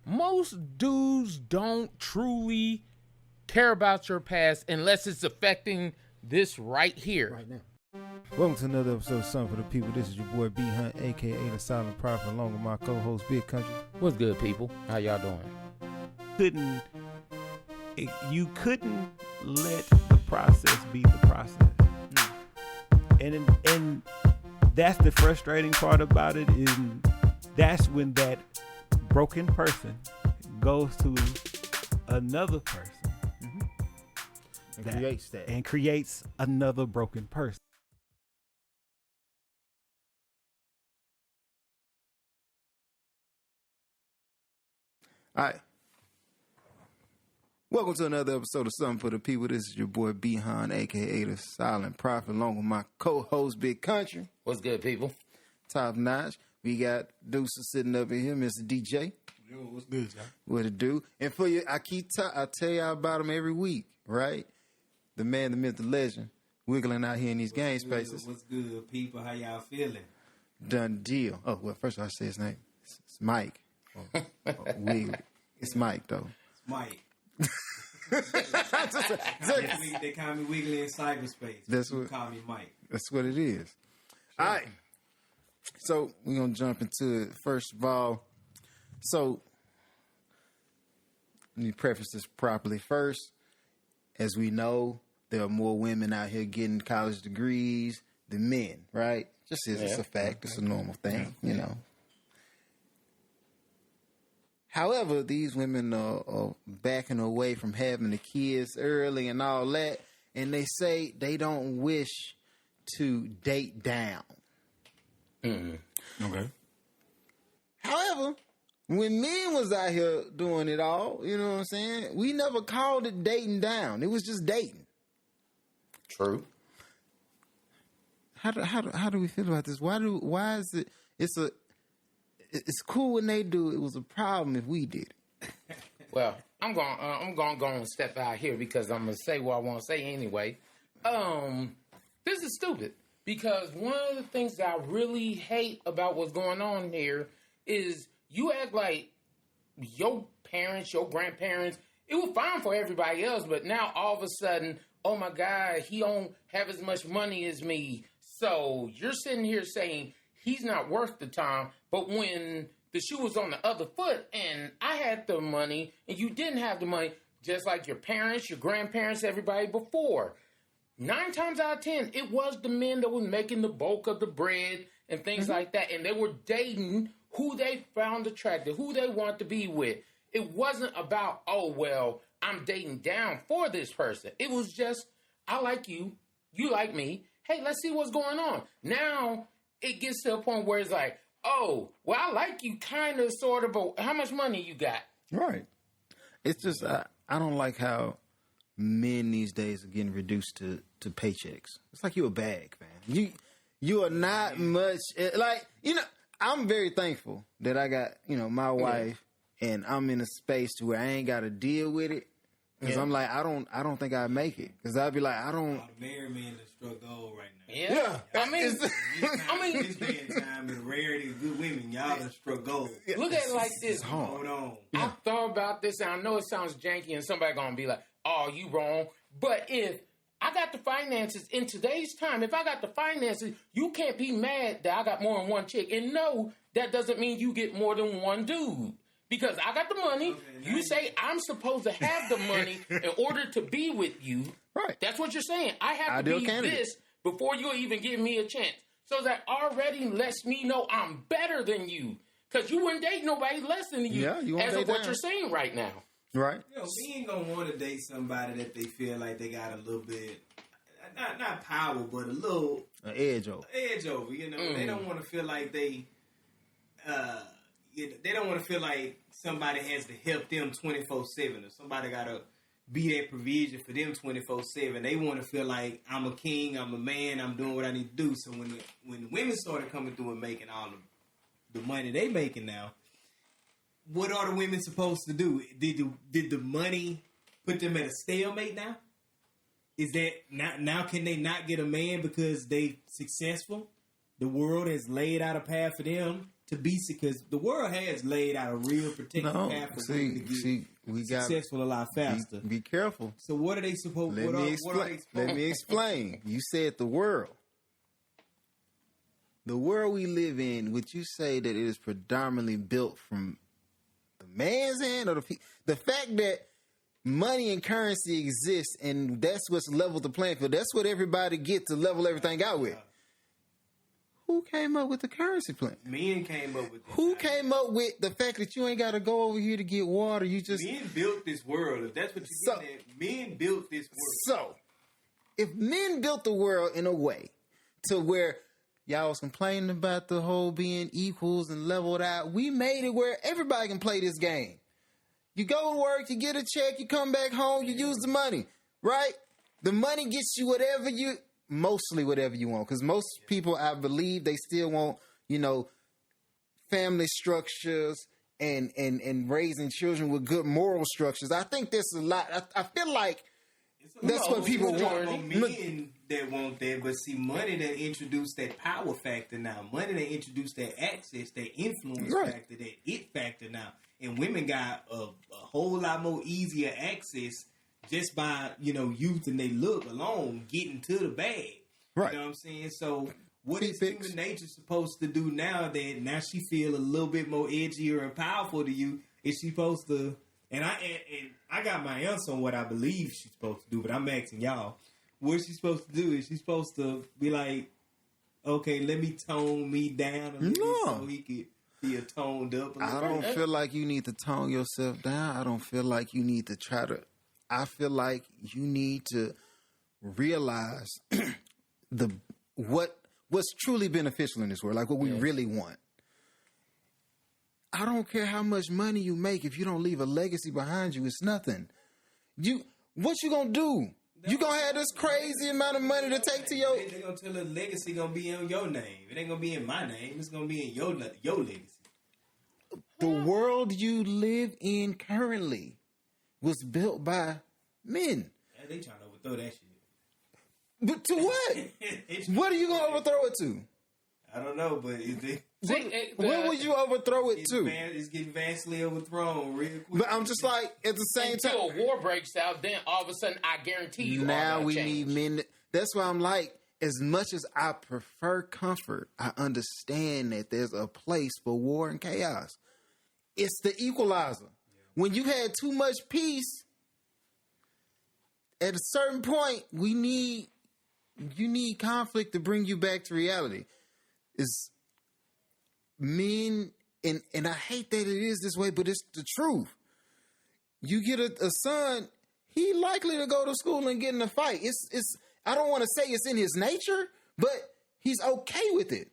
most dudes don't truly care about your past unless it's affecting this right here. Right now. Welcome to another episode of Something for the People. This is your boy B Hunt, aka the Silent Prophet, along with my co-host Big Country. What's good, people? How y'all doing? You couldn't let the process be the process. And that's the frustrating part about it, is that's when that broken person goes to another person And creates another broken person. All right. Welcome to another episode of Something for the People. This is your boy B Hunt, aka the Silent Prophet, along with my co-host Big Country. What's good, people? Top notch. We got Deuces sitting up in here, Mr. DJ. Yo, what's good, y'all? What it do? And for you, I tell y'all about him every week, right? The man, the myth, the legend, wiggling out here in these game spaces. What's good, people? How y'all feeling? Done deal. Oh, well, first of all, I say his name. It's Mike. Wiggle. It's Mike, though. It's Mike. They call me Wiggly in cyberspace. That's you what call me Mike. That's what it is. Sure. All right. So we're gonna jump into it. First of all, so let me preface this properly. First, as we know, there are more women out here getting college degrees than men, right? Just is it's a fact. It's a normal thing, you know. However, these women are backing away from having the kids early and all that, and they say they don't wish to date down. Mm-hmm. Okay. However, when men was out here doing it all, you know what I'm saying, we never called it dating down. It was just dating. True. How do we feel about this? Why is it? It's cool when they do. It was a problem if we did it. Well, I'm going to step out here because I'm going to say what I want to say anyway. This is stupid because one of the things that I really hate about what's going on here is you act like your parents, your grandparents, it was fine for everybody else, but now all of a sudden, oh my God, he don't have as much money as me. So you're sitting here saying he's not worth the time, but when the shoe was on the other foot and I had the money and you didn't have the money, just like your parents, your grandparents, everybody before, 9 times out of 10, it was the men that was making the bulk of the bread and things like that, and they were dating who they found attractive, who they want to be with. It wasn't about, oh, well, I'm dating down for this person. It was just, I like you, you like me, hey, let's see what's going on. Now, it gets to a point where it's like, oh, well, I like you kind of, sort of, but how much money you got? Right. It's just, I don't like how men these days are getting reduced to paychecks. It's like you a bag, man. You are not much, like, you know, I'm very thankful that I got, you know, my wife, and I'm in a space to where I ain't got to deal with it. Because I'm like, I don't think I'd make it. Because I'd be like, I don't. The married men that struck gold right now. Yeah. I mean, this day and time, the rarity of good women, y'all done struck gold. Look at it like this. Hold on. I thought about this, and I know it sounds janky, and somebody gonna be like, oh, you wrong. But if I got the finances in today's time, if I got the finances, you can't be mad that I got more than one chick. And no, that doesn't mean you get more than one dude. Because I got the money, you say I'm supposed to have the money in order to be with you. Right. That's what you're saying. I have to be this before you even give me a chance. So that already lets me know I'm better than you. Because you wouldn't date nobody less than you, as of what you're saying right now. Right. You know, we ain't going to want to date somebody that they feel like they got a little bit, not power, but a little... An edge over. You know. They don't want to feel like they don't want to feel like somebody has to help them 24/7 or somebody got to be that provision for them 24/7. They want to feel like I'm a king, I'm a man, I'm doing what I need to do. So when the women started coming through and making all the money they making now, what are the women supposed to do? Did the money put them at a stalemate now? Is that now can they not get a man because they successful? The world has laid out a path for them to be, because the world has laid out a real protective path for women to get successful a lot faster. Be careful. So what are they supposed? Let me explain. You said the world. The world we live in, would you say that it is predominantly built from the man's hand, or the fact that money and currency exists and that's what's leveled the playing field? That's what everybody gets to level everything out with. Who came up with the currency plan? Men came up with it. Who came up with the fact that you ain't got to go over here to get water? You just men built this world. If that's what you're getting at, men built this world. So, if men built the world in a way to where y'all was complaining about the whole being equals and leveled out, we made it where everybody can play this game. You go to work, you get a check, you come back home, you use the money, right? The money gets you mostly whatever you want. Because most people, I believe, they still want, family structures and raising children with good moral structures. I think there's a lot. I feel like that's what people want. Men that want that, but see, money that introduced that power factor now. Money that introduced that access, that influence factor, that it factor now. And women got a whole lot more easier access just by, youth and they look alone getting to the bag. Right. You know what I'm saying? So what is human nature supposed to do now that now she feel a little bit more edgier and powerful to you? Is she supposed to, and I got my answer on what I believe she's supposed to do, but I'm asking y'all, what is she supposed to do? Is she supposed to be like, okay, let me tone me down a little bit so he could be toned up a little I don't feel like you need to tone yourself down. I don't feel like you need to try to, I feel like you need to realize what's truly beneficial in this world, like what we really want. I don't care how much money you make if you don't leave a legacy behind you. It's nothing. What you gonna do? You gonna have this crazy amount of money to take to your. They're gonna tell the legacy gonna be on your name. It ain't gonna be in my name. It's gonna be in your legacy. The world you live in currently was built by men. Yeah, they trying to overthrow that shit. But to what? What are you gonna overthrow it to? I don't know, but what would you overthrow it to? It's getting vastly overthrown real quick. But I'm just like, at the same Until time, a war breaks out, then all of a sudden, I guarantee you, now all we change. need men. That's why I'm like, as much as I prefer comfort, I understand that there's a place for war and chaos. It's the equalizer. When you had too much peace, at a certain point, you need conflict to bring you back to reality. It's men, and I hate that it is this way, but it's the truth. You get a son, he likely to go to school and get in a fight. It's I don't want to say it's in his nature, but he's okay with it.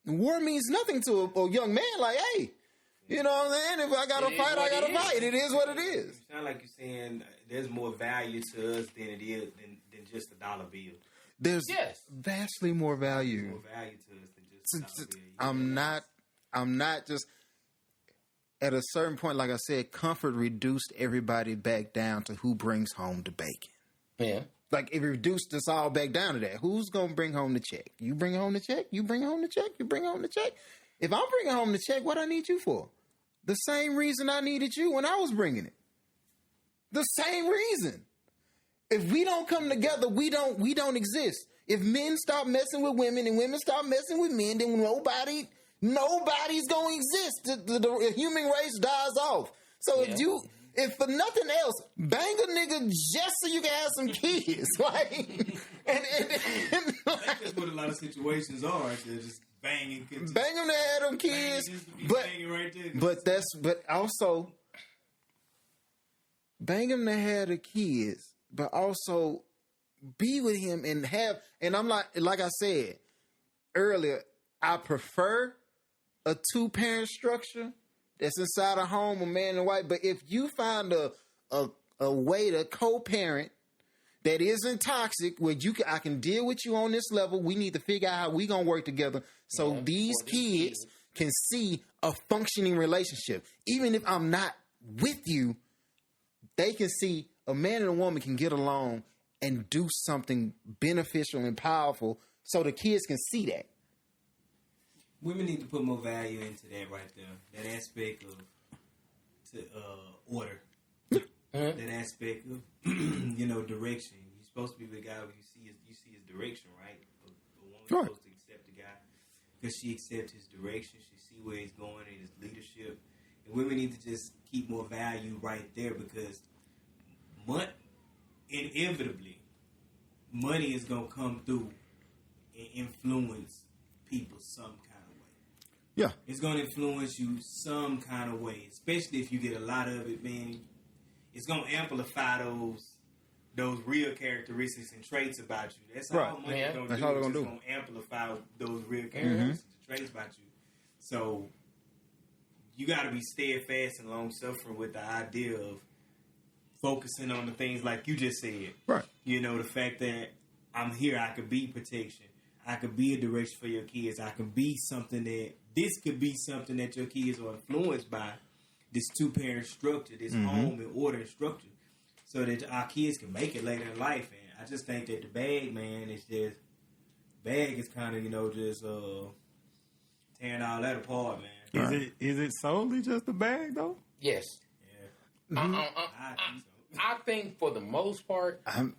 War means nothing to a young man. Like, hey, you know what I'm saying? If I got to fight, I got to fight. It is what it is. It sounds like you're saying there's more value to us than it is than just a dollar bill. There's vastly more value. More value to us than just a dollar bill. I'm not just at a certain point, like I said, comfort reduced everybody back down to who brings home the bacon. Yeah. Like, it reduced us all back down to that. Who's going to bring home the check? You bring home the check? You bring home the check? You bring home the check? If I'm bringing home the check, what I need you for? The same reason I needed you when I was bringing it. The same reason. If we don't come together, we don't exist. If men stop messing with women and women stop messing with men, then nobody's going to exist. The human race dies off. So if for nothing else, bang a nigga just so you can have some kids. Like, that's what a lot of situations are. They're just banging kids. Bang them to have them kids. But also bang him to have the kids, but also be with him and I'm like I said earlier, I prefer a 2-parent structure that's inside a home, a man and wife. But if you find a way to co-parent that isn't toxic, where I can deal with you on this level, we need to figure out how we gonna work together so these kids can see a functioning relationship. Even if I'm not with you, they can see a man and a woman can get along and do something beneficial and powerful, so the kids can see that. women need to put more value into that right there. That aspect of order. That aspect of direction. You're supposed to be with a guy where you see his direction, right? A woman's supposed to accept the guy because she accepts his direction. She see where he's going in his leadership. And women need to just keep more value right there because inevitably money is gonna come through and influence people some kind of way. Yeah, it's gonna influence you some kind of way, especially if you get a lot of it, man. It's gonna amplify those real characteristics and traits about you. That's all money is gonna do. It's just gonna amplify those real characteristics and traits about you. So you gotta be steadfast and long suffering with the idea of focusing on the things like you just said. Right. The fact that I'm here, I could be protection. I could be a direction for your kids. I could be this could be something that your kids are influenced by. This 2-parent structure, this home and order and structure, so that our kids can make it later in life. And I just think that the bag is kind of, just tearing all that apart, man. Is it solely just the bag though? Yes. Yeah. I think for the most part, I'm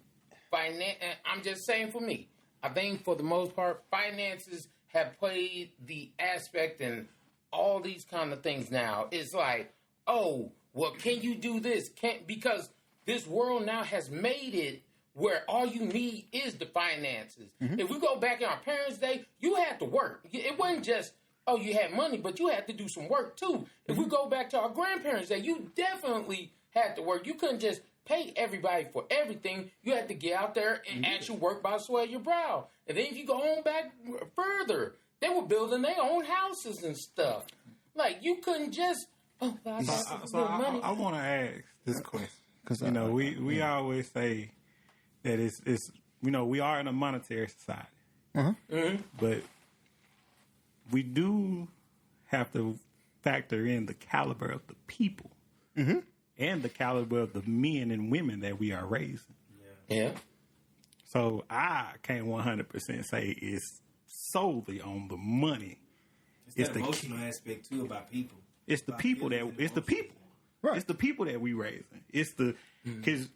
just saying for me, I think for the most part, finances have played the aspect in all these kind of things now. It's like, oh, well, can you do this? Because this world now has made it where all you need is the finances. If we go back in our parents' day, you had to work. It wasn't just, oh, you had money, but you had to do some work too. If we go back to our grandparents' day, you definitely had to work. You couldn't just pay everybody for everything. You had to get out there and actually work by the sweat of your brow. And then if you go on back further, they were building their own houses and stuff. Like, you couldn't just, I want to ask this question. Because, we always say that it's we are in a monetary society. But we do have to factor in the caliber of the people. And the caliber of the men and women that we are raising. Yeah. So I can't 100% say it's solely on the money. It's the emotional aspect too about people. It's the people that Right. It's the people that we raising. It's the because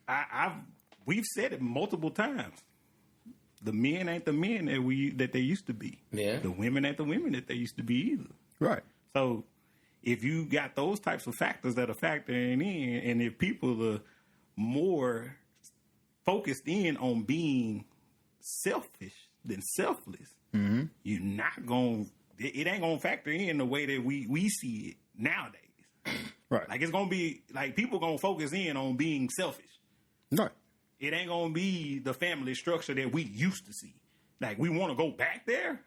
we've said it multiple times. The men ain't the men that they used to be. Yeah. The women ain't the women that they used to be either. Right. So if you got those types of factors that are factoring in, and if people are more focused in on being selfish than selfless, you're not going. It ain't going to factor in the way that we see it nowadays. Right. Like, it's going to be like people going to focus in on being selfish. Right. It ain't going to be the family structure that we used to see. Like, we want to go back there,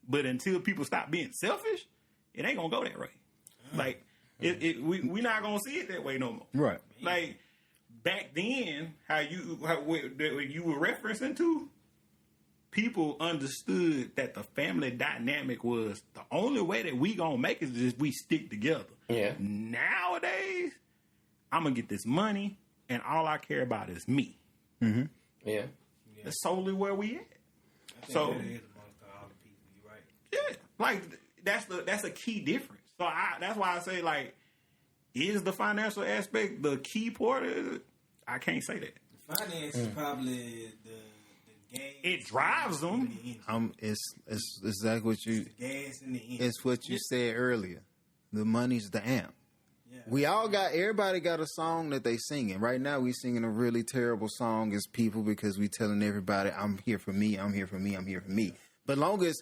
but until people stop being selfish, it ain't going to go that way. Like, we not going to see it that way no more. Right. Like, back then, how you were referencing to, people understood that the family dynamic was the only way that we going to make it is we stick together. Yeah. Nowadays, I'm going to get this money, and all I care about is me. Yeah. That's solely where we at. So, that is amongst all the people, you're right. Yeah. Like, that's a key difference. So that's why I say, like, is the financial aspect the key part of it? I can't say that. The finance is probably the gas. It drives them. It's exactly what you. It's the gas in the engine. It's what you said earlier. The money's the amp. Yeah. Everybody got a song that they singing. Right now we singing a really terrible song as people because we telling everybody, I'm here for me, I'm here for me, I'm here for me. But long as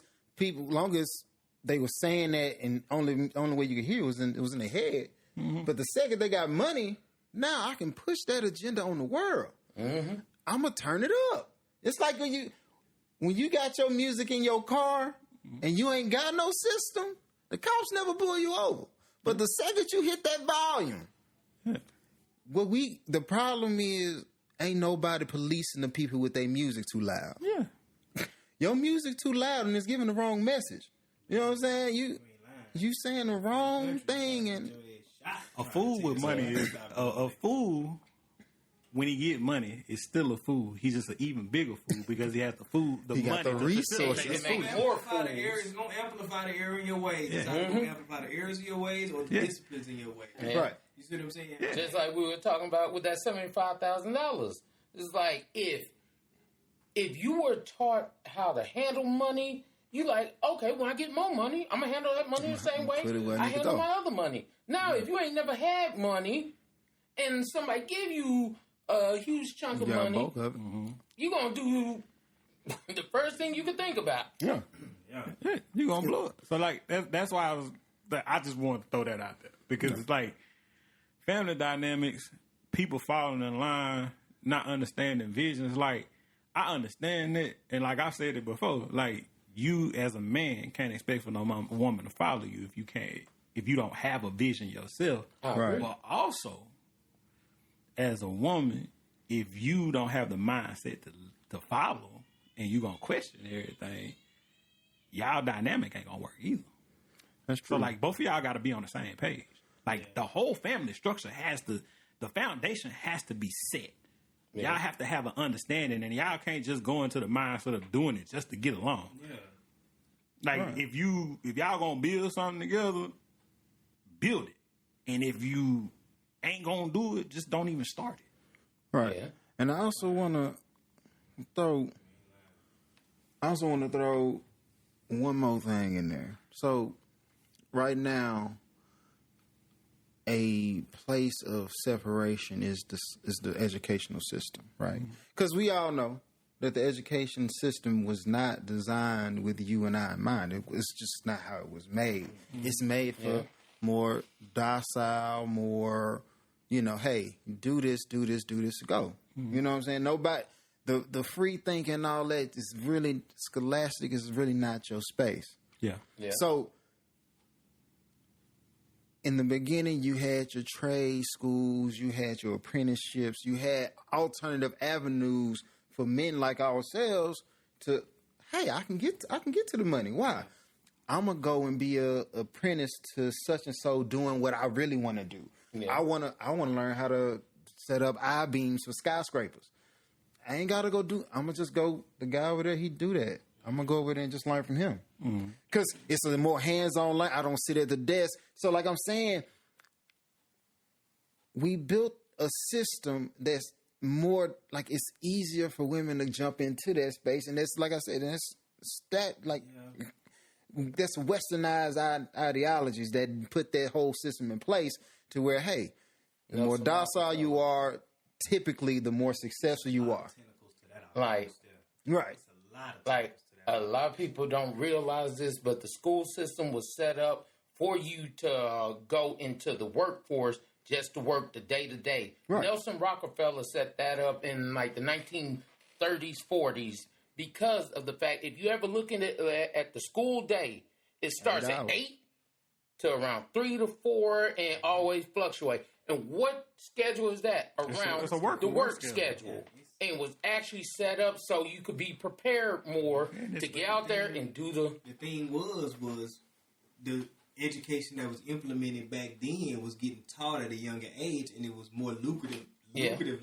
they were saying that, and only way you could hear it was in their head. But the second they got money, now I can push that agenda on the world. I'm gonna turn it up. It's like when you got your music in your car and you ain't got no system, the cops never pull you over. But the second you hit that volume, the problem is ain't nobody policing the people with their music too loud. Yeah, your music too loud and it's giving the wrong message. You know what I'm saying? You saying the wrong thing, and a fool with money is a fool when he get money, it's still a fool. He's just an even bigger fool because he has the food, the He money, got the resources. Make more fools. It's going to amplify the error in your ways. It's either going to amplify the errors in your ways or the disciplines in your ways. Yeah. Right. You see what I'm saying? Yeah. Just like we were talking about with that $75,000. It's like if you were taught how to handle money, you like, okay, when I get more money, I'm going to handle that money the same way I handle my other money. Now, if you ain't never had money and somebody give you a huge chunk of money, you're going to do the first thing you could think about. Yeah, you're going to blow it. So, like, that's why I just wanted to throw that out there. Because it's like, family dynamics, people falling in line, not understanding visions. Like, I understand it. And like I said it before, like, you as a man can't expect for no woman to follow you if you don't have a vision yourself. Right. But also, as a woman, if you don't have the mindset to follow and you're going to question everything, y'all dynamic ain't going to work either. That's true. So, like, both of y'all got to be on the same page. Like, the whole family structure the foundation has to be set. Yeah. Y'all have to have an understanding, and y'all can't just go into the mindset of doing it just to get along. Yeah. Like, if y'all gonna build something together, build it. And if you ain't gonna do it, just don't even start it. Right. Yeah. And I also wanna throw one more thing in there. So, right now, a place of separation is the educational system, right? Because we all know that the education system was not designed with you and I in mind. It's just not how it was made. It's made for more docile, more, hey, do this, go. You know what I'm saying? Nobody, the free thinking and all that is really, scholastic is really not your space. Yeah. So, in the beginning, you had your trade schools, you had your apprenticeships, you had alternative avenues for men like ourselves to, hey, I can get to the money. Why? I'm gonna go and be a apprentice to such and so doing what I really want to do. Yeah. I wanna learn how to set up I-beams for skyscrapers. I ain't gotta go I'm gonna just go. The guy over there, he do that. I'm going to go over there and just learn from him. Because it's a more hands-on learn. I don't sit at the desk. So like I'm saying, we built a system that's more, like it's easier for women to jump into that space. And that's, like I said, that's westernized ideologies that put that whole system in place to where, hey, the more docile you are, typically the more successful you are. Like, right. Like, a lot of people don't realize this, but the school system was set up for you to go into the workforce just to work the day-to-day. Right. Nelson Rockefeller set that up in, like, the 1930s, 40s, because of the fact, if you ever look at the school day, it starts at 8 to around 3 to 4 and always fluctuate. And what schedule is that? Around the work schedule. And was actually set up so you could be prepared more to get out there and do the... The thing was the education that was implemented back then was getting taught at a younger age, and it was more lucrative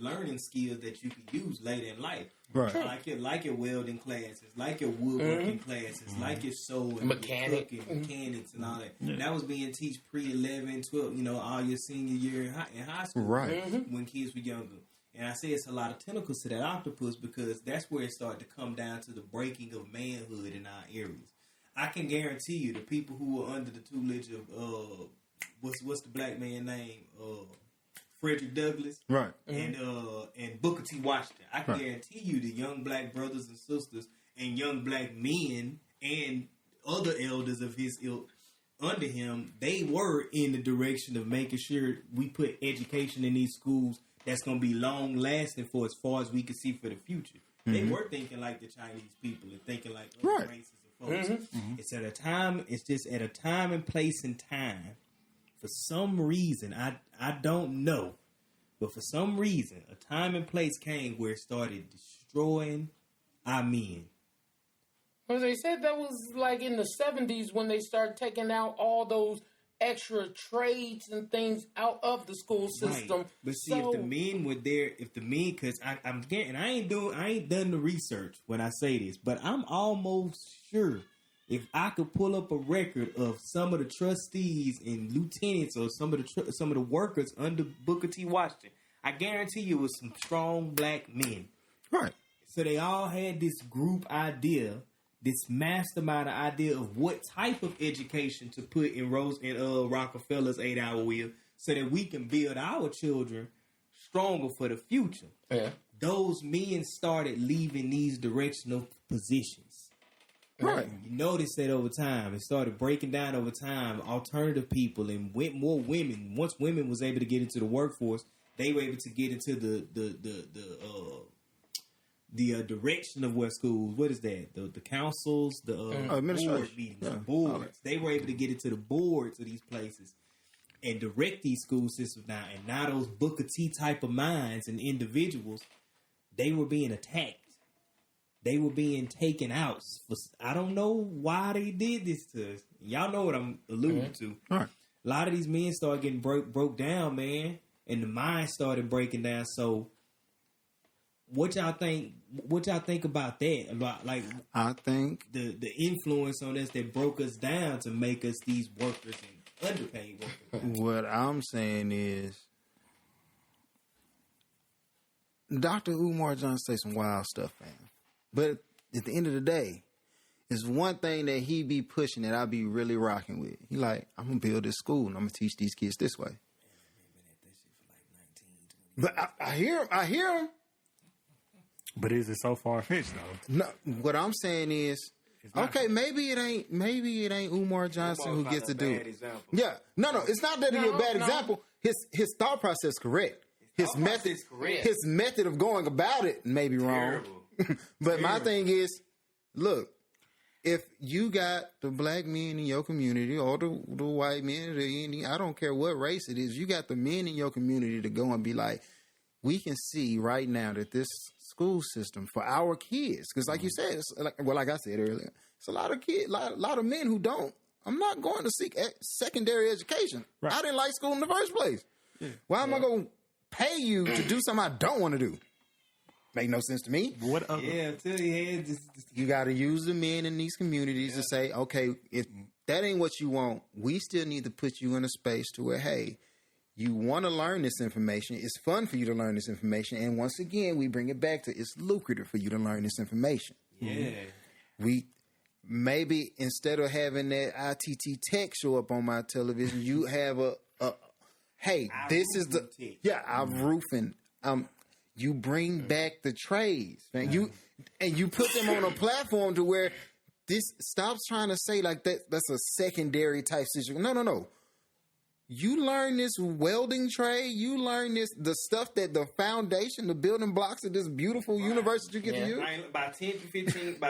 learning skills that you could use later in life. Right. Like your welding classes, like your woodworking classes, like your sewing, mechanics and all that. Yeah. That was being taught pre-11, 12, all your senior year in high school. Right. When kids were younger. And I say it's a lot of tentacles to that octopus because that's where it started to come down to the breaking of manhood in our areas. I can guarantee you the people who were under the tutelage of what's the black man name? Frederick Douglass, right? And Booker T. Washington. I can guarantee you the young black brothers and sisters and young black men and other elders of his ilk under him, they were in the direction of making sure we put education in these schools that's going to be long lasting for as far as we can see for the future. They were thinking like the Chinese people and thinking like other races of folks. It's at a time. It's just at a time and place and time. For some reason, I don't know, but for some reason, a time and place came where it started destroying our men. Well, they said that was like in the 70s when they started taking out all those extra trades and things out of the school system. Right. But see, if the men were there, because I'm getting, I ain't done the research when I say this, but I'm almost sure if I could pull up a record of some of the trustees and lieutenants or some of the workers under Booker T. Washington, I guarantee you it was some strong black men. Right. So they all had this group idea, this mastermind idea of what type of education to put in Rockefeller's 8-hour wheel so that we can build our children stronger for the future. Yeah. Those men started leaving these directional positions. Right. You notice that over time. It started breaking down over time. Alternative people and more women. Once women was able to get into the workforce, they were able to get into the direction of what schools. What is that? The councils, the board meetings, the boards. They were able to get into the boards of these places and direct these school systems now. And now those Booker T type of minds and individuals, they were being attacked. They were being taken out. I don't know why they did this to us. Y'all know what I'm alluding to. All right. A lot of these men started getting broke down, man, and the mind started breaking down. So, what y'all think about that? About I think the influence on us that broke us down to make us these workers and underpaid workers. What I'm saying is, Dr. Umar Johnson say some wild stuff, man. But at the end of the day, it's one thing that he be pushing that I be really rocking with. He like, I'm gonna build this school and I'm gonna teach these kids this way. But I hear him. But is it so far-fetched, though? No, what I'm saying is, okay, maybe it ain't Umar Johnson who gets to do it. Example. Yeah, no, it's not that he's a bad example. His thought process is correct. His method of going about it may be wrong. But my thing is, look, if you got the black men in your community or the white men, I don't care what race it is, you got the men in your community to go and be like, we can see right now that this school system for our kids, because like you said, it's like I said earlier, it's a lot of kids, a lot of men who don't. I'm not going to seek secondary education. Right. I didn't like school in the first place. Yeah. Why am I going to pay you to do something I don't want to do? Make no sense to me. What other? Yeah, until he had you got to use the men in these communities to say, okay, if that ain't what you want, we still need to put you in a space to where, hey, you want to learn this information. It's fun for you to learn this information. And once again, we bring it back to it's lucrative for you to learn this information. Yeah. We maybe instead of having that ITT Tech show up on my television, you have hey, this is our roofing. You bring back the trades, man. You put them on a platform to where this stops trying to say like that's a secondary type situation. No. You learn this welding trade. You learn the stuff that the foundation, the building blocks of this beautiful universe that you get to use. By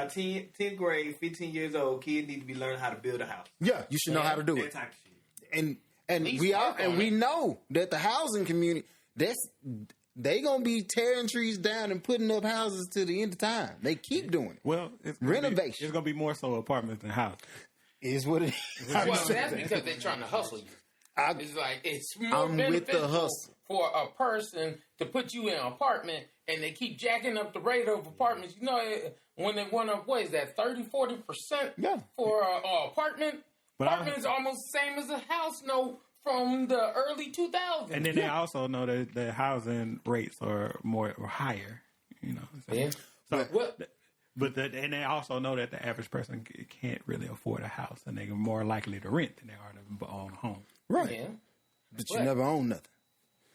10th grade, 15 years old, kids need to be learning how to build a house. Yeah, you should know how to do it. That type of shit. And we know that the housing community, they gonna be tearing trees down and putting up houses to the end of time. They keep doing it. Well, it's renovation. It's gonna be more so apartments than houses. Is what it is. Well, that's because they're trying to hustle you. It's more I'm beneficial with the hustle for a person to put you in an apartment, and they keep jacking up the rate of apartments. You know, when they went up, what is that, 30-40% for an apartment? Apartment is almost the same as a house note from the early 2000s. And then they also know that the housing rates are higher. You know, and they also know that the average person can't really afford a house, and they're more likely to rent than they are to own a home. Right. Yeah. But you never own nothing.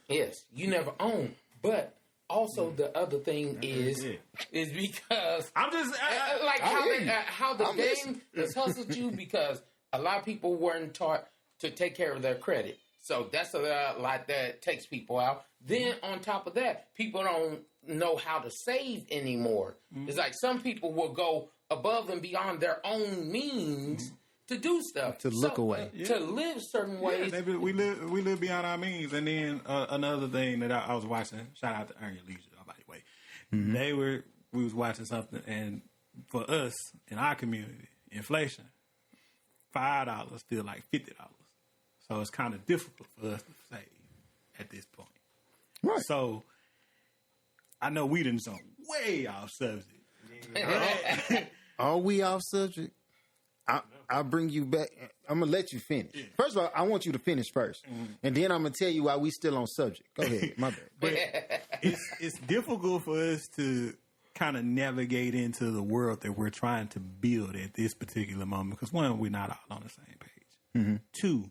Yes, you never own. But also the other thing is because I'm just how the game has hustled you, because a lot of people weren't taught to take care of their credit. So that's a lot that takes people out. Then on top of that, people don't know how to save anymore. Mm-hmm. It's like some people will go above and beyond their own means to do stuff, to look away, to live certain ways. Yeah, we live beyond our means. And then another thing that I was watching, shout out to Earn Your Leisure, by the way. Mm-hmm. We was watching something, and for us in our community, inflation, $5 feel like $50. So it's kind of difficult for us to say at this point. Right. So I know we done some way off subject. Are we off subject? I'll bring you back. I'm going to let you finish. Yeah. First of all, I want you to finish first. And then I'm going to tell you why we still on subject. Go ahead. My bad. But it's difficult for us to kind of navigate into the world that we're trying to build at this particular moment. Because one, we're not all on the same page. Mm-hmm. Two,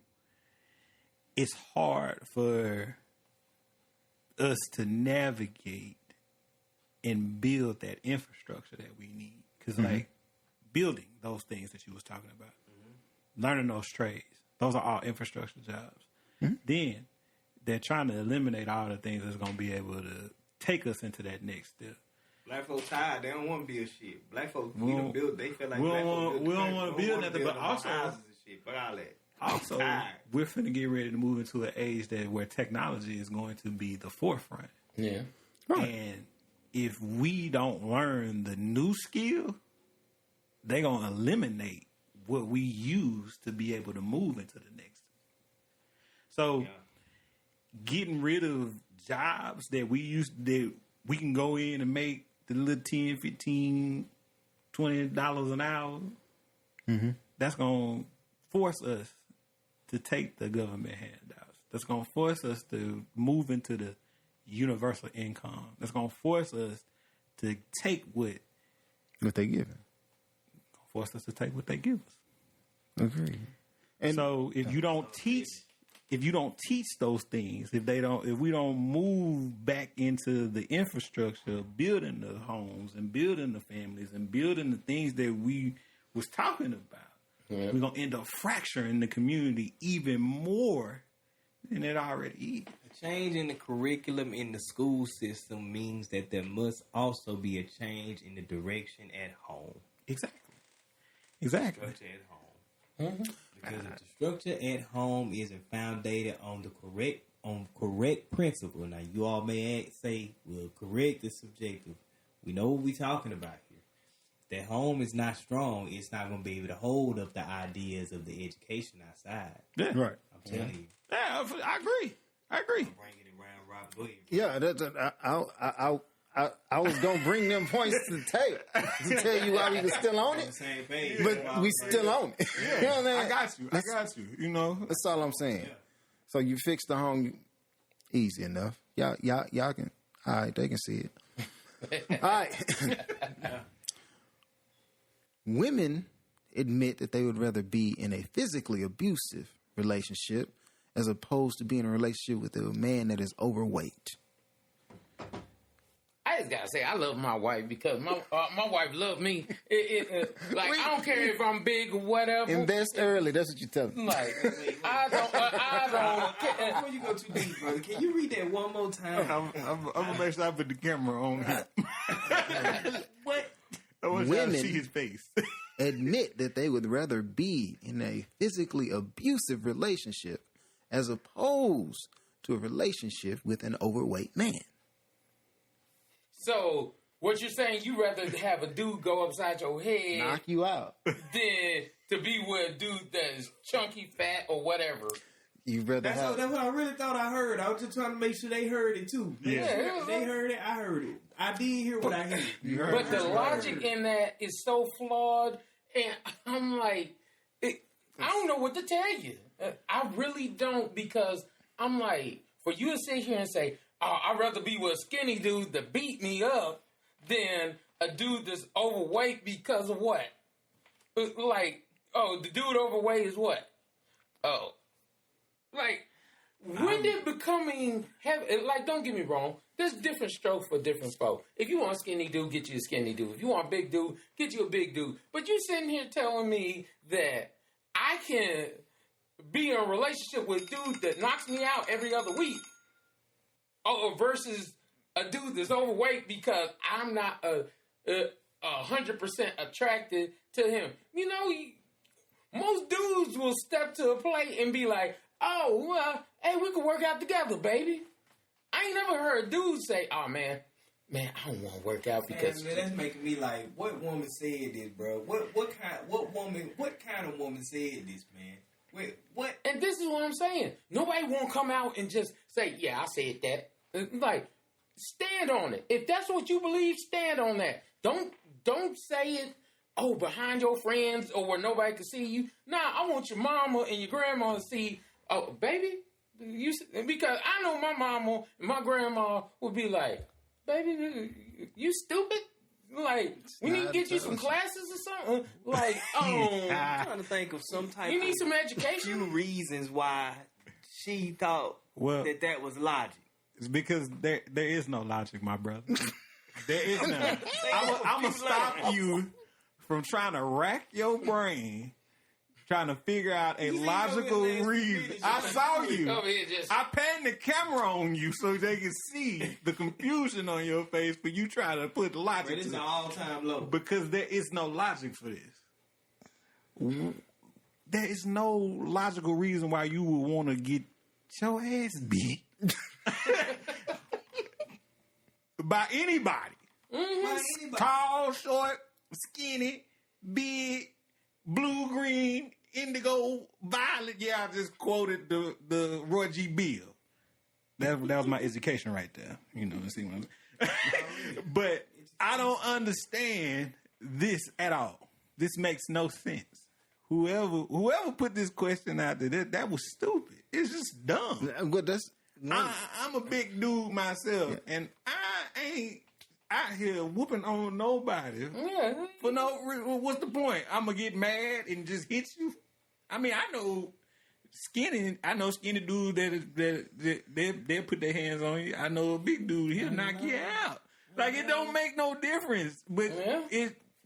it's hard for us to navigate and build that infrastructure that we need. Because like building those things that you was talking about, learning those trades, those are all infrastructure jobs. Then they're trying to eliminate all the things that's going to be able to take us into that next step. Black folks tired. They don't want to build shit. Black folks, we don't build. They feel like we don't want to build nothing, but also houses and shit. But all that. Also, we're finna get ready to move into an age where technology is going to be the forefront. Yeah. Right. And if we don't learn the new skill, they're going to eliminate what we use to be able to move into the next. So, getting rid of jobs that we can go in and make the little $10, $15, $20 an hour, that's going to force us to take the government handouts. That's going to force us to move into the universal income. That's going to force us to take what they give us. Force us to take what they give us. Agreed. And so if you don't teach those things, if we don't move back into the infrastructure of building the homes and building the families and building the things that we was talking about, we're going to end up fracturing the community even more than it already is. A change in the curriculum in the school system means that there must also be a change in the direction at home. Exactly. Structure at home. Because if the structure at home isn't founded on the correct principle, now you all may say, well, correct is subjective. We know what we're talking about here. If that home is not strong, it's not going to be able to hold up the ideas of the education outside. Yeah, right. I'm telling you. Yeah, I agree. I'm bringing it around, Rob. Go ahead. Yeah, I was gonna bring them points to the table to tell you why we were still on it, but we still on it. Yeah. You know what I got you. You know, that's all I'm saying. Yeah. So you fix the home easy enough. Y'all can. All right, they can see it. All right. Women admit that they would rather be in a physically abusive relationship as opposed to being in a relationship with a man that is overweight. I just gotta say, I love my wife because my wife loves me. I don't care if I'm big or whatever. Invest early. That's what you tell me. Like, I don't care. Before you go too deep, brother, can you read that one more time? I'm gonna make sure I put the camera on him. What? I want y'all to see his face. Admit that they would rather be in a physically abusive relationship as opposed to a relationship with an overweight man. So, what you're saying, you rather have a dude go upside your head, knock you out, than to be with a dude that's chunky, fat, or whatever. You'd rather that's what I really thought I heard. I was just trying to make sure they heard it too. Yeah. They heard it, I heard it. I did hear what I heard. But the logic in that is so flawed, and I'm like, I don't know what to tell you. I really don't, because I'm like, for you to sit here and say, I'd rather be with a skinny dude that beat me up than a dude that's overweight because of what? Like, the dude overweight is what? Like, when did becoming don't get me wrong, there's different strokes for different folk. If you want a skinny dude, get you a skinny dude. If you want a big dude, get you a big dude. But you sitting here telling me that I can be in a relationship with a dude that knocks me out every other week, versus a dude that's overweight because I'm not 100% attracted to him. You know, most dudes will step to a plate and be like, hey, we can work out together, baby. I ain't never heard a dude say, oh, man, I don't want to work out because... Man, that's making me like, what woman said this, bro? What kind of woman said this, man? Wait, what? And this is what I'm saying. Nobody won't come out and just say, yeah, I said that. Like, stand on it. If that's what you believe, stand on that. Don't say it, behind your friends or where nobody can see you. Nah, I want your mama and your grandma to see, baby, because I know my mama and my grandma would be like, baby, you stupid? Like, we need to get you some classes or something. Like, I'm trying to think of some type. You need some education. Few reasons why she thought that was logic. It's because there is no logic, my brother. There is none. I'm gonna stop you from trying to rack your brain, trying to figure out a logical reason. I saw you. I panned the camera on you so they can see the confusion on your face for you trying to put logic. It's an all-time low. Because there is no logic for this. There is no logical reason why you would want to get your ass beat by anybody. Mm-hmm. Tall, short, skinny, big, blue, green, indigo, violet. Yeah, I just quoted the Roy G. Bill. That was my education right there. You know, see what I'm saying? But I don't understand this at all. This makes no sense. Whoever put this question out there, that was stupid. It's just dumb. But I'm a big dude myself, and I ain't out here whooping on nobody for no reason. What's the point? I'm gonna get mad and just hit you? I mean, I know skinny dudes that they'll put their hands on you. I know a big dude, he'll knock you out. Like, it don't make no difference. But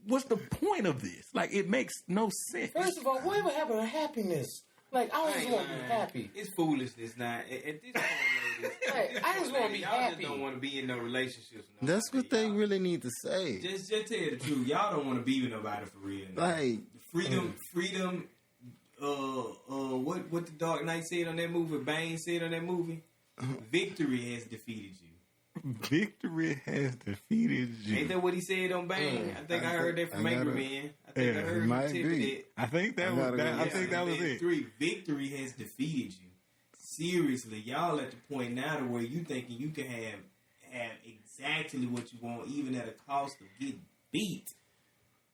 what's the point of this? Like, it makes no sense. First of all, whatever happened to happiness? Like, I just want to be happy. It's foolishness now. At this point, ladies, I just want to be y'all happy. Just don't want to be in no relationships. That's what they really need to say. Just tell you the truth. Y'all don't want to be with nobody for real. Like freedom. What the Dark Knight said on that movie, Bane said on that movie. Victory has defeated you. Victory has defeated you. Ain't that what he said on Bane? I think I heard that from Angry Man. I think I heard him tip it. I think that was it. 3. Victory has defeated you. Seriously, y'all at the point now to where you thinking you can have exactly what you want, even at a cost of getting beat.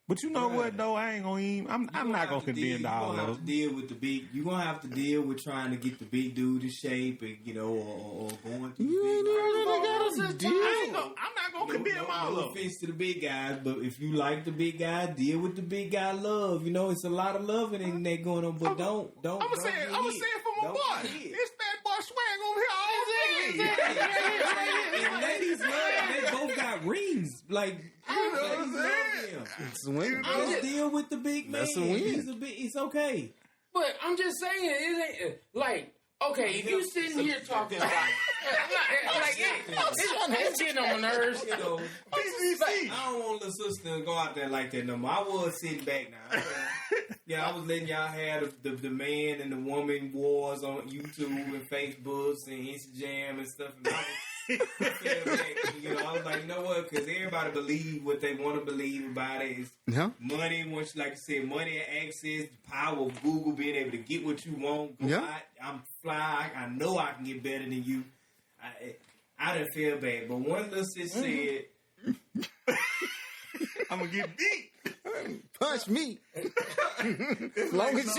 But you know what though? I ain't gonna even. I'm not gonna condemn all those. You're gonna have to deal with the big. You're gonna have to deal with trying to get the big dude in shape, and or going to. You ain't even gotta deal. I'm not gonna condemn all of them. No offense to the big guys, but if you like the big guy, deal with the big guy love. You know, it's a lot of loving in there going on, but don't. I'm gonna say it for my boy. This fat boy swag over here all day. And ladies love. They both got rings. Like, you know what I'm saying? It's a win. Just deal with the big man. That's a win. It's okay. But I'm just saying, it ain't like, okay, if you sitting here talking about, it's getting on my nerves. You know, I don't want the sister to go out there like that no more. I was sitting back now. I was letting y'all have the man and the woman wars on YouTube and Facebook and Instagram and stuff. And I was like, you know what? Because everybody believe what they want to believe about it. It's money. Once, like I said, money and access, the power of Google, being able to get what you want. Go out, I'm fly. I know I can get better than you. I didn't feel bad, but one little sis said, "I'm gonna get beat." Punch me. As long as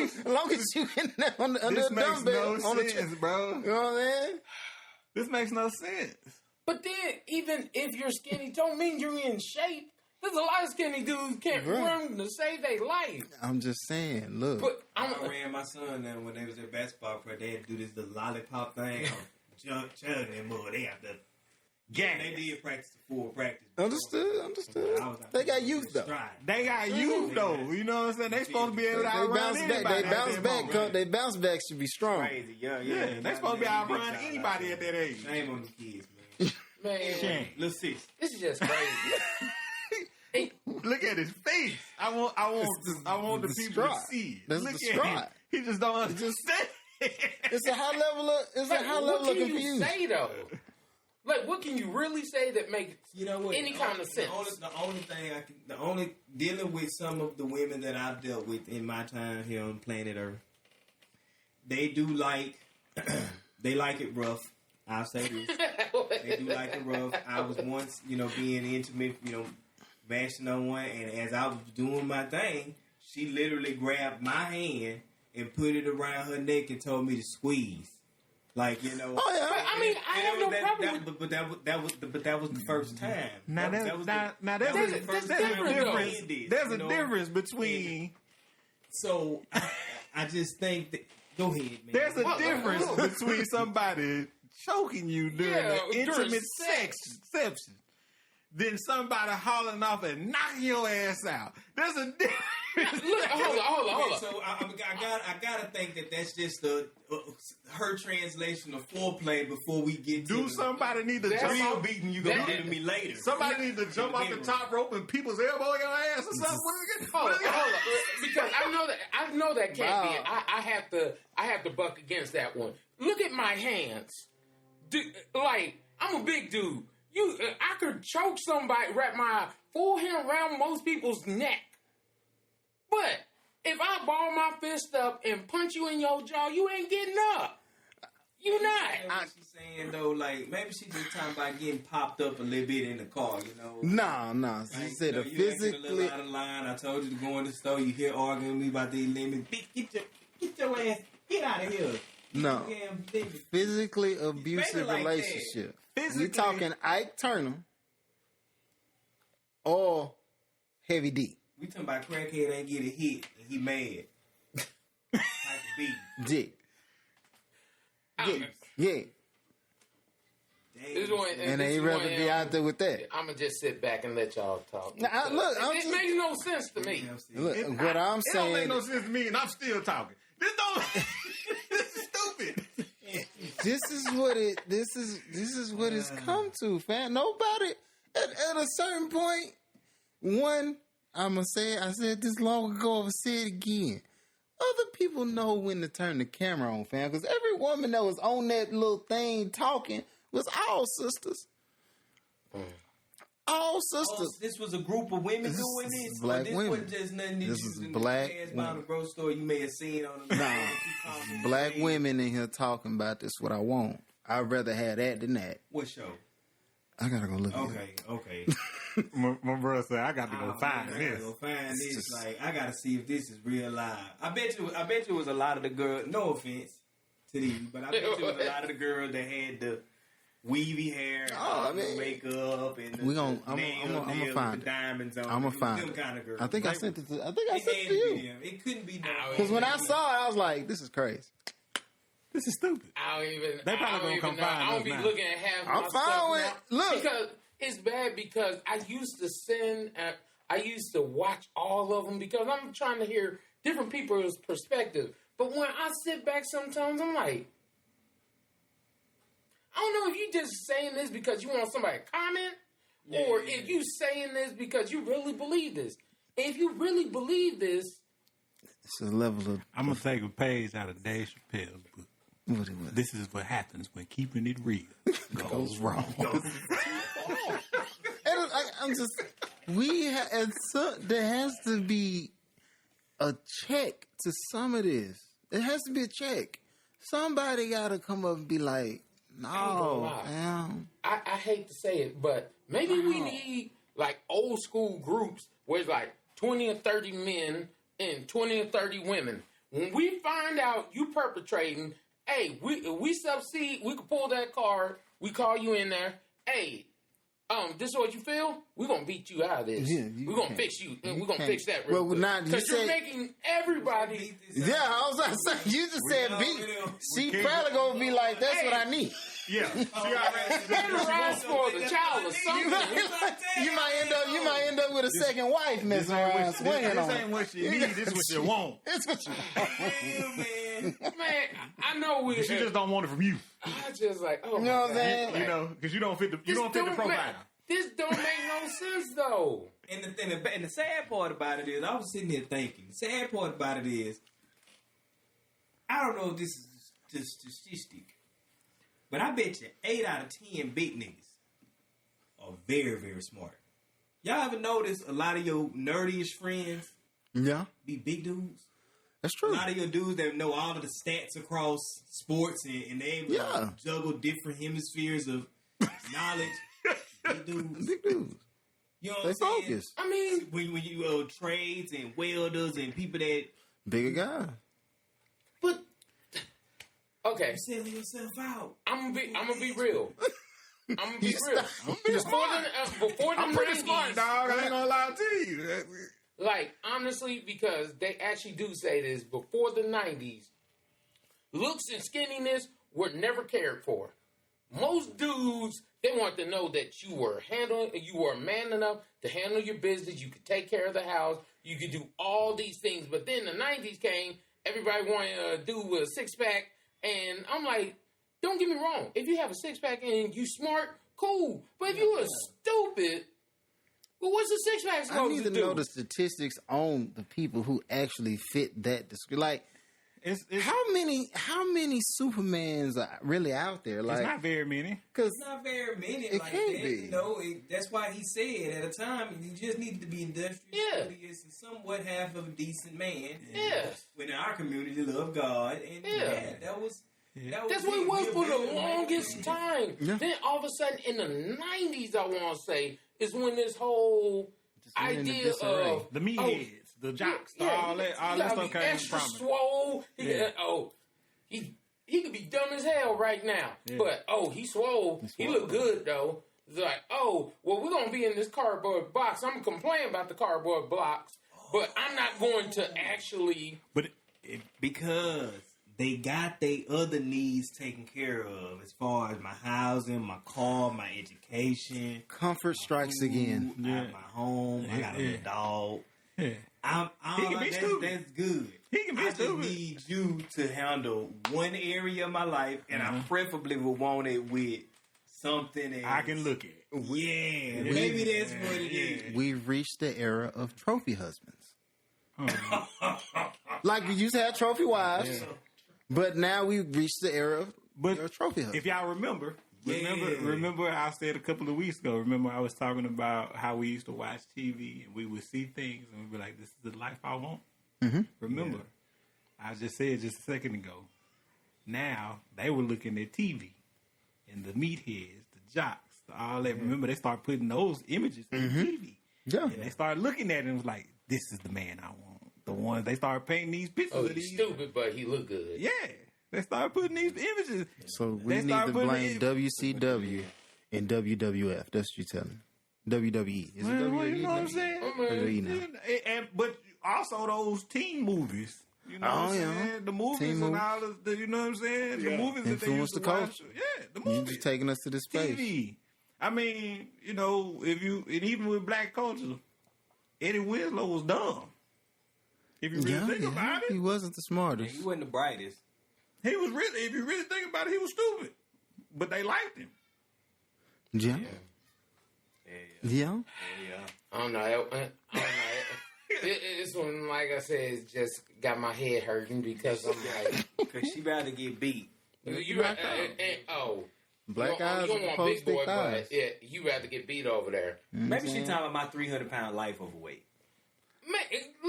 you in there under the dumbbell on the chest, bro. You know what I'm saying? This makes no sense. But then, even if you're skinny, don't mean you're in shape. There's a lot of skinny dudes can't run to save their life. I'm just saying, look. But I ran my son now when they was at basketball practice. They had to do this little lollipop thing. Chugging that mud. They have to. Yeah, they did practice the full practice. Understood. They got youth though. They got youth though. You know what I'm saying? They supposed to be able to outrun anybody. They bounce back should be strong. Crazy, yeah. They supposed to be outrun anybody at that age. Shame on the kids, man. Man, let's see. This is just crazy. Look at his face. I want the people to see. That's Look the at him. He just don't understand. It's a high level of confusion. What can you say though? Like, what can you really say that makes any kind of sense? The only dealing with some of the women that I've dealt with in my time here on planet Earth, they do like they like it rough. I'll say this. They do like it rough. I was once, being intimate, mashing on one, and as I was doing my thing, she literally grabbed my hand and put it around her neck and told me to squeeze. Like, Oh, yeah. But, I mean, I have no problem but that was the first time. Now there's a difference between. So I just think that. Go ahead, man. There's a difference between somebody choking you during an intimate sex reception than somebody hauling off and knocking your ass out. There's a difference. Look, hold on. So I gotta think that that's just her translation of foreplay before we get to. Do somebody need to jump beating you gonna do to me later? Somebody need to jump off the top rope and people's elbow your ass or something. Hold on, because I know that can't be it. I have to buck against that one. Look at my hands. Like, I'm a big dude. I could choke somebody, wrap my full hand around most people's neck. But if I ball my fist up and punch you in your jaw, you ain't getting up. You not. What she's saying though, like maybe she just talking about getting popped up a little bit in the car, No. She said you physically. A little out of line. I told you to go in the store. You here arguing with me about these lemons. Get your ass. Get out of here. No. Physically abusive like relationship. We talking Ike Turner or Heavy D. We talking about crackhead ain't get a hit and he mad. Type of beat. Dick. Yeah. And they rather be out there with that. I'm going to just sit back and let y'all talk. It makes no sense to me. Look, what I'm saying. It don't make no sense to me, and I'm still talking. This is stupid. This is what it's come to, fam. Nobody at a certain point. One, I'm gonna say it, I said this long ago. I'll say it again. Other people know when to turn the camera on, fam. Because every woman that was on that little thing talking was all sisters. All sisters. This was a group of women doing this. Black this women. Wasn't just nothing This was is black women. The grocery store you may have seen on the black women in here talking about this. What I want. I'd rather have that than that. What show? I gotta go look at it. Okay. My brother said I got to go find this. I gotta see if this is real live. I bet you it was a lot of the girls. No offense to these, but I bet you it was a lot of the girls that had the weavy hair, the makeup, and I'm gonna find the diamonds on. I'm gonna find them kind of girls. I think I sent it to you. It couldn't be because when I saw it, I was like, "This is crazy. This is stupid." They probably gonna come find us. I don't be looking at half my stuff. I'm fine with it. Look, because it's bad because I used to watch all of them because I'm trying to hear different people's perspective. But when I sit back sometimes, I'm like, I don't know if you just saying this because you want somebody to comment, or if you saying this because you really believe this. And if you really believe this, it's a level of. I'm gonna take a page out of Dave Chappelle's book. What? This is what happens when keeping it real goes wrong. I'm just. There has to be a check to some of this. There has to be a check. Somebody got to come up and be like, no, I hate to say it, but maybe we need like old school groups where it's like 20 or 30 men and 20 or 30 women. When we find out you perpetrating, hey, we succeed, we can pull that card, we call you in there, hey, this is what you feel? We're going to beat you out of this. Yeah, we're going to fix you. We're going to fix that real quick. Because you're making everybody... Yeah, I was going to say, you just said beat. She probably going to be like, that's what I need. Yeah. She already rise for the child or something. You might end up with a second wife messing around swinging on. This ain't what you need. This is what you want. It's what you want. Man, I know she just don't want it from you. I just like, you know what I'm saying? You know, because you don't fit the profile. This don't make no sense though. And the sad part about it is, I was sitting there thinking. The sad part about it is, I don't know if this is just statistic, but I bet you 8 out of 10 big niggas are very, very smart. Y'all ever notice a lot of your nerdiest friends? Yeah. Be big dudes. That's true. A lot of your dudes that know all of the stats across sports and they able to juggle different hemispheres of knowledge. Big dudes. Big dudes. You know what They I'm saying? focus. I mean, When you trades and welders and people that Bigger guy. but okay, you selling yourself out. I'm gonna be real. I'm gonna be real. Before the I'm pretty 90s, smart, dog. I ain't gonna lie to you. like honestly, because they actually do say this. Before the 90s, looks and skinniness were never cared for. Most dudes, they want to know that you were a man enough to handle your business. You could take care of the house. You could do all these things. But then the 90s came. Everybody wanted to do a six-pack. And I'm like, don't get me wrong. If you have a six-pack and you smart, cool. But if you are stupid, well, what's a six-pack supposed I need to to do? know the statistics on the people who actually fit that description. Like, It's how many Supermans are really out there? Like, not very many. Because It's not very many It like can't that. be. You know, that's why he said at a time you just needed to be industrious, Yeah. studious, and somewhat half of a decent man. Yeah. When our community love God, and that was That's what it was for the longest time. Yeah. Then all of a sudden, in the 90s, I want to say, is when this whole went into idea disarray. of The meatheads, the jocks, all that stuff came extra from it. swole. He could be dumb as hell right now. But, he's swole. He look good, though. It's like, we're going to be in this cardboard box. I'm going to complain about the cardboard box, but I'm not going to actually... But because they got their other needs taken care of as far as my housing, my car, my education. comfort strikes again. I have my home. I got a little dog. yeah. He can be stupid. That's good. He can be I stupid. just need you to handle one area of my life, and I preferably would want it with something that I can look at. Yeah, maybe that's what it is. We've reached the era of trophy husbands. Like, we used to have trophy wives, but now we've reached the era of trophy husbands. If y'all remember I said a couple of weeks ago, remember I was talking about how we used to watch TV and we would see things and we'd be like, this is the life I want. Mm-hmm. Remember, I just said just a second ago, now they were looking at TV and the meatheads, the jocks, all that. Remember, they start putting those images on TV. Yeah. And they started looking at it and was like, this is the man I want. The ones they started painting these pictures of he's these. stupid, but he look good. Yeah. They started putting these images. So we need to blame WCW and WWF. That's what you're telling me. WWE. Is it WWE? You know what I'm saying? WWE now. But also those teen movies. You know what I'm saying? The movies Teen and movies. all of the, you know what I'm saying? The movies that they Influence used to the watch. culture. Yeah, the You movies. just taking us to this space. TV. I mean, you know, and even with black culture, Eddie Winslow was dumb. If you really think about it. He wasn't the smartest. He wasn't the brightest. He was really, if you really think about it, he was stupid. But they liked him. Yeah. Yeah. I don't know. It's when, like I said, it's just got my head hurting because I'm like, Because she about to get beat. you rather Black you eyes don't are want opposed big boy, to thighs. but you rather get beat over there. Maybe she talking about my 300-pound life overweight.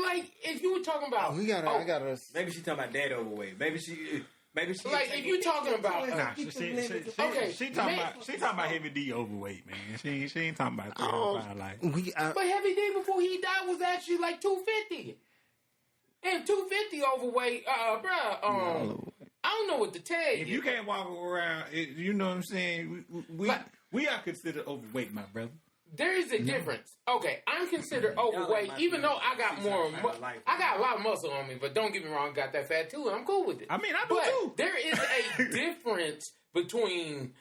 Like if you were talking about, I gotta. Maybe she talking about that overweight. Maybe she. like if you're talking about, Nah, she talking about Heavy D overweight, man. She ain't talking about 300 pound life. but Heavy D before he died was actually like 250, and 250 overweight, bruh. I don't know what to tell you. If you can't walk around, you know what I'm saying? We are considered overweight, my brother. There is a difference. Okay, I'm considered overweight, even though I got I got a lot of muscle on me, but don't get me wrong, I got that fat too, and I'm cool with it. I mean, I do but too. There is a difference between,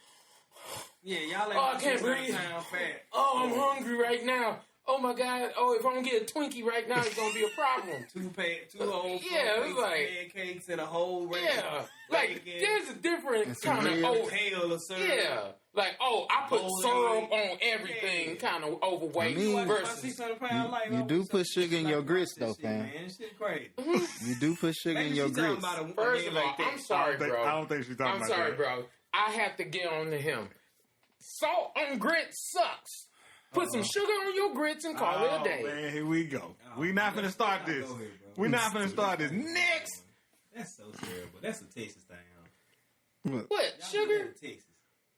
y'all I can't breathe. Fat. Oh, I'm hungry right now. Oh my God. Oh, if I don't get a Twinkie right now, it's going to be a problem. two whole pancakes and a whole like there's a different kind of pail of syrup. Yeah. Like, I put syrup on everything, kind of overweight versus. You do put sugar in your grits, though, fam. Man, this shit crazy. You do put sugar in your grits. First of all, I'm sorry, bro. I don't think she's talking about that. I'm sorry, bro. I have to get on to him. Salt on grits sucks. Put some sugar on your grits and call it a day. Man, here we go. We not finna start this. We not finna start this. Next. That's so terrible. That's a Texas thing, huh? What? Sugar? Texas.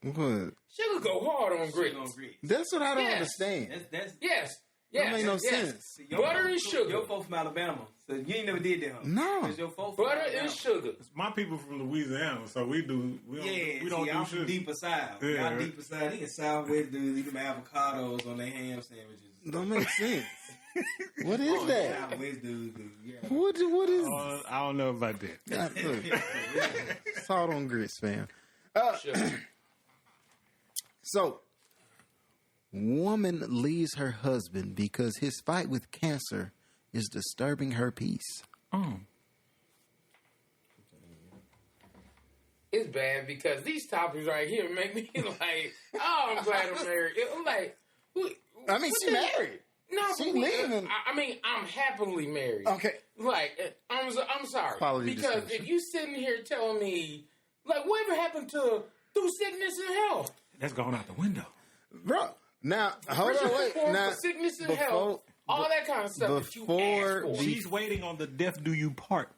What? Sugar go hard on grits. That's what I don't understand. That's Yes. That make no sense. Butter and sugar. Your folks from Alabama, so you ain't never did that, huh? No. Your folks Butter and sugar. My people from Louisiana, so we don't I'm do from sugar. deeper south. Yeah. Y'all deeper south. These Southwest dudes eat them avocados on their ham sandwiches. Don't make sense. What is that? Southwest dudes do. Yeah. What is? I don't know about that. God, look. Salt on grits, fam. So, woman leaves her husband because his fight with cancer is disturbing her peace. It's bad because these topics right here make me like, oh, I'm glad I'm married. I'm like, I mean, she married. No, she living. I mean, I'm happily married. Okay. Like, I'm sorry. Quality because if you sitting here telling me, like, whatever happened to through sickness and health? That's going out the window. Bro, now, hold on, wait. Now, sickness and health, all that kind of stuff that you asked for. She's waiting on the death do you part.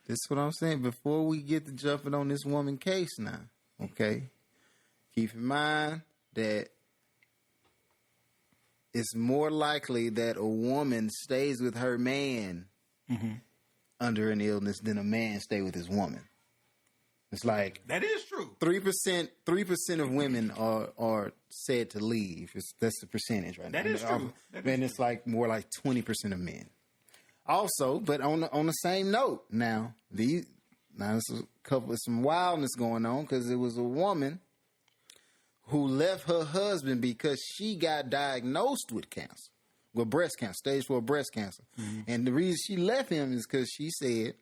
This is what I'm saying. Before we get to jumping on this woman case now, okay? Keep in mind that it's more likely that a woman stays with her man under an illness than a man stay with his woman. It's like that is true. 3% of women are said to leave. That's the percentage right now. That is true. And it's like more like 20% of men. Also, but on the same note, now there's some wildness going on because it was a woman who left her husband because she got diagnosed with cancer, with breast cancer, stage 4 breast cancer. And the reason she left him is because she said,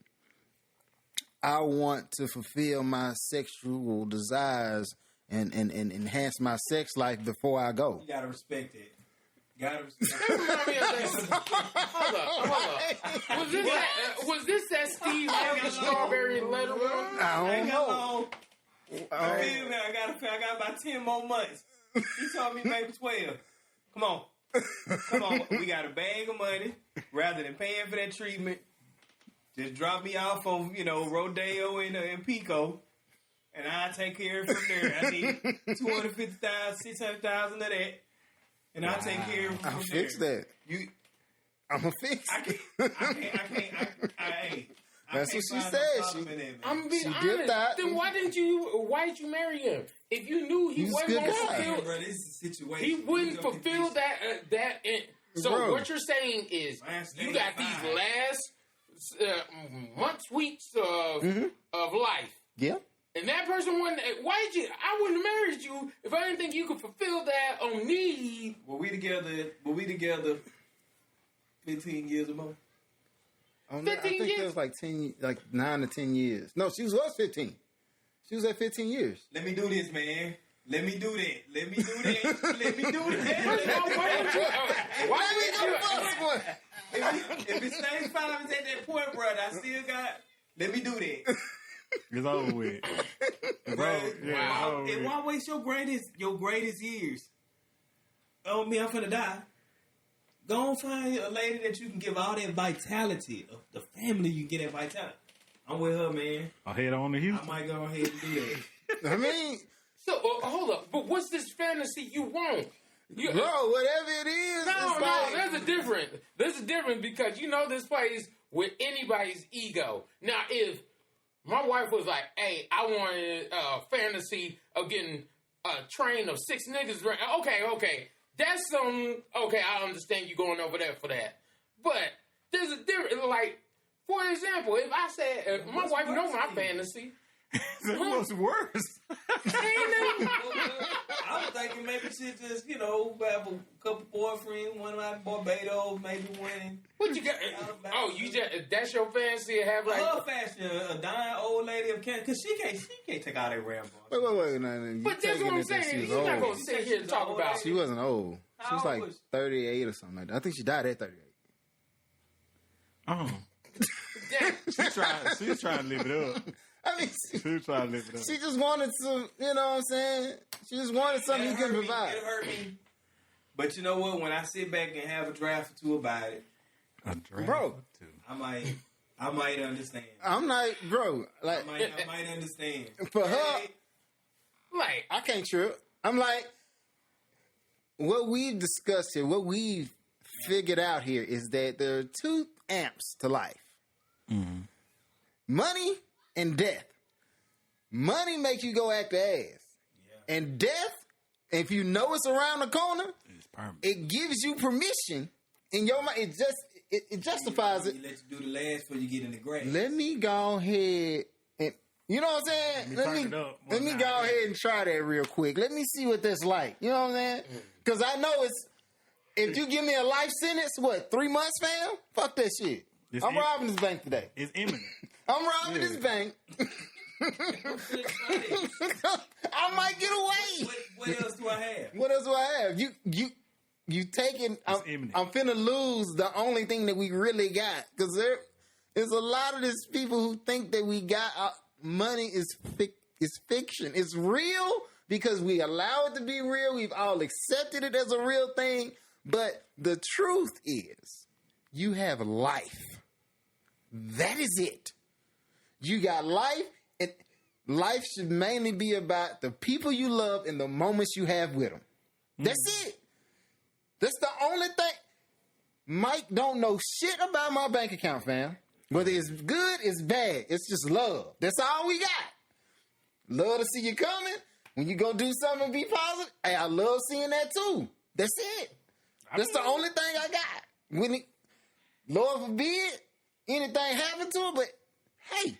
I want to fulfill my sexual desires and enhance my sex life before I go. You gotta respect it. Hold up. Was this that Steve Harvey strawberry letter? I don't know. I got about 10 more months. He told me maybe 12. Come on. We got a bag of money. Rather than paying for that treatment, just drop me off on, Rodeo and Pico, and I'll take care of it from there. I need $250,000, $600,000 of that, and I'll take care of it from there. I'll fix that. I'm going to fix it. I can't. That's what she said. I'm being honest. Then why did you marry him? If you knew he wasn't going to fulfill, bro, this is a situation. He wouldn't fulfill that. So bro, what you're saying is you got these last months, weeks of life. Yeah. And that person wouldn't. I wouldn't have married you if I didn't think you could fulfill that on need. Were we together 15 years or more? I think it was like 9 to 10 years. No, she was 15. She was at 15 years. Let me do this, man. Let me do that. Why if it stays 5 at that point, brother, I still got. Let me do that. It's over with. Why waste your greatest years? Oh, me, I'm finna die. Go and find a lady that you can give all that vitality. Of the family, you can get that vitality. I'm with her, man. I'll head on to Houston. I might go ahead and do that. I mean... So, hold up. But what's this fantasy you want? Bro, whatever it is. No, there's a difference. There's a difference because this plays with anybody's ego. Now, if my wife was like, hey, I wanted a fantasy of getting a train of 6 niggas. Okay. That's okay, I understand you going over there for that. But there's a difference. Like, for example, if I said, my wife knows my fantasy. What's worse? I was thinking maybe she just, have a couple boyfriends, one like Barbados, maybe one. What you got? That's your fantasy to have like her fashion, a dying old lady of cancer, because she can't take all that Rambo. Wait, no. But that's what I'm saying. You're not gonna sit here and talk about. She wasn't old. She was like 38 or something like that. I think she died at 38. Oh. She's trying to live it up. I mean, she's trying to live it up. She just wanted some, you know what I'm saying? She just wanted something you can provide. It hurt me. But you know what? When I sit back and have a draft or two about it, bro, I might understand. I'm like, bro, like I might understand. For her, like I can't trip. I'm like, what we've discussed here, what we've figured out here is that there are two amps to life. Mm-hmm. Money and death. Money makes you go act the ass. Yeah. And death, if you know it's around the corner, it gives you permission in your mind. It justifies it. Let you do the last before you get in the grave. Let me go ahead and, you know what I'm saying? Let me go ahead and try that real quick. Let me see what that's like. You know what I'm saying? Because I know if you give me a life sentence, 3 months, fam? Fuck that shit. I'm robbing this bank today. It's imminent. I'm robbing this bank. I might get away. What else do I have? What else do I have? You taking? I'm finna lose the only thing that we really got, because there's a lot of these people who think that we got money is fiction. It's real because we allow it to be real. We've all accepted it as a real thing, but the truth is, you have life. That is it. You got life, and life should mainly be about the people you love and the moments you have with them. That's it. That's the only thing. Mike don't know shit about my bank account, fam. Whether it's good, it's bad. It's just love. That's all we got. Love to see you coming. When you go do something and be positive, hey, I love seeing that too. That's it. That's the only thing I got. When Lord forbid anything happened to it, but hey,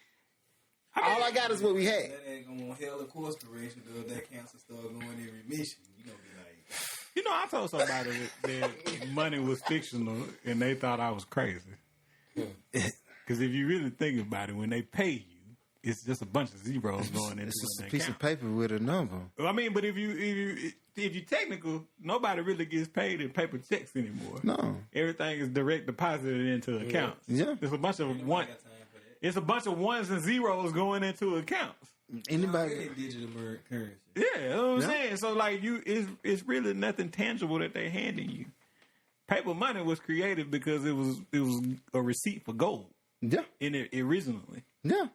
all I got is what we had. That ain't gonna hell of course correction if that cancer start going in remission. You gonna be like, you know, I told somebody that money was fictional and they thought I was crazy. Because if you really think about it, when they pay you, it's just a bunch of zeros going into it's just an a piece account. of paper with a number. I mean, but if you technical, nobody really gets paid in paper checks anymore. No, everything is direct deposited into accounts. Yeah, there's a bunch of It's a bunch of ones and zeros going into accounts. Anybody digital currency? Yeah, you know what I'm saying. So like it's really nothing tangible that they're handing you. Paper money was created because it was a receipt for gold. Yeah, in it originally. Yeah.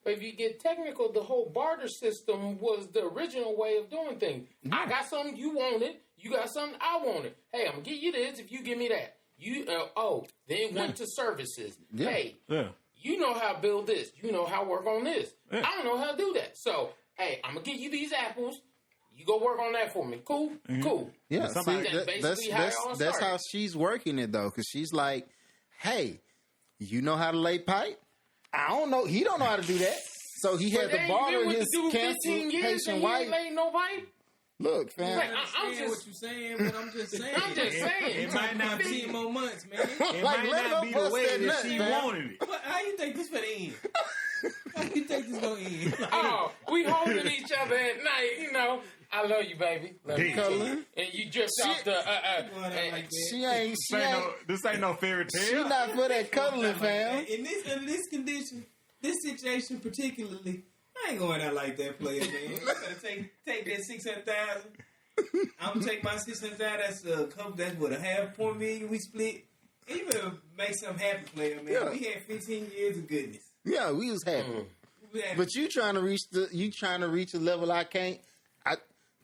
But if you get technical, the whole barter system was the original way of doing things. Yeah. I got something, you want it. You got something, I want it. Hey, I'm gonna get you this if you give me that. You then went to services. Yeah. Hey, yeah. You know how to build this. You know how to work on this. Yeah. I don't know how to do that. So, hey, I'm going to give you these apples. You go work on that for me. Cool? Mm-hmm. Cool. Yeah, that's how she's working it, though, because she's like, hey, you know how to lay pipe? I don't know. He don't know how to do that. So he had to borrow his cancer patient wife. He ain't laid no pipe? Look, fam. I'm just what you're saying, but I'm just saying. I'm just saying. It might not be 10 more months, man. It might not be the way that she wanted it. But how you think this gonna end? How you think this gonna end? Oh, we holding each other at night, you know. I love you, baby. Love you. Color. And you drift off the. This ain't no fairy tale. She not for that cuddling, fam. In this condition, this situation particularly, I ain't going out like that, player, man. You better take that 600,000. I'm gonna take my 600,000. That's what, $500,000 million we split. You better make something happen, player, man. Yeah. We had 15 years of goodness. Yeah, we was happy. But you trying to reach a level I can't.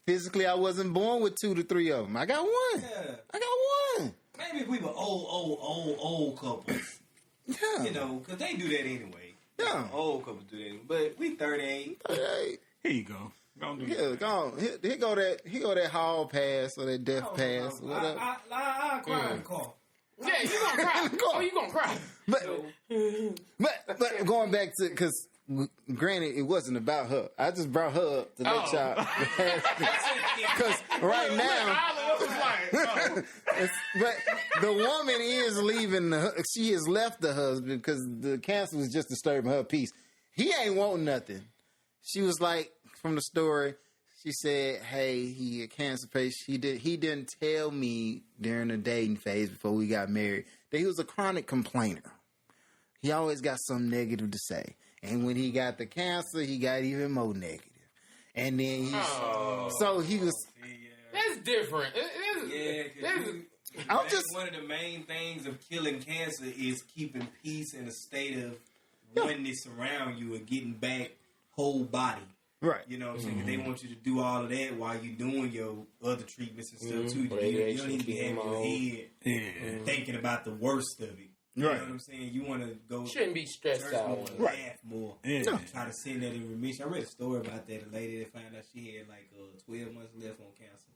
Physically, I wasn't born with 2 to 3 of them. I got one. Yeah. I got one. Maybe if we were old couples. Yeah. You know, because they do that anyway. Yeah. Old couples do that. But we 38. 38. Here you go. Go on. Here go that hall pass or that death pass. Or whatever. I'll cry in the car. Yeah, you gonna cry. Oh, you gonna cry. But going back to, because granted, it wasn't about her. I just brought her up to let y'all. Because right now, but the woman is leaving. She has left the husband because the cancer was just disturbing her peace. He ain't wanting nothing. She was like, from the story, she said, "Hey, he a cancer patient. He didn't tell me during the dating phase before we got married that he was a chronic complainer. He always got something negative to say." And when he got the cancer, he got even more negative. And then so he was. That's different. one of the main things of killing cancer is keeping peace and a state of oneness around you and getting back whole body. Right. You know what I'm saying? 'Cause they want you to do all of that while you're doing your other treatments and stuff too. You don't need to be having your head thinking about the worst of it. You know what I'm saying? You want to go... Shouldn't be stressed out. Laugh more. Try to send that in remission. I read a story about that. A lady that found out she had like 12 months left on cancer.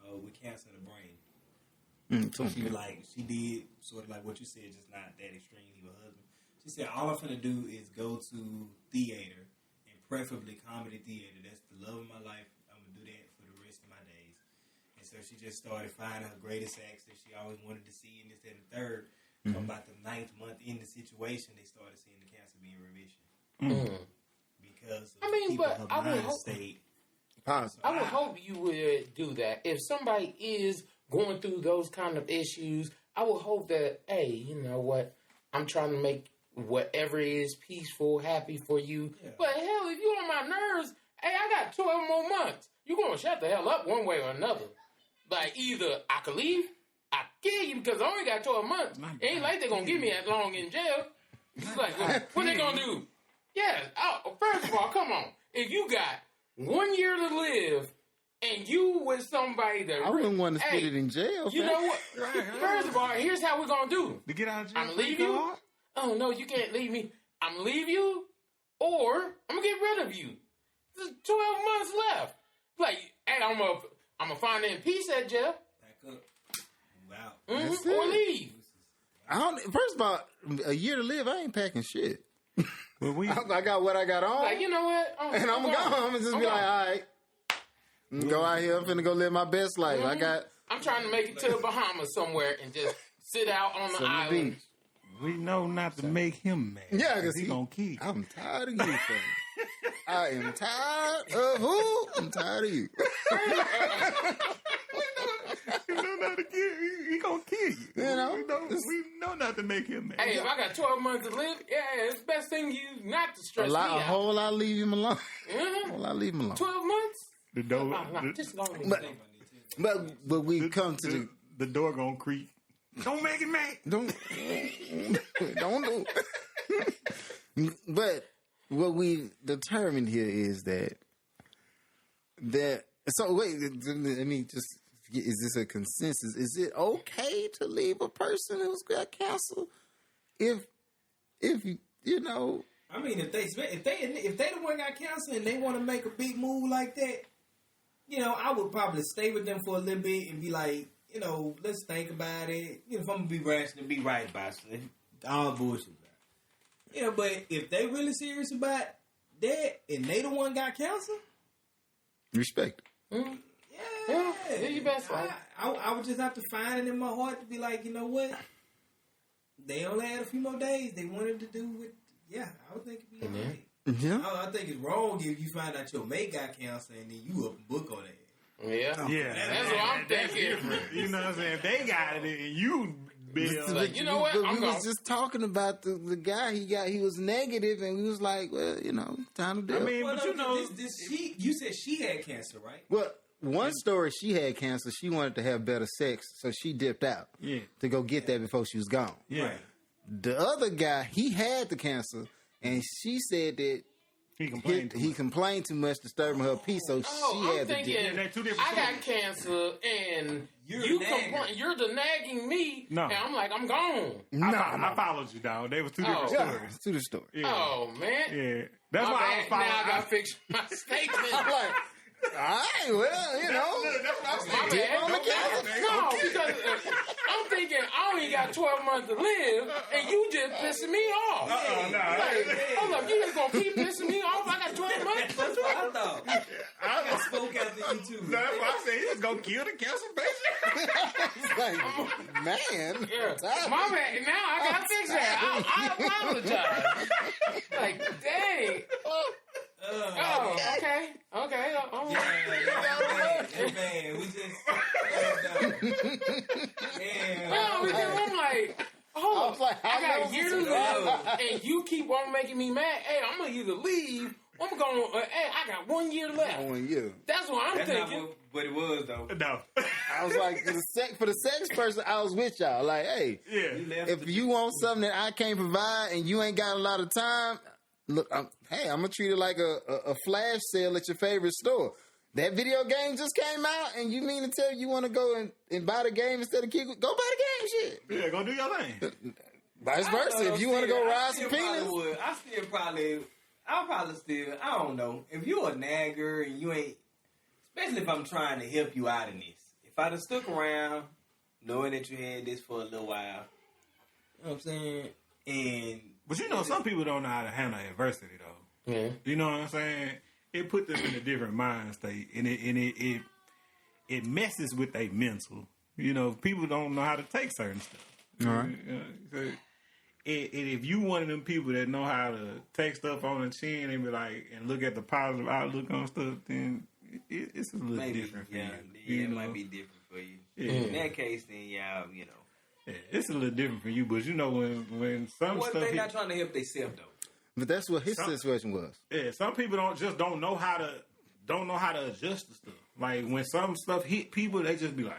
With cancer in the brain. So she was like, she did sort of like what you said, just not that extreme. Leave her husband. She said, all I'm finna do is go to theater, and preferably comedy theater. That's the love of my life. I'm gonna do that for the rest of my days. And so she just started finding her greatest acts that she always wanted to see, and this, that, and the third. About the 9th month in the situation, they started seeing the cancer be in remission. Because of her mind state. I would hope you would do that. If somebody is going through those kind of issues, I would hope that, hey, you know what? I'm trying to make whatever is peaceful, happy for you. Yeah. But hell, if you on my nerves, hey, I got 12 more months. You're going to shut the hell up one way or another. Like, either I could leave, I kill you because I only got 12 months. It ain't like they're going to give me that long in jail. It's like, what they going to do? Yeah, first of all, come on. If you got 1 year to live and you with somebody that... I wouldn't want to spend it in jail. You know what? First of all, here's how we're going to do. To get out of jail? I'm going to leave you. Oh, no, you can't leave me. I'm going to leave you or I'm going to get rid of you. There's 12 months left. Like, hey, I'm going to find in peace at jail. Back up. Wow. Or leave. First of all, a year to live, I ain't packing shit. Well, I got what I got on. Like, you know what? And I'm going to go home and just be like, all right. Go out here. I'm finna go live my best life. I'm trying to make it to the Bahamas somewhere and just sit out on the island. Beach. We know not to make him mad. Yeah, because he gonna keep. I'm tired of you, fam. I am tired of who? I'm tired of you. You know not to kill. He gonna kill you. You know, we know not to make him mad. Hey, if I got 12 months to live, it's the best thing you not to stress me out. A whole lot leave him alone. A whole lot leave him alone. 12 months? The door. Just long but we come to the door gonna creak. Don't make it mad. Don't do. But what we determined here is that. So wait, let me just. Is this a consensus? Is it okay to leave a person who's got cancer if you know? I mean, if they the one got cancer and they want to make a big move like that, you know, I would probably stay with them for a little bit and be like, you know, let's think about it. You know, if I'm gonna be rational, be right about it. All bullshit. You know, but if they really serious about that and they the one got cancer, respect. Mm-hmm. Yeah, do your best. I would just have to find it in my heart to be like, you know what? They only had a few more days. They wanted to do with. Yeah, I would think it'd be alright. Yeah. I think it's wrong if you find out your mate got cancer and then you up and book on it. Yeah. That's what I'm thinking. You know what I'm saying? If they got it and you bill. Like, you know what? We was just talking about the guy he was negative and we was like, well, you know, time to do it. I mean, but you know, you said she had cancer, right? Well, one story, she had cancer. She wanted to have better sex, so she dipped out to go get that before she was gone. Yeah. Right. The other guy, he had the cancer, and she said that he complained too much, disturbing her peace, so she had to dip. I got cancer, and you're the nagging me, and I'm like, I'm gone. I followed you, dog. They were two different stories. Yeah, two different stories. Yeah. Oh, man. Yeah. That's why I was following. Now I got to fix my statement. I'm like, all right, well, you know. That's what I'm saying. No, because I'm thinking I only got 12 months to live, and you just pissing me off. Hold up, you just going to keep pissing me off? I got 12 months? That's what I thought. I spoke after you, too. That's what I said. He was going to kill the cancer patient. Like, man. Yeah. My bad. Now I got to fix that. I apologize. Like, dang. Okay. Man, we just. Because I'm like, I got a year to live, and you keep on making me mad. Hey, I'm gonna either leave I'm going. Hey, I got 1 year left. 1 year. That's what I'm thinking. Not what it was though. No. I was like, for the sex person, I was with y'all. Like, hey, if you want something that I can't provide and you ain't got a lot of time, look, I'm gonna treat it like a flash sale at your favorite store. That video game just came out, and you mean to tell you want to go and buy the game instead of go buy the game, shit. Yeah, go do your thing. Vice versa. If you want to go ride some peanuts, I'll probably still, I don't know. If you a nagger and you ain't, especially if I'm trying to help you out in this. If I'd have stuck around, knowing that you had this for a little while, you know what I'm saying? But you know, some people don't know how to handle adversity, though. Yeah. You know what I'm saying? It put them in a different mind state, and it messes with their mental. You know, people don't know how to take certain stuff. All right. So, if you one of them people that know how to take stuff on the chin and be like, and look at the positive outlook on stuff, then it's a little different for you. Yeah, it might be different for you. Yeah. In that case, then y'all, you know. Yeah, it's a little different for you, but you know when some What stuff they not trying to help themselves though. but that's what his situation was. Yeah, some people don't know how to adjust the stuff. Like when some stuff hit people, they just be like,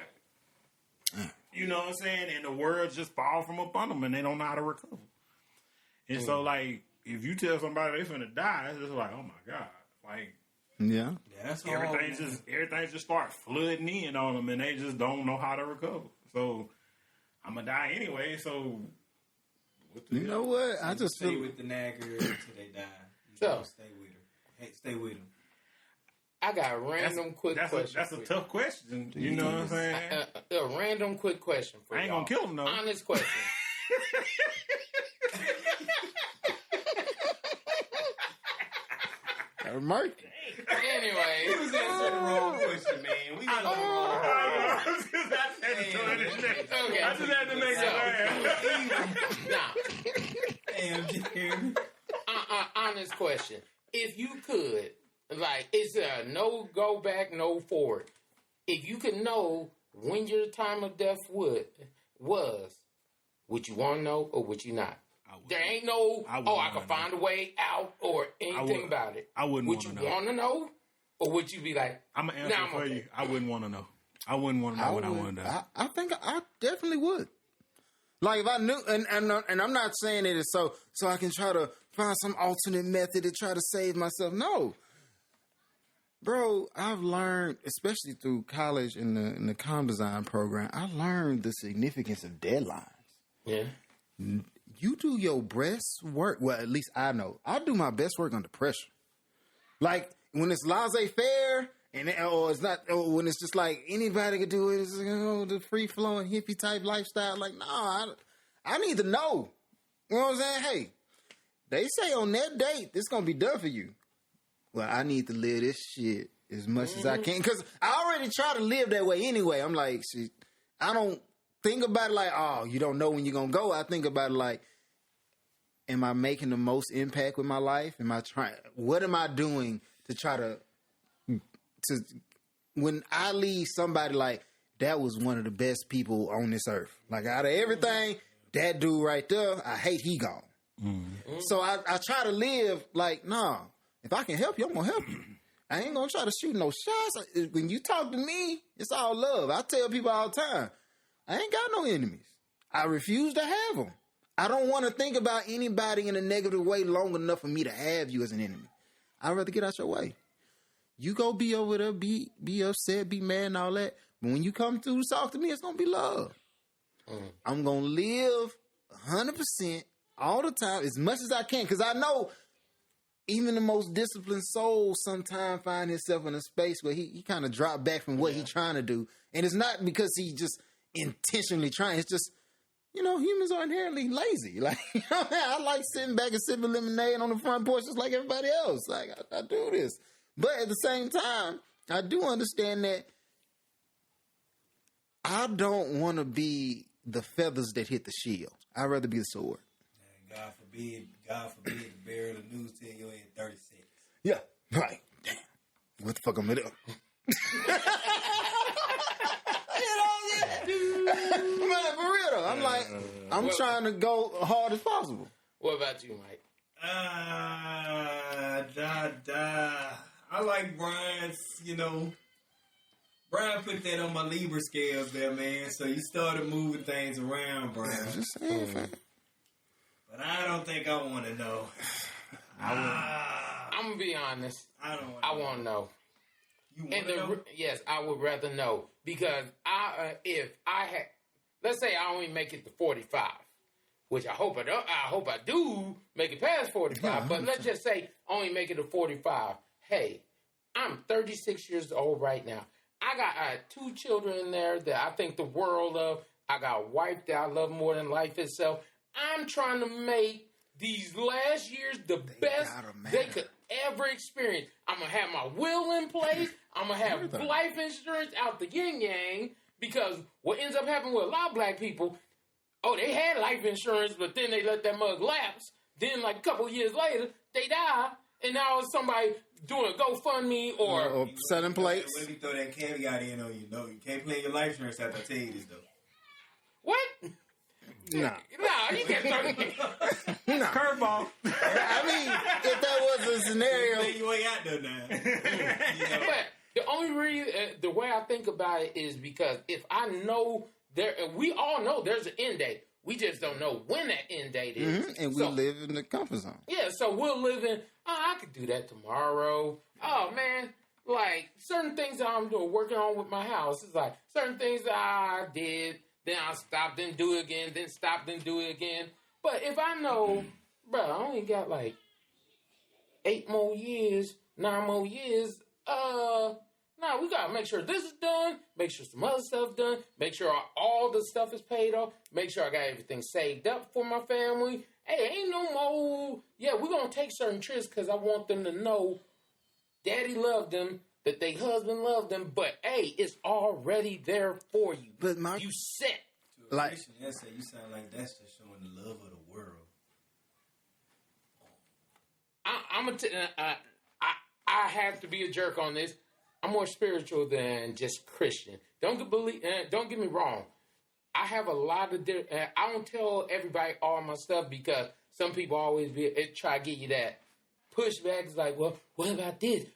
you know what I'm saying, and the world just fall from up on them, and they don't know how to recover. And so, like, if you tell somebody they finna die, it's just like, oh my god, like, yeah, that's everything just start flooding in on them, and they just don't know how to recover. So I'm gonna die anyway. So you know what? I just stay with the nagger until they die. So stay with her. Hey, stay with them. I got a random quick question. That's a tough question. You know what I'm saying? A random quick question for you. I ain't gonna kill him though. Honest question. Mark. Anyway, He was answering the wrong question, man. We got the wrong. I just had to make it laugh. Damn, Jeremy. Honest question. If you could, like, is there no go back, no forward? If you could know when your time of death was, would you want to know or would you not? There ain't no, I can find a way out or anything about it. I wouldn't want to know. Would you want to know? Or would you be like, I'm going to answer for you. I wouldn't want to know. I wouldn't want to know what I want to know. I think I definitely would. Like if I knew, and I'm not saying it is so I can try to find some alternate method to try to save myself. No. Bro, I've learned, especially through college in the comm design program, I learned the significance of deadlines. Yeah. You do your best work. Well, at least I know. I do my best work under pressure. Like when it's laissez-faire, or it's not, or when it's just like anybody could do it. It's the free flowing hippie type lifestyle. Like, no, I need to know. You know what I'm saying? Hey, they say on that date this gonna be done for you. Well, I need to live this shit as much as I can because I already try to live that way anyway. I'm like, shit, I don't think about it like, oh, you don't know when you're gonna go. I think about it like, am I making the most impact with my life? What am I doing to try to when I leave somebody like, that was one of the best people on this earth. Like out of everything, that dude right there, I hate he gone. Mm-hmm. So I try to live like, nah, if I can help you, I'm gonna help you. I ain't gonna try to shoot no shots. When you talk to me, it's all love. I tell people all the time, I ain't got no enemies. I refuse to have them. I don't want to think about anybody in a negative way long enough for me to have you as an enemy. I'd rather get out your way. You go be over there, be upset, be mad and all that. But when you come through to talk to me, it's going to be love. I'm going to live 100% all the time as much as I can. Because I know even the most disciplined soul sometimes find himself in a space where he kind of drop back from what he's trying to do. And it's not because he just intentionally trying. It's just, humans are inherently lazy. Like, I like sitting back and sipping lemonade on the front porch just like everybody else. Like, I do this. But at the same time, I do understand that I don't want to be the feathers that hit the shield. I'd rather be the sword. God forbid to bury the news till you're in 36. Yeah, right. Damn. What the fuck I'm gonna do? Man, for real though. I'm trying to go hard as possible. What about you, Mike? I like Brian's, Brian put that on my Libra scales there, man. So you started moving things around, Brian. I'm just saying, fam. But I don't think I want to know. I'm going to be honest. I don't want I want to know. You want to know? Yes, I would rather know. Because if I had, let's say I only make it to 45, which I hope I do make it past 45, yeah, but let's just say I only make it to 45. Hey, I'm 36 years old right now. I got 2 children in there that I think the world of. I got a wife that I love more than life itself. I'm trying to make these last years the best they could ever experience. I'm going to have my will in place. I'm going to have life insurance out the yin-yang, because what ends up happening with a lot of black people, they had life insurance, but then they let that mug lapse. Then, like a couple years later, they die, and now it's somebody doing a GoFundMe or selling plates. Let me throw that caveat in on you. No, you can't play your life insurance after I tell you this, though. What? Nah, you can't throw Curveball. I mean, if that was a scenario, You ain't out there now. But the only reason, the way I think about it is because if I know we all know there's an end date. We just don't know when that end date is. Mm-hmm. And we live in the comfort zone. Yeah, so we'll live in, I could do that tomorrow. Oh, man. Like, certain things that I'm doing, working on with my house. It's like, certain things that I did, then I stopped, then do it again, then stop, then do it again. But if I know, bro, I only got like 8 more years, 9 more years, we gotta make sure this is done, make sure some other stuff done, make sure all the stuff is paid off, make sure I got everything saved up for my family. Hey, ain't no more, we're gonna take certain trips because I want them to know daddy loved them, that they husband loved them, but hey, it's already there for you. But you set. Like, you sound like that's just showing the love of the world. I have to be a jerk on this. I'm more spiritual than just Christian. Don't get me wrong. I have a lot of I don't tell everybody all my stuff because some people always try to give you that pushback. It's like, well, what about this?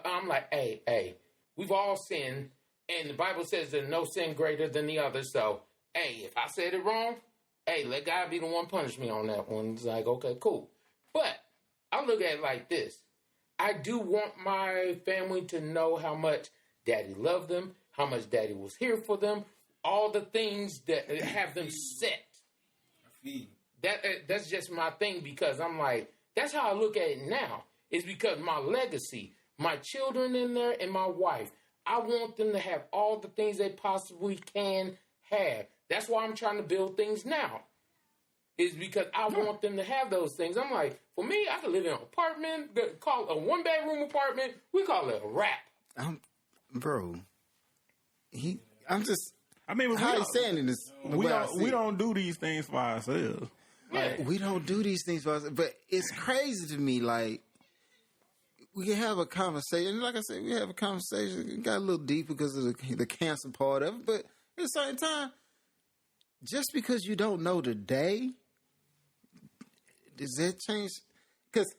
I'm like, hey, we've all sinned, and the Bible says there's no sin greater than the other. So, hey, if I said it wrong, hey, let God be the one punish me on that one. It's like, okay, cool. But I look at it like this. I do want my family to know how much daddy loved them, how much daddy was here for them, all the things that have them set. That's just my thing, because I'm like, that's how I look at it now. It's because my legacy, my children in there and my wife, I want them to have all the things they possibly can have. That's why I'm trying to build things now. Is because I want them to have those things. I'm like, for me, I could live in an apartment, call a 1-bedroom apartment. We call it a wrap. how you saying this? We don't do these things for ourselves. We don't do these things for ourselves. But it's crazy to me, like, we can have a conversation. Like I said, we have a conversation. It got a little deep because of the cancer part of it. But at the same time, just because you don't know the day, does that change? Because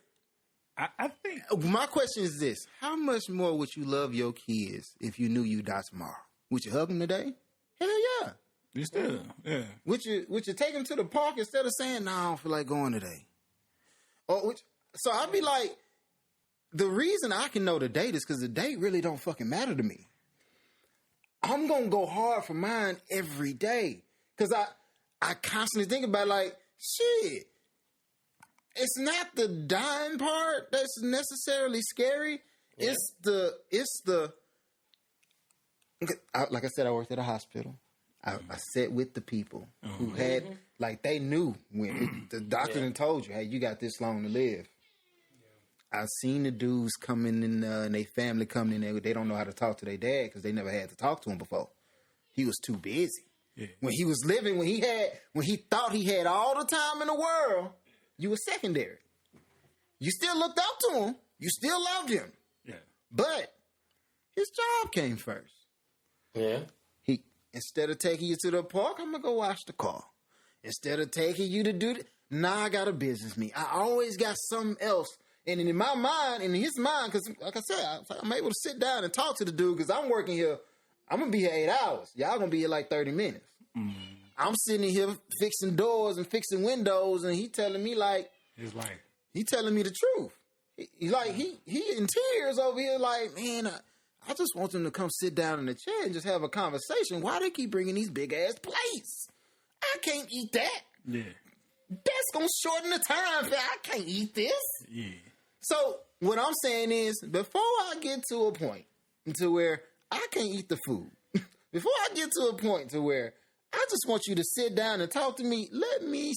I think my question is this: how much more would you love your kids if you knew you die tomorrow? Would you hug them today? Hell yeah. You still, yeah. Would you take them to the park instead of saying, "No, I don't feel like going today"? So I'd be like, the reason I can know the date is because the date really don't fucking matter to me. I'm gonna go hard for mine every day because I constantly think about, like, shit. It's not the dying part that's necessarily scary. Yeah. It's the like I said, I worked at a hospital. I sat with the people who had, like, they knew when the doctor done told you, hey, you got this long to live. Yeah. I've seen the dudes coming in and their family coming in there. They don't know how to talk to their dad because they never had to talk to him before. He was too busy. Yeah. When he was living, when he thought he had all the time in the world, you were secondary. You still looked up to him. You still loved him. Yeah. But his job came first. Yeah. Instead of taking you to the park, I'm going to go wash the car. Instead of taking you to do Nah, I got a business meeting. I always got something else. And in my mind, in his mind, because like I said, I'm able to sit down and talk to the dude because I'm working here. I'm going to be here 8 hours. Y'all going to be here like 30 minutes. I'm sitting here fixing doors and fixing windows, and he telling me like, his life. He telling me the truth. He in tears over here like, man, I just want them to come sit down in the chair and just have a conversation. Why they keep bringing these big-ass plates? I can't eat that. Yeah. That's going to shorten the time. I can't eat this. Yeah. So what I'm saying is, before I get to a point to where I can't eat the food, before I get to a point to where I just want you to sit down and talk to me, let me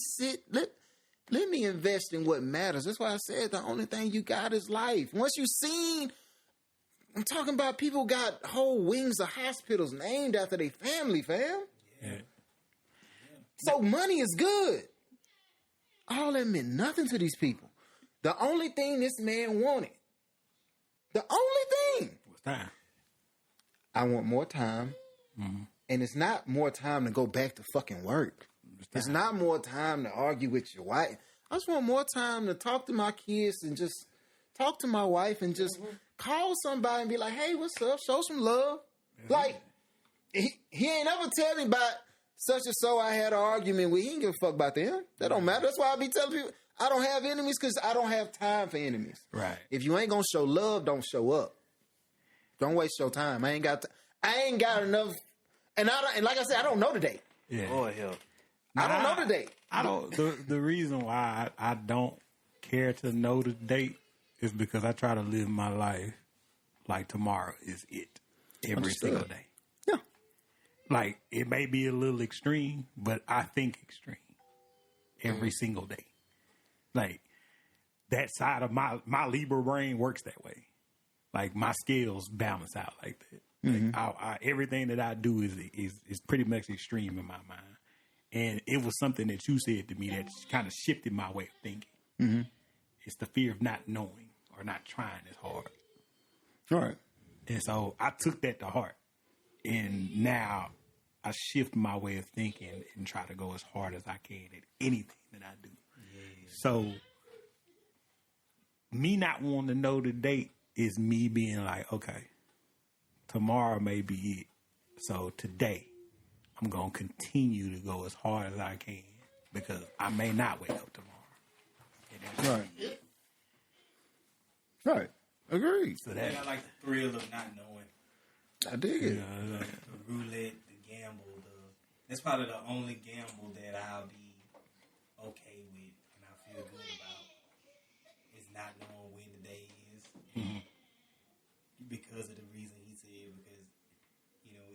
invest in what matters. That's why I said the only thing you got is life. Once you've seen, I'm talking about people got whole wings of hospitals named after their family, fam. Yeah. So money is good. All that meant nothing to these people. The only thing this man wanted, the only thing, What's time? I want more time. Mm-hmm. And it's not more time to go back to fucking work. It's not more time to argue with your wife. I just want more time to talk to my kids and just talk to my wife and just call somebody and be like, hey, what's up? Show some love. Mm-hmm. Like, he ain't ever tell me about such and so I had an argument with. He ain't give a fuck about them. That don't matter. That's why I be telling people I don't have enemies because I don't have time for enemies. Right. If you ain't going to show love, don't show up. Don't waste your time. I ain't got enough. And like I said, I don't know the date. Yeah. Oh, hell. I don't know the date. I don't. The reason why I don't care to know the date is because I try to live my life like tomorrow is it every single day. Yeah. Like, it may be a little extreme, but I think extreme every single day. Like, that side of my Libra brain works that way. Like, my scales balance out like that. Mm-hmm. Like, everything that I do is pretty much extreme in my mind. And it was something that you said to me that kind of shifted my way of thinking. Mm-hmm. It's the fear of not knowing or not trying as hard. All right. And so I took that to heart. And now I shift my way of thinking and try to go as hard as I can at anything that I do. Yeah. So me not wanting to know the date is me being like, okay, tomorrow may be it. So today, I'm going to continue to go as hard as I can because I may not wake up tomorrow. Right. Right. Agreed. So that I like the thrill of not knowing. I dig it. The roulette, the gamble, that's probably the only gamble that I'll be okay with and I feel good about is not knowing when the day is. Mm-hmm. Because of the reason he said, because,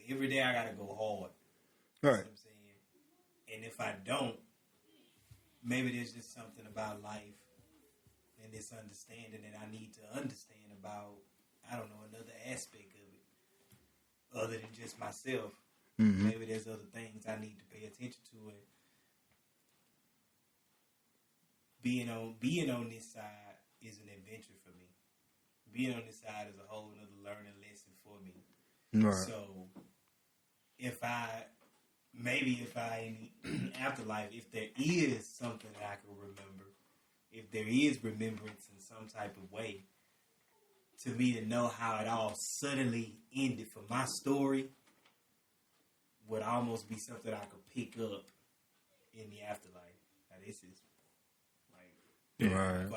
every day I got to go hard. Right. You know what I'm saying? And if I don't, maybe there's just something about life and this understanding that I need to understand about, I don't know, another aspect of it other than just myself. Mm-hmm. Maybe there's other things I need to pay attention to. And being on this side is an adventure for me. Being on this side is a whole other learning lesson for me. Right. So if I in afterlife, if there is something that I can remember, if there is remembrance in some type of way, to me to know how it all suddenly ended for my story would almost be something I could pick up in the afterlife. Now this is like, right. I'm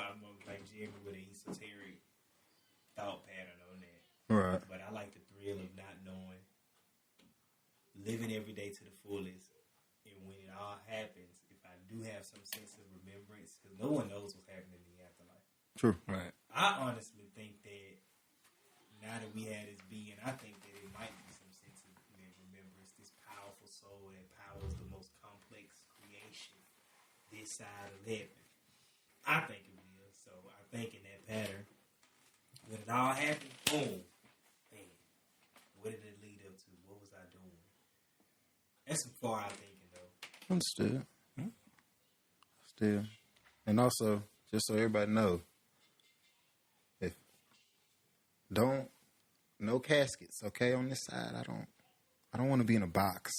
like Jeremy with an esoteric thought pattern on that. Right. But I like the thrill of not knowing, living every day to the fullest, and when it all happens, if I do have some sense of remembrance, because no one knows what's happening in the afterlife. True. Right. I honestly think that now that we had this being, I think that it might be some sense of remembrance, this powerful soul that powers the most complex creation this side of heaven. I think it will. So I think in that pattern, when it all happened, boom, man, what did it lead up to? What was I doing? That's some far out thinking, though. Understood. Still. And also, just so everybody knows, no caskets, okay, on this side. I don't want to be in a box.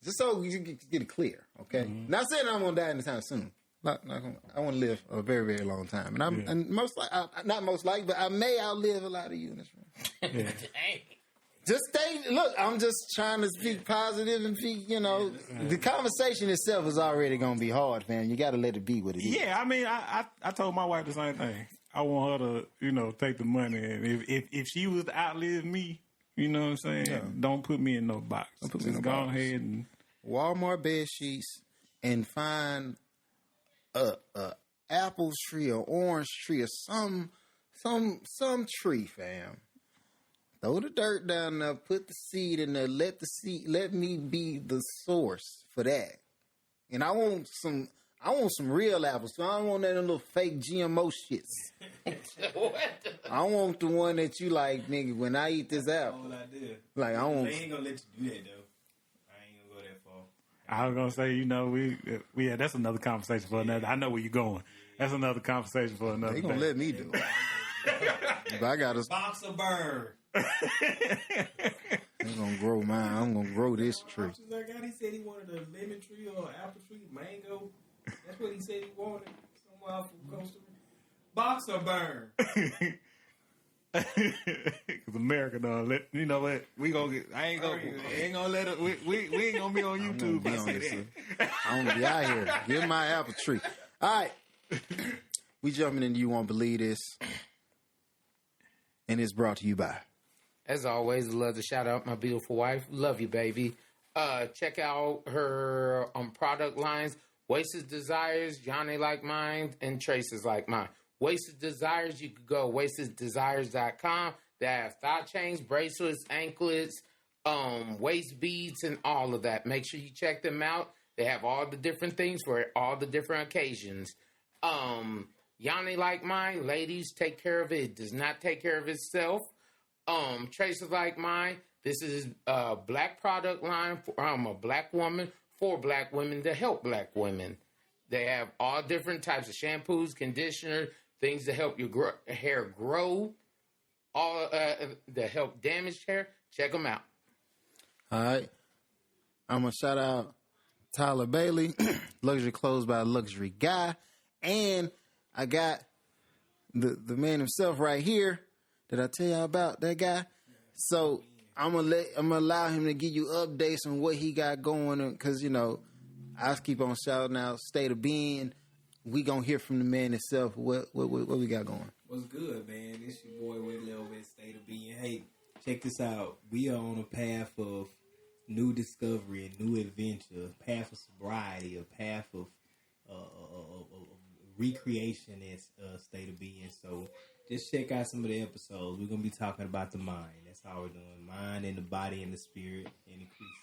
Just so you get it clear, okay? Not saying I'm gonna die anytime soon. I want to live a very, very long time, and not most likely, but I may outlive a lot of you in this room. Dang. Just look, I'm just trying to speak positive and be, the conversation itself is already going to be hard, fam. You got to let it be what it is. Yeah, I mean, I told my wife the same thing. I want her to, take the money. And if she was to outlive me, you know what I'm saying? Yeah. Don't put me in no box. Just go ahead and... Walmart bed sheets and find a apple tree or orange tree or some tree, fam. Throw the dirt down there, put the seed in there, let me be the source for that. And I want some real apples. So I don't want that little fake GMO shits. I want the one that you like, nigga, when I eat this apple. Like, I want. They ain't gonna let you do that, though. I ain't gonna go that far. I was gonna say, we that's another conversation for another. I know where you're going. That's another conversation for another. They gonna let me do it. If I got a box of burn. I'm gonna grow mine. I'm gonna grow this tree. He said he wanted a lemon tree or an apple tree, mango. That's what he said he wanted. Somewhere from Costa Rica. Box of burn. Because America don't you know what? We gonna get. I ain't gonna let it. We ain't gonna be on YouTube. I'm gonna be out here. Give my apple tree. All right, we jumping into You Won't Believe This, and it's brought to you by. As always, love to shout out my beautiful wife. Love you, baby. Check out her product lines. Wasted Desires, Johnny Like Mine, and Traces Like Mine. Wasted Desires, you could go wastedesires.com. They have thigh chains, bracelets, anklets, waist beads, and all of that. Make sure you check them out. They have all the different things for all the different occasions. Johnny Like Mine, ladies, take care of it. It does not take care of itself. Traces Like Mine, this is a black product line. I'm a black woman for black women to help black women. They have all different types of shampoos, conditioner, things to help your hair grow, all to help damaged hair. Check them out. All right. I'm going to shout out Tyler Bailey, Luxury Clothes by Luxury Guy. And I got the man himself right here. Did I tell y'all about that guy? So I'm gonna allow him to give you updates on what he got going, because I keep on shouting out State of Being. We gonna hear from the man himself. What we got going? What's good, man? This your boy Wiggly over at State of Being. Hey, check this out. We are on a path of new discovery and new adventure, a path of sobriety, a path of recreation at State of Being. So just check out some of the episodes. We're going to be talking about the mind. That's how we're doing. Mind and the body and the spirit and increasing.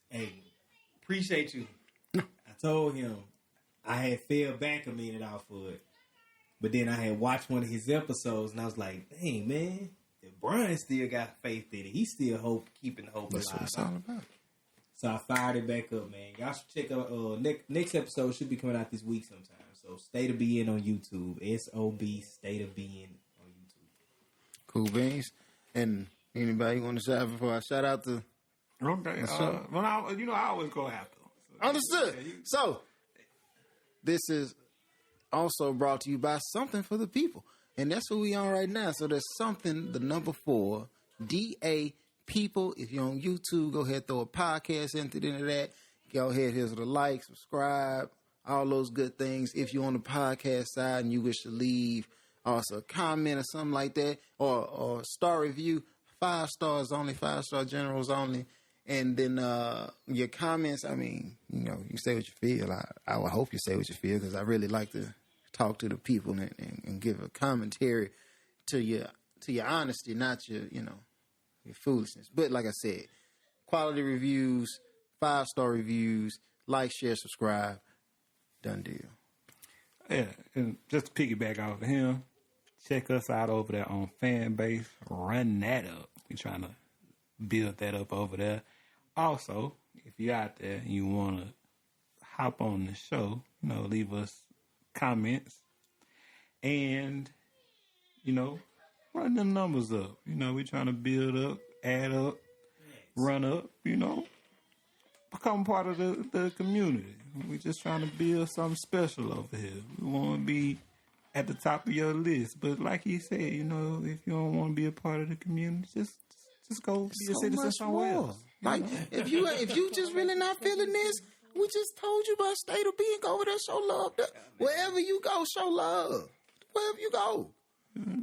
Hey, appreciate you. I told him I had fell back a minute off of it. But then I had watched one of his episodes and I was like, dang, man, if Brian still got faith in it, he still keeping the hope alive. That's what it's all about. So I fired it back up, man. Y'all should check out, next episode should be coming out this week sometime. So State of Being on YouTube. SOB State of Being on YouTube. Cool beans. And anybody want to shout out before I shout out to... Okay. I always go after. So, understood. So, this is also brought to you by Something for the People. And that's what we on right now. So there's something, the number 4, DA People. If you're on YouTube, go ahead, throw a podcast entered into that. Go ahead, here's the like, subscribe, all those good things. If you're on the podcast side and you wish to leave also a comment or something like that, or star review, 5 stars only, 5-star generals only. And then your comments, I mean, you say what you feel. I would hope you say what you feel, because I really like to talk to the people and give a commentary to your honesty, not your foolishness. But like I said, quality reviews, 5-star reviews, like, share, subscribe, done deal. Yeah, and just to piggyback off of him, check us out over there on Fanbase. Run that up. We're trying to build that up over there. Also, if you're out there and you want to hop on the show, leave us comments and, run them numbers up. We're trying to build up, add up, run up, become part of the community. We just trying to build something special over here. We want to be at the top of your list. But like he said, if you don't want to be a part of the community, just go be a citizen somewhere else. Like, if you just really not feeling this, we just told you about State of Being. Go over there, show love. Wherever you go, show love. Wherever you go.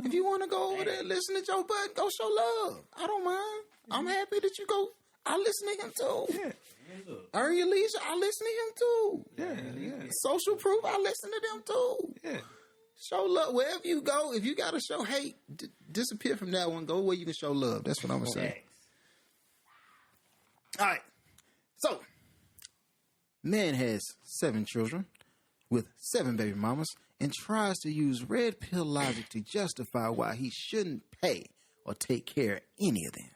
If you want to go over there, listen to Joe Budden, go show love. I don't mind. I'm happy that you go. I listen to him too. Yeah. Earn Your Leisure, I listen to him too. Yeah. Social Proof, I listen to them too. Yeah. Show love wherever you go. If you got to show hate, disappear from that one. Go where you can show love. That's what I'm going to say. All right. So, man has 7 children with 7 baby mamas and tries to use red pill logic to justify why he shouldn't pay or take care of any of them.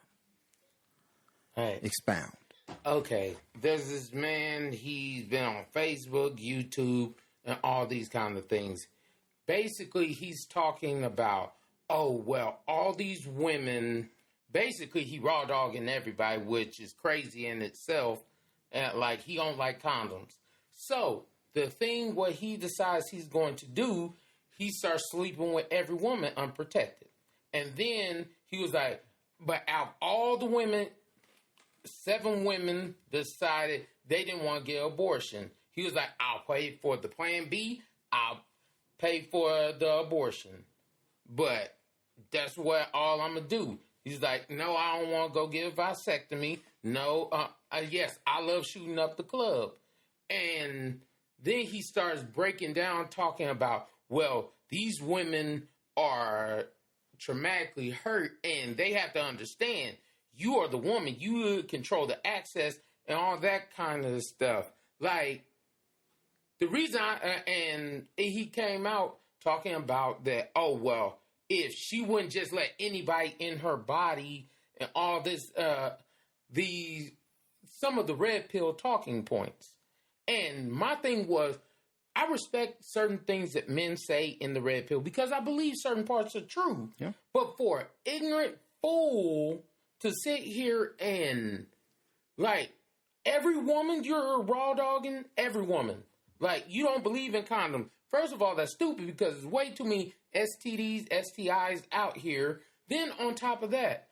Hey. Expound. Okay. There's this man, he's been on Facebook, YouTube, and all these kind of things. Basically, he's talking about, all these women, basically he raw dogging everybody, which is crazy in itself. And like, he don't like condoms. So, the thing, what he decides he's going to do, he starts sleeping with every woman unprotected. And then he was like, but out of all the women, 7 women decided they didn't want to get an abortion. He was like, I'll pay for the plan B. I'll pay for the abortion. But that's what all I'm going to do. He's like, no, I don't want to go get a vasectomy. No, yes, I love shooting up the club. And then he starts breaking down, talking about, these women are traumatically hurt, and they have to understand, you are the woman, you control the access, and all that kind of stuff. Like, the reason and he came out talking about that, if she wouldn't just let anybody in her body and all this, some of the red pill talking points. And my thing was, I respect certain things that men say in the red pill because I believe certain parts are true. Yeah. But for an ignorant fool to sit here and, like, every woman, you're raw dogging every woman. Like, you don't believe in condoms. First of all, that's stupid because there's way too many STDs, STIs out here. Then on top of that,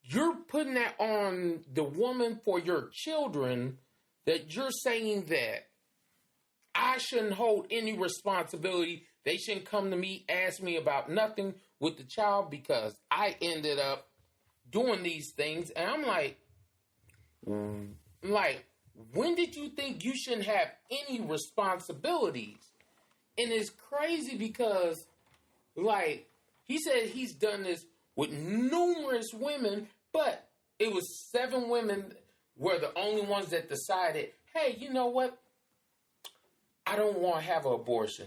you're putting that on the woman for your children, that you're saying that I shouldn't hold any responsibility. They shouldn't come to me, ask me about nothing with the child because I ended up doing these things. And I'm like, when did you think you shouldn't have any responsibilities? And it's crazy because, like, he said he's done this with numerous women, but it was 7 women were the only ones that decided, hey, you know what? I don't want to have an abortion.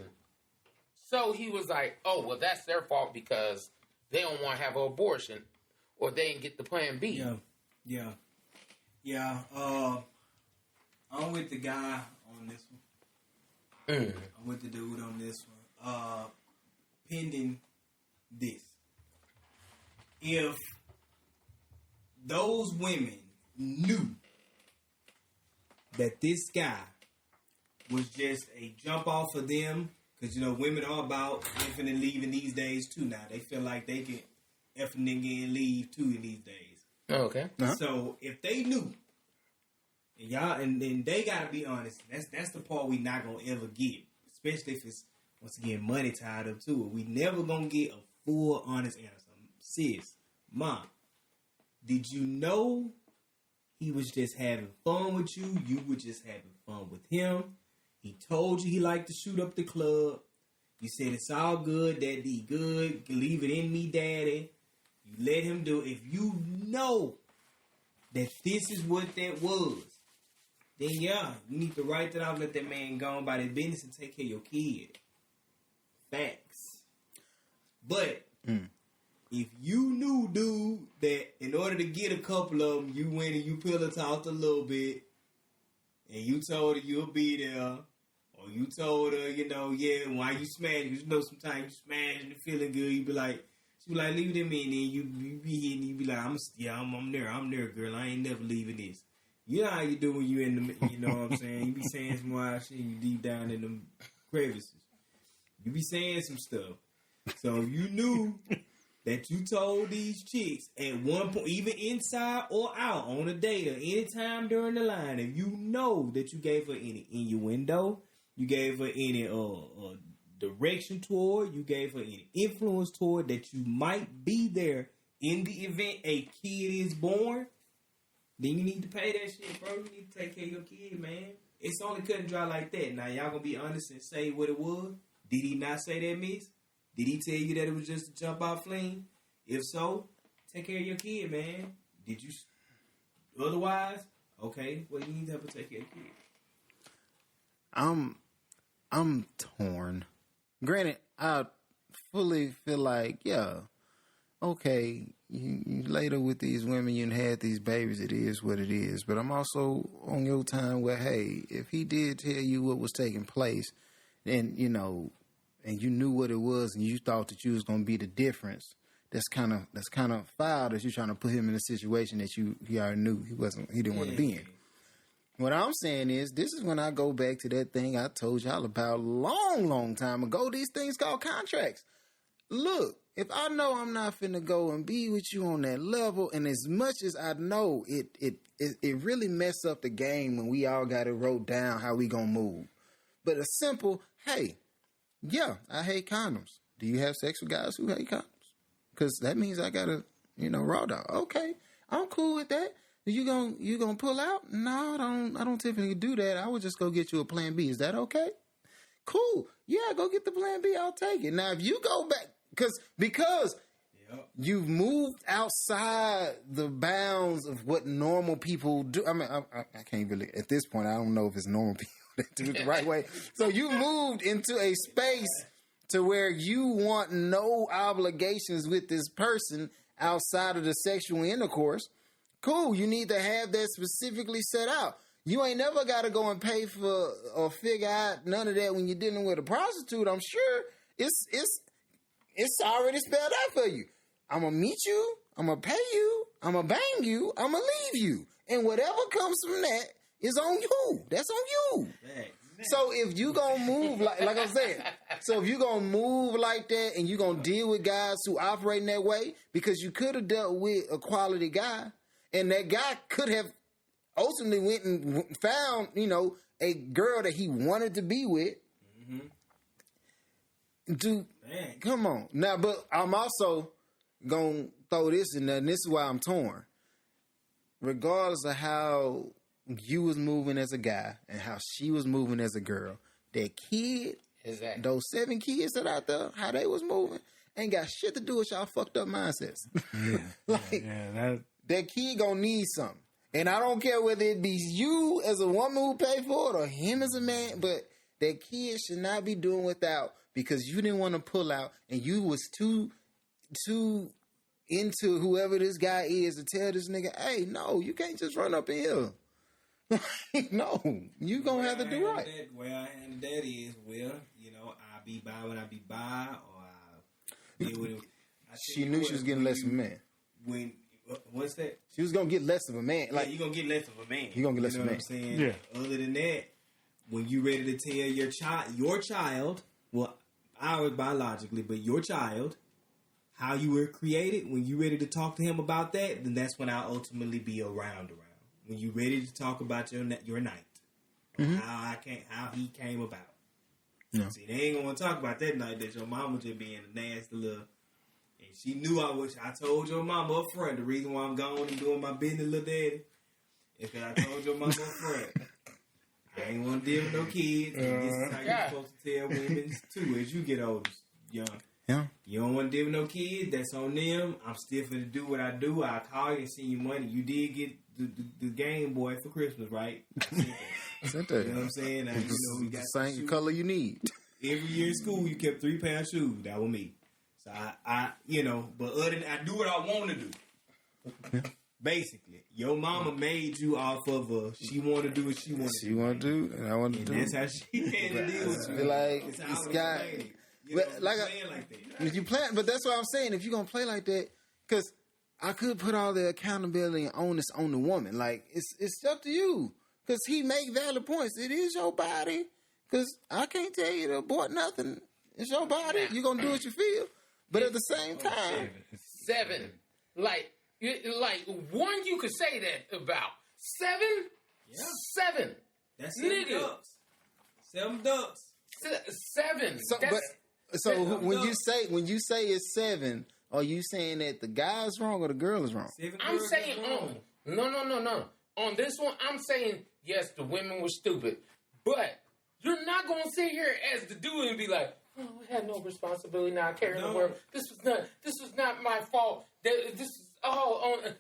So he was like, that's their fault because they don't want to have an abortion or they didn't get the plan B. Yeah. I'm with the guy on this one. I'm with the dude on this one. Pending this. If those women knew that this guy was just a jump off for them, because, women are about effing and leaving these days, too, now. They feel like they can effing and leave, too, in these days. Oh, okay. Uh-huh. So, if they knew, and then they got to be honest, that's the part we not going to ever get, especially if it's, once again, money tied up to it. We never going to get a full, honest answer. Sis, Mom, did you know he was just having fun with you? You were just having fun with him. He told you he liked to shoot up the club. You said it's all good, that he good. Leave it in me, daddy. You let him do it. If you know that this is what that was, then you need to write that out, let that man go on by his business and take care of your kid. Facts. But if you knew, dude, that in order to get a couple of them, you went and you pillow talked a little bit, and you told her you'll be there, or you told her, why you smashing? Because sometimes you smashing and feeling good, you be like, she be like, leave them in, and you be hitting, you be like, I'm there, girl, I ain't never leaving this. You know how you do when you in the, you know what I'm saying? You be saying some wild shit, you deep down in them crevices. You be saying some stuff. So if you knew that you told these chicks at one point, even inside or out, on a date or any time during the line, if you know that you gave her any innuendo, you gave her any direction toward, you gave her any influence toward that you might be there in the event a kid is born, then you need to pay that shit, bro. You need to take care of your kid, man. It's only cut and dry like that. Now, y'all gonna be honest and say what it was? Did he not say that, miss? Did he tell you that it was just a jump out fling? If so, take care of your kid, man. Did you? Otherwise, okay, well, you need to help her take care of your kid. I'm torn. Granted, I fully feel like, yeah, okay, you later with these women, you had these babies, it is what it is. But I'm also on your time where, hey, if he did tell you what was taking place, and you know, and you knew what it was, and you thought that you was going to be the difference, that's kind of foul that you're trying to put him in a situation that he already knew he didn't want to be in. What I'm saying is, this is when I go back to that thing I told y'all about a long, long time ago. These things called contracts. Look, if I know I'm not finna go and be with you on that level, and as much as I know it really mess up the game when we all got it wrote down how we gonna move. But a simple, hey, yeah, I hate condoms. Do you have sex with guys who hate condoms? Because that means I gotta, raw dog. Okay, I'm cool with that. You gonna pull out? No, I don't typically do that. I would just go get you a plan B. Is that okay? Cool. Yeah, go get the plan B. I'll take it. Now, if you go back, because you've moved outside the bounds of what normal people do. I mean, I can't really, at this point, I don't know if it's normal people that do it the right way. So you moved into a space to where you want no obligations with this person outside of the sexual intercourse. Cool. You need to have that specifically set out. You ain't never got to go and pay for or figure out none of that when you're dealing with a prostitute. I'm sure it's already spelled out for you. I'm going to meet you. I'm going to pay you. I'm going to bang you. I'm going to leave you. And whatever comes from that is on you. That's on you. So if you going to move, like I'm saying, so if you going to move like that and you going to deal with guys who operate in that way, because you could have dealt with a quality guy, and that guy could have ultimately went and found, a girl that he wanted to be with. Mm-hmm. Dude, come on. Now, but I'm also going to throw this in there, and this is why I'm torn. Regardless of how you was moving as a guy and how she was moving as a girl, that kid, exactly. Those 7 kids that out there, how they was moving, ain't got shit to do with y'all fucked up mindsets. That kid gonna need something. And I don't care whether it be you as a woman who pay for it or him as a man, but that kid should not be doing without because you didn't want to pull out and you was too into whoever this guy is to tell this nigga, hey, no, you can't just run up in here. No, you gonna have to do right. Where I handle that is, I be by when I be by, or I deal with it. She knew she was getting less of a man. What's that? She was gonna get less of a man. Like you're gonna get less of a man. You're gonna get less of a man. What I'm saying? Yeah. Other than that, when you ready to tell your child, well, ours biologically, but your child, how you were created, when you ready to talk to him about that, then that's when I'll ultimately be around. When you ready to talk about your night, mm-hmm. how he came about. No. See, they ain't gonna talk about that night that your mama just being a nasty little. And she knew I told your mama up front. The reason why I'm gone and doing my business, little daddy, is because I told your mama up front. I ain't want to deal with no kids. And this is how you're supposed to tell women too as you get older, young. Yeah. You don't want to deal with no kids. That's on them. I'm still finna do what I do. I'll call you and send you money. You did get the Game Boy for Christmas, right? You know what I'm saying? We got the same color you need. Every year in school, you kept 3 pairs of shoes. That was me. So I but other than I do what I want to do. Basically, your mama made you off of she wanted to do what she wanted. She wanted to do, and I wanted to do. That's how she had to deal with you. Like this guy. But like that. You play, but that's what I'm saying. If you're gonna play like that, because I could put all the accountability and onus on the woman. Like, it's up to you. Because he make valid points. It is your body. Because I can't tell you to abort nothing. It's your body. You're going to do what you feel. But at the same time... 7. Like, one you could say that about. 7? Yeah. 7. That's 7 ducks. 7 ducks. 7. So when you say it's 7, are you saying that the guy's wrong or the girl is wrong? I'm saying no. On this one, I'm saying yes, the women were stupid, but you're not gonna sit here as the dude and be like, "Oh, I had no responsibility, not caring the world. This was not my fault. This is all on."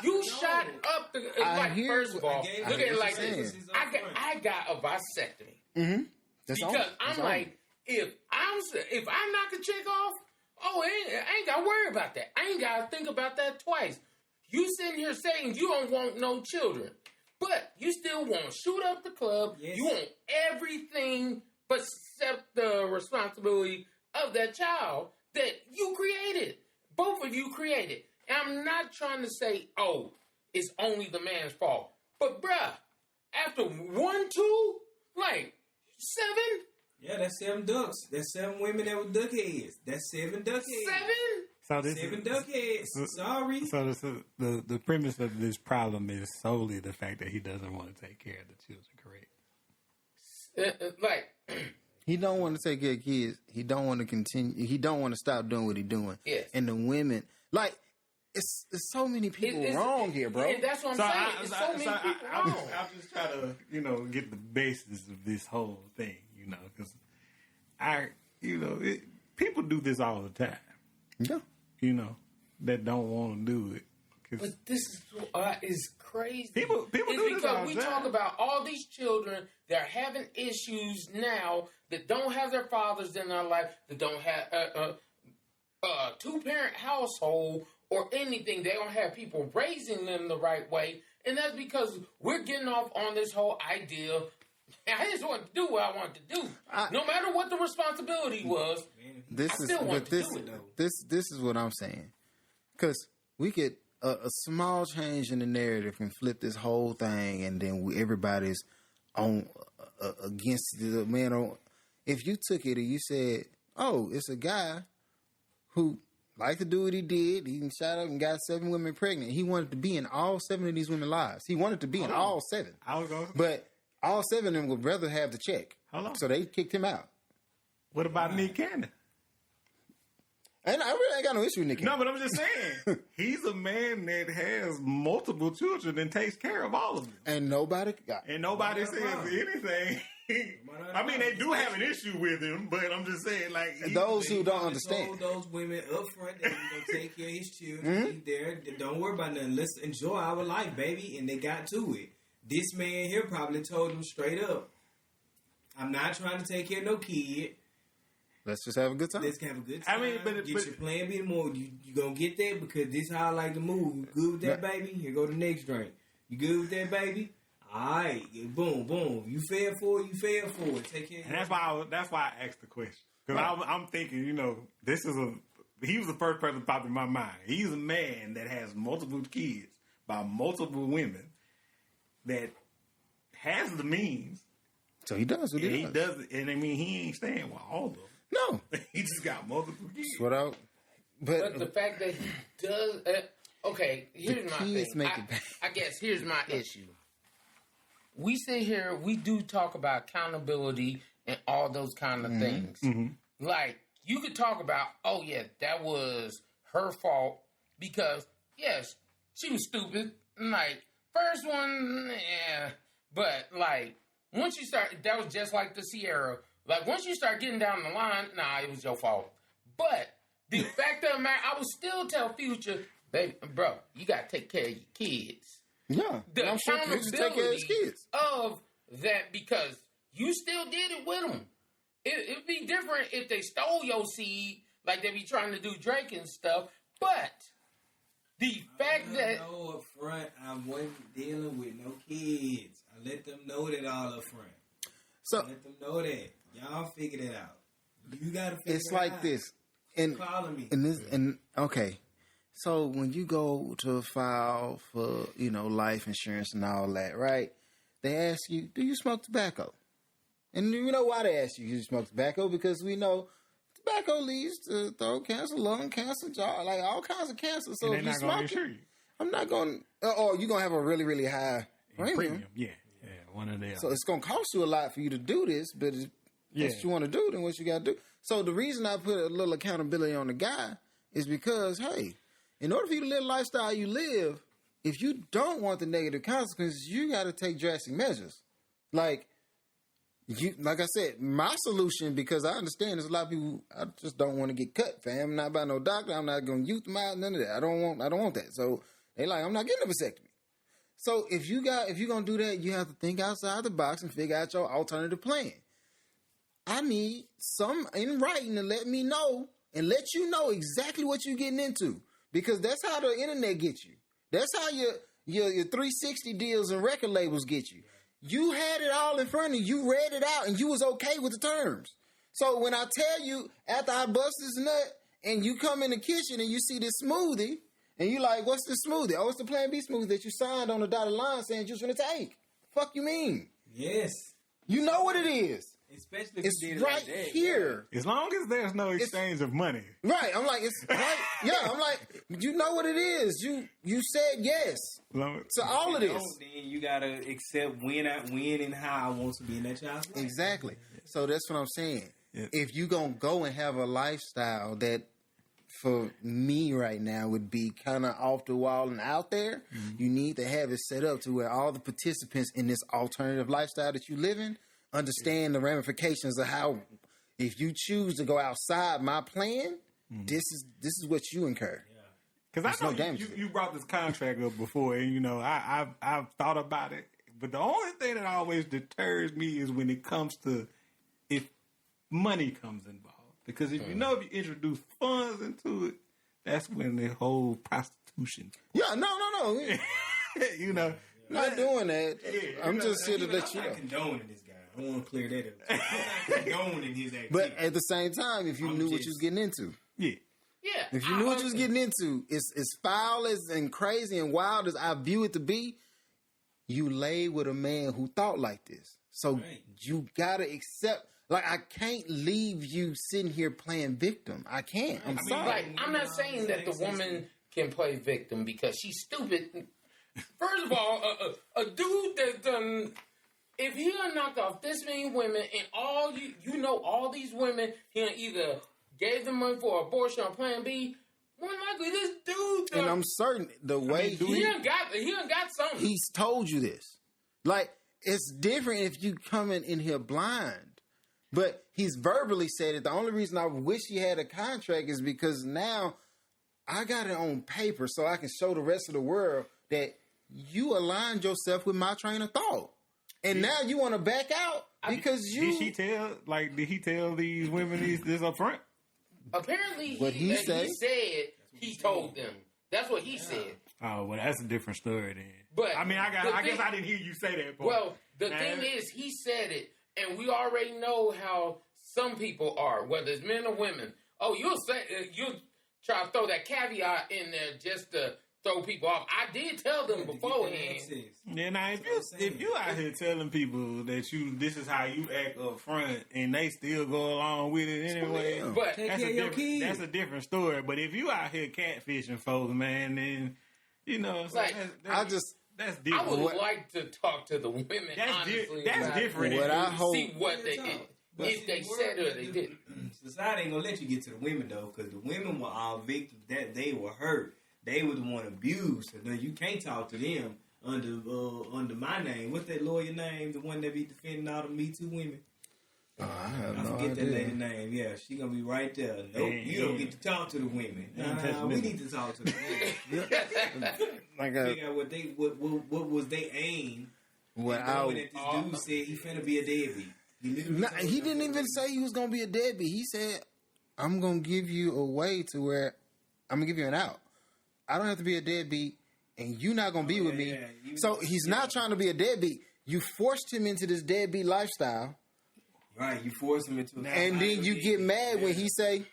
You shot up the first of all. Look at it like this. I got a vasectomy. Mm-hmm. Because I'm like, if I knock a chick off, I ain't got to worry about that. I ain't got to think about that twice. You sitting here saying you don't want no children, but you still want to shoot up the club. Yes. You want everything but accept the responsibility of that child that you created. Both of you created. And I'm not trying to say, it's only the man's fault. But bruh, after 1, 2, like 7? Yeah, that's 7 ducks. That's 7 women that were duckheads. That's 7 duckheads. 7 duckheads. Sorry. So the premise of this problem is solely the fact that he doesn't want to take care of the children, correct? He don't want to take care of kids. He don't want to continue. He don't want to stop doing what he's doing. Yes. And the women, it's so many people wrong here, bro. And that's what I'm saying. It's so many people wrong. I'm just trying to, get the basis of this whole thing, because people do this all the time. Yeah. That don't want to do it. But this is crazy. People do this all the time. We talk about all these children that are having issues now that don't have their fathers in their life, that don't have a 2-parent household or anything. They don't have people raising them the right way. And that's because we're getting off on this whole idea. I just want to do what I want to do. No matter what the responsibility was, this is what I'm saying. Because we get a small change in the narrative and flip this whole thing, and then everybody's on against the man. If you took it and you said, it's a guy who liked to do what he did. He shot up and got 7 women pregnant. He wanted to be in all 7 of these women's lives. He wanted to be in all 7. But all 7 of them would rather have the check. So they kicked him out. What about Nick Cannon? And I really ain't got no issue with Nick Cannon. No, but I'm just saying, he's a man that has multiple children and takes care of all of them. And nobody says anything. I mean, they do have an issue with him, but I'm just saying, those who don't understand. Told those women up front that he's going to take care of his children. He's there. Don't worry about nothing. Let's enjoy our life, baby. And they got to it. This man here probably told them straight up, I'm not trying to take care of no kid. Let's just have a good time. Let's have a good time. I mean, but your plan B more. You gonna get that because this is how I like to move. You good with that, baby? Here go the next drink. You good with that, baby? All right, boom, boom. You fell for it. You fell for it. Take care. And that's why I asked the question, because I'm thinking, he was the first person that popped in my mind. He's a man that has multiple kids by multiple women that has the means. So he does what he does. And I mean, he ain't staying with all of them. No. He just got multiple kids. But the fact that he does... here's my thing. I guess here's my issue. We sit here, we do talk about accountability and all those kind of things. Mm-hmm. Like, you could talk about, that was her fault because, yes, she was stupid. Like, first one, yeah. But, once you start, that was just like the Sierra. Once you start getting down the line, it was your fault. But the fact of the matter, I would still tell Future, baby, bro, you got to take care of your kids. Yeah. The accountability take care of his kids. Of that, because you still did it with them. It'd be different if they stole your seed, like they be trying to do Drake and stuff. But the fact that... know up front, I wasn't dealing with no kids. I let them know that all up front. So let them know that. Y'all figure it out. You gotta figure it out. It's like this. And calling me. Okay. So when you go to file for, life insurance and all that, right? They ask you, do you smoke tobacco? And you know why they ask you, do you smoke tobacco? Because we know tobacco leads to throat cancer, lung cancer, jaw, like all kinds of cancer. So if you smoke it, I'm not going to, or you're going to have a really, really high premium. Yeah, one of them. So it's going to cost you a lot for you to do this, but if that's what you want to do, then what you got to do. So the reason I put a little accountability on the guy is because, hey, in order for you to live the lifestyle you live, if you don't want the negative consequences, you got to take drastic measures. Like I said, my solution, because I understand there's a lot of people, I just don't want to get cut, fam. I'm not by no doctor. I'm not going to euthanize, none of that. I don't want that. So they like, I'm not getting a vasectomy. So if you're going to do that, you have to think outside the box and figure out your alternative plan. I need some in writing to let me know and let you know exactly what you're getting into. Because that's how the internet gets you. That's how your 360 deals and record labels get you. You had it all in front of you. You read it out and you was okay with the terms. So when I tell you after I bust this nut and you come in the kitchen and you see this smoothie and you like, what's this smoothie? Oh, it's the Plan B smoothie that you signed on the dotted line saying you was going to take. Fuck you mean? Yes. You know what it is. Especially if it's you did right it like that. here. As long as there's no exchange of money. Right. I'm like, it's right. Yeah, I'm like, you know what it is. You said yes to all of this. Then you got to accept when and how I want to be in that child's life. Exactly. So that's what I'm saying. Yeah. If you going to go and have a lifestyle that, for me right now, would be kind of off the wall and out there, you need to have it set up to where all the participants in this alternative lifestyle that you live in understand the ramifications of how, if you choose to go outside my plan, this is what you incur. Because I know you brought this contract up before, and I've thought about it. But the only thing that always deters me is when it comes to if money comes involved. Because if you introduce funds into it, that's when the whole prostitution. Yeah, no. Not doing that. I'm just here to let you know. I'm not condoning this guy. I want to clear that up. I'm not condoning his activity. But at the same time, if you knew what you was getting into. Yeah. If you knew what you was getting into, it's as foul and crazy and wild as I view it to be, you lay with a man who thought like this. So you got to accept. Like, I can't leave you sitting here playing victim. I can't. I'm sorry. Like, I'm not saying that the woman can play victim because she's stupid. First of all, a dude that done, if he done knocked off this many women and all all these women, he either gave them money for abortion or Plan B, more likely this dude done. And I'm certain the way he done got something. He's told you this. Like, it's different if you coming in here blind. But he's verbally said it. The only reason I wish he had a contract is because now I got it on paper so I can show the rest of the world that you aligned yourself with my train of thought. And now you want to back out because you... Did he tell these women this up front? Apparently, he said he told them. That's what he said. Oh, well, that's a different story then. But I mean, I guess I didn't hear you say that. But well, the thing is, he said it. And we already know how some people are, whether it's men or women. Oh, you'll try to throw that caveat in there just to throw people off. I did tell them beforehand. Yeah, now if you out here telling people that this is how you act up front and they still go along with it anyway, but that's a different story. But if you out here catfishing folks, man, then that's different. I would like to talk to the women. Honestly, that's different. See what they did. If they said it or they didn't. Society ain't gonna let you get to the women though, because the women were all victims. That they were hurt. They were the one abused. So then you can't talk to them under my name. What's that lawyer name? The one that be defending all the Me Too women. I forget that lady name. Yeah, she gonna be right there. Nope, you don't get to talk to the women. We need to talk to the women. Figure out what was they aim. That this dude said he finna be a deadbeat. He didn't even say he was gonna be a deadbeat. He said, "I'm gonna give you a way to where I'm gonna give you an out. I don't have to be a deadbeat, and you're not gonna be with me." Yeah. So he's not trying to be a deadbeat. You forced him into this deadbeat lifestyle. Right, you force him into it. And then you get mad when he say,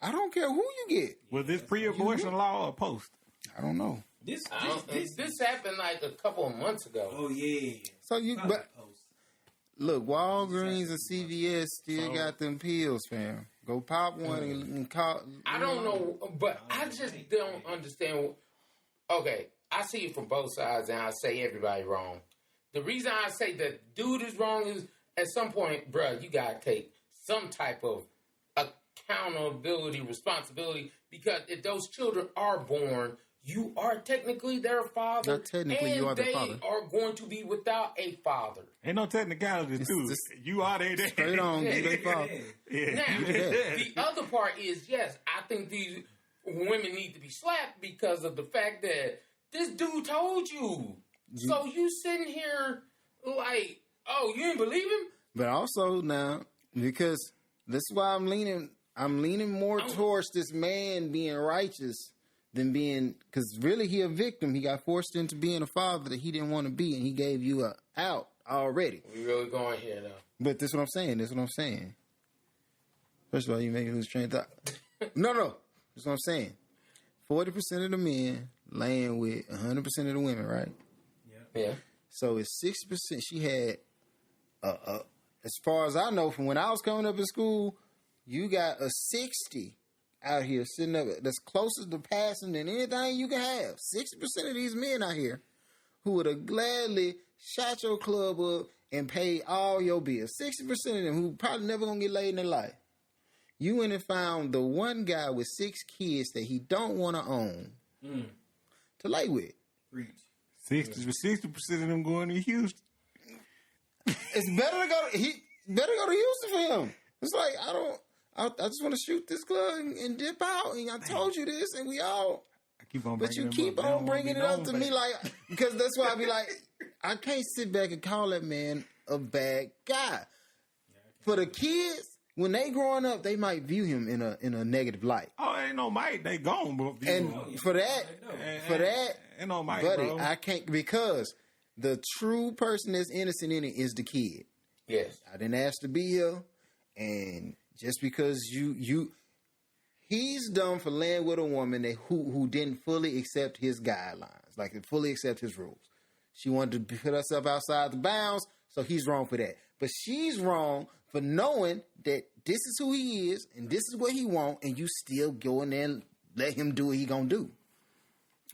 I don't care who you get. Was this pre-abortion law or post? I don't know. This happened like a couple of months ago. Oh yeah. So look, Walgreens and CVS still got them pills, fam. Go pop one and call. I don't know, but I just don't understand. Okay, I see it from both sides, and I say everybody wrong. The reason I say that dude is wrong is at some point, bruh, you gotta take some type of accountability, responsibility, because if those children are born, you are technically their father. Not technically, you are their father. They are going to be without a father. Ain't no technicalities, dude. You are their dad. Straight on, you their father. Yeah. Now, the other part is, yes, I think these women need to be slapped because of the fact that this dude told you. So you sitting here like, oh, you didn't believe him? But also now, because this is why I'm leaning more towards this man being righteous than being, because really he a victim. He got forced into being a father that he didn't want to be, and he gave you a out already. We really going here now. But this is what I'm saying. First of all, you make me lose train of thought. No. That's what I'm saying. 40% of the men laying with 100% of the women, right? Yeah. So it's 60%. She had, as far as I know, from when I was coming up in school, you got a 60 out here sitting up that's closest to passing than anything you can have. 60% of these men out here who would have gladly shot your club up and paid all your bills. 60% of them who probably never gonna get laid in their life. You went and found the one guy with 6 kids that he don't want to own to lay with. 60% of them going to Houston. It's better to go to Houston for him. It's like I just want to shoot this club and dip out. And I told you this, and we all. But you keep on bringing it up to me, like, because that's why I be like, I can't sit back and call that man a bad guy. For the kids, when they growing up, they might view him in a negative light. Oh, ain't no Mike, they gone, bro. And for that, ain't no Mike, buddy, bro. I can't, because the true person that's innocent in it is the kid. Yes, I didn't ask to be here, and just because he's done for laying with a woman who didn't fully accept his guidelines, like fully accept his rules. She wanted to put herself outside the bounds, so he's wrong for that. But she's wrong for knowing that this is who he is and this is what he wants, and you still go in there and let him do what he gonna do.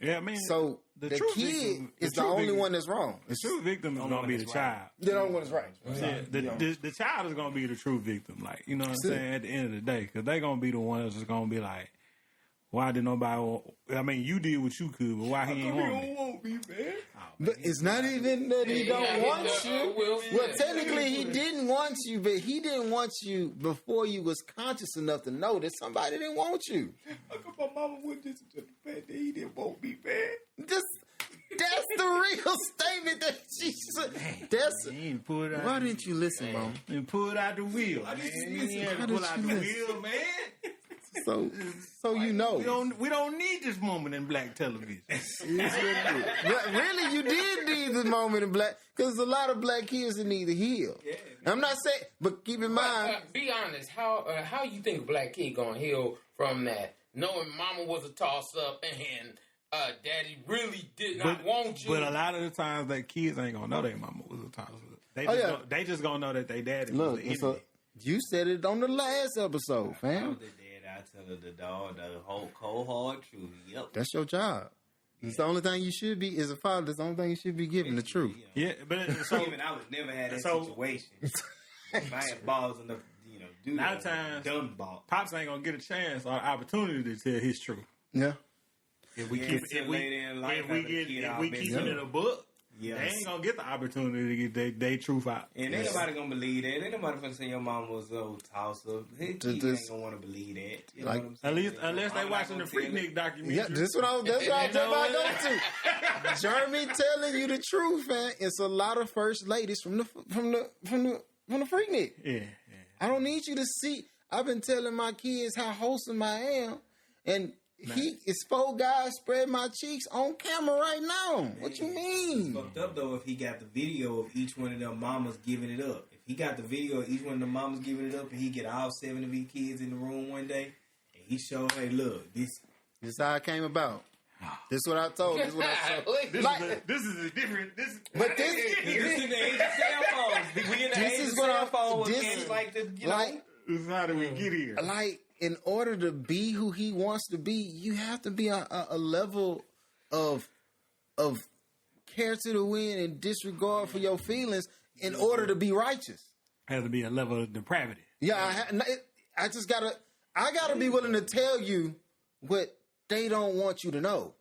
Yeah, I mean, so the kid is the only one that's wrong. The true victim is gonna be the child. The only one that's right. Yeah, the child is gonna be the true victim. Like, you know what I'm saying? At the end of the day, because they gonna be the ones that's gonna be like, why did nobody? I mean, you did what you could, but why he ain't want me? Man. But it's not even that he don't want you. Well, technically he didn't want you, but he didn't want you before you was conscious enough to know that somebody didn't want you. How come my mama wouldn't listen to the fact that he didn't want me, man? That's the real statement that she said. Why didn't you listen, Mom? And pull it out the wheel. I didn't pull out the wheel, man. So you know. We don't need this moment in black television. Really, you did need this moment in black, because a lot of black kids that need to heal. Yeah. I'm not saying, but keep in mind. Be honest, how you think a black kid gonna heal from that? Knowing mama was a toss up and daddy really did not want you. But a lot of the times that kids ain't gonna know their mama was a toss up. They just gonna know that they daddy was the enemy. You said it on the last episode, fam. I tell her the whole cold hard truth. Yep. That's your job. It's the only thing you should be, as a father, that's the only thing you should be giving, the truth. Yeah, but even I would never have that situation. If I had balls enough, do a lot of times, dumb ball. Pops ain't gonna get a chance or opportunity to tell his truth. Yeah. If we keep it in a book, they ain't gonna get the opportunity to get their truth out. And ain't nobody gonna believe that. Ain't nobody gonna say your mom was a toss up. His kids ain't gonna want to believe that. You know what I'm saying? Unless they watching the Freaknik documentary. Yeah, that's what I'm about to go to. Jeremy telling you the truth, man. It's a lot of first ladies from the Freaknik. Yeah. I don't need you to see. I've been telling my kids how wholesome I am, and it's 4 guys spread my cheeks on camera right now. What you mean? It's fucked up though if he got the video of each one of them mamas giving it up. If he got the video of each one of them mamas giving it up and he get all 7 of these kids in the room one day and He showed, hey, look, this is how it came about. This is what I told. This is what I said. This is a different. But this in the age of cell phones. We in the age of cell phones. It's like the, you know. This is how did we get here? Like, in order to be who he wants to be, you have to be a level of care to the wind and disregard for your feelings in order to be righteous. Has to be a level of depravity. Yeah, I just gotta be willing to tell you what they don't want you to know.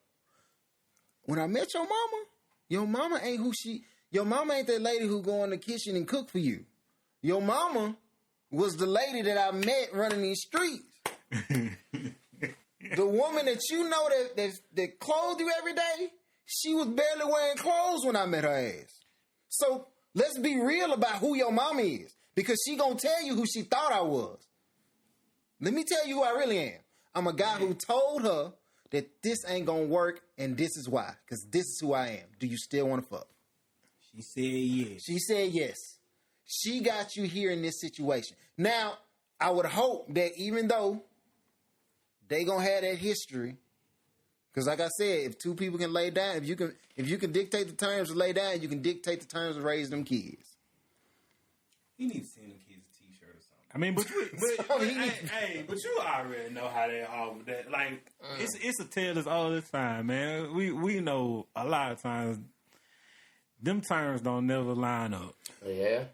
When I met your mama ain't who your mama ain't that lady who go in the kitchen and cook for you. Your mama was the lady that I met running these streets. The woman that you know that clothed you every day, she was barely wearing clothes when I met her ass. So let's be real about who your mama is, because she gonna tell you who she thought I was. Let me tell you who I really am. I'm a guy who told her that this ain't gonna work, and this is why. Because this is who I am. Do you still want to fuck? She said yes. She said yes. She got you here in this situation. Now, I would hope that even though they gonna have that history, because like I said, if two people can lay down, if you can dictate the terms to lay down, you can dictate the terms of raising them kids. He needs to send them kids a T-shirt or something. I mean, but you already know how they are with that. Like, it's a tale that's all the time, man. We know a lot of times them terms don't never line up. Yeah.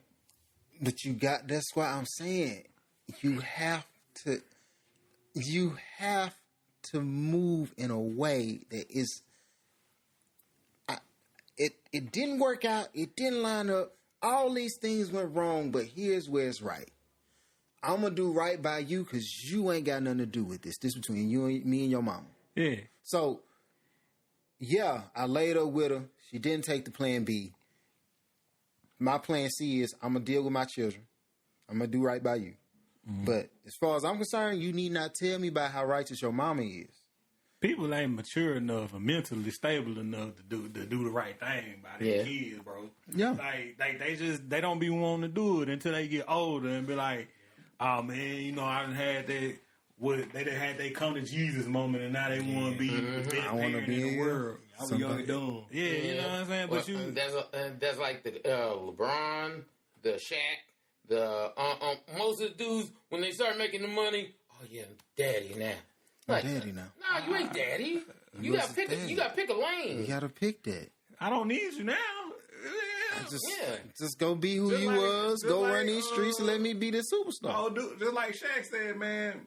But that's why I'm saying you have to move in a way that is, it didn't work out. It didn't line up. All these things went wrong, but here's where it's right. I'm going to do right by you because you ain't got nothing to do with this. This between you and me and your mama. Yeah. So, yeah, I laid up with her. She didn't take the plan B. My plan C is I'm going to deal with my children. I'm going to do right by you. Mm-hmm. But as far as I'm concerned, you need not tell me about how righteous your mama is. People ain't mature enough and mentally stable enough to do the right thing by their kids, bro. Yeah. Like they don't be wanting to do it until they get older and be like, oh man, you know, I done had that. They done had they come to Jesus moment, and now they want to be the best parent in the world. I was young and dumb. Yeah, you know what I'm saying. Well, but that's like the LeBron, the Shaq, the most of the dudes when they start making the money. Oh yeah, daddy now. Like, daddy now. No, you ain't daddy. You gotta pick. You gotta pick a lane. You gotta pick that. I don't need you now. Just go be who you was. Go run these streets and let me be the superstar. Oh, dude, just like Shaq said, man.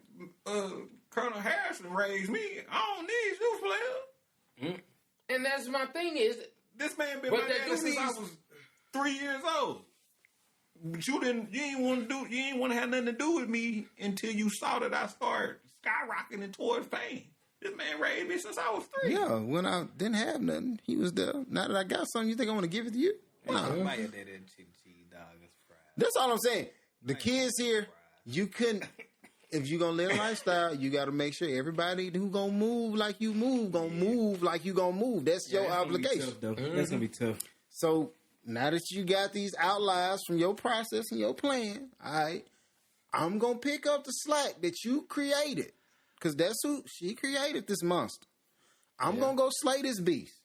Colonel Harrison raised me. I don't need you, player. And that's my thing is this man been my daddy since I was 3 years old. But you ain't want to have nothing to do with me until you saw that I started skyrocketing towards fame. This man raised me since I was 3. Yeah, when I didn't have nothing, he was there. Now that I got something, you think I want to give it to you? No. That's all I'm saying. The kids here, you couldn't. If you gonna live a lifestyle, you got to make sure everybody who gonna move like you move gonna move like you gonna move. That's your obligation. That's gonna be tough. So now that you got these outliers from your process and your plan, all right, I'm gonna pick up the slack that you created, because that's who she created, this monster. I'm gonna go slay this beast.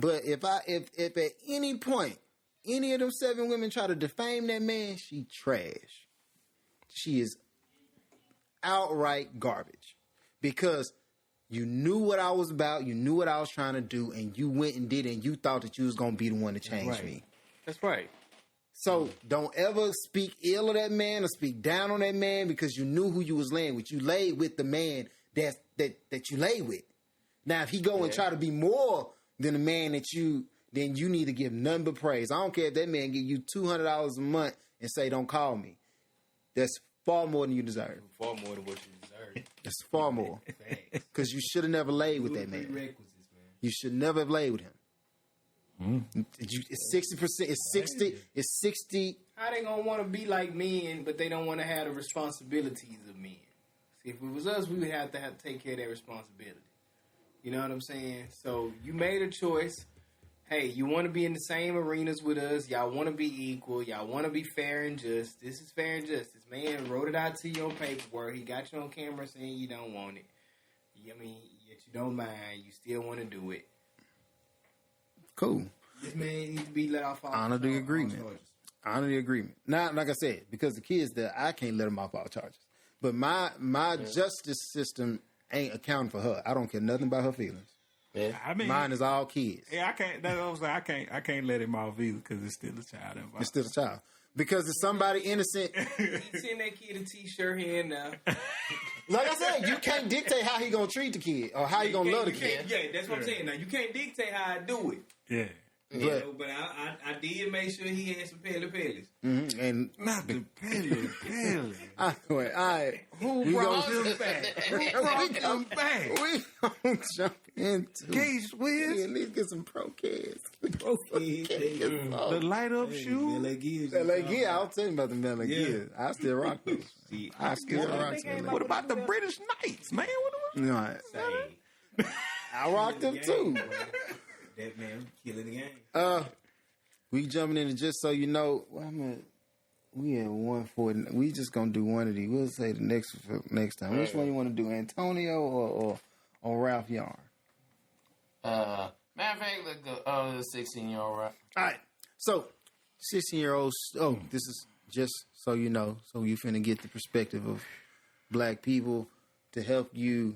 But if at any point any of them 7 women try to defame that man, she trash. She is outright garbage, because you knew what I was about, you knew what I was trying to do, and you went and did it, and you thought that you was going to be the one to change me. That's right. So don't ever speak ill of that man or speak down on that man, because you knew who you was laying with. You laid with the man that you laid with. Now, if he go and try to be more than the man that then you need to give none but praise. I don't care if that man give you $200 a month and say, don't call me. That's far more than you deserve. Far more than what you deserve. That's far more. Because you should have never laid with that man. You should never have laid with him. It's 60%. It's 60. It's 60. How they gonna want to be like men, but they don't want to have the responsibilities of men? See, if it was us, we would have to take care of that responsibility. You know what I'm saying? So you made a choice. hey, you want to be in the same arenas with us. Y'all want to be equal. Y'all want to be fair and just. This is fair and just. This man wrote it out to you on paperwork. He got you on camera saying you don't want it. I mean, yet you don't mind. You still want to do it. Cool. This man needs to be let off. Honor the agreement. Honor the agreement. Now, like I said, because the kids there, I can't let them off all charges. But my justice system ain't accounting for her. I don't care nothing about her feelings. Yeah. I mean, mine is all kids. Yeah, I can't. That's what I was like. I can't let him off either because it's still a child involved. It's still a child. Because if somebody innocent, you send that kid a T-shirt here now. Like I said, you can't dictate how he gonna treat the kid or how he gonna love the kid. Yeah, that's what I'm saying. Now you can't dictate how I do it. Yeah. But I did make sure he had some pelly-pellies. Mm-hmm. And not the pelly. Who brought him back? Who brought him back? We gonna jump into Cage Wiz. At least get some pro kids. The light up shoe. Yeah, I'll tell you about the Mela Gears. I still rock those. I still rock those. What about the British Knights, man? No, I rocked them too. That man killing the game. We jumping into just so you know. We at 140. We just gonna do one of these. We'll say the next time. Which one you want to do, Antonio or Ralph Yarl? Matter of fact, let's go. The 16-year-old, right? All right. So 16-year-olds. Oh, this is just so you know. So you finna get the perspective of black people to help you.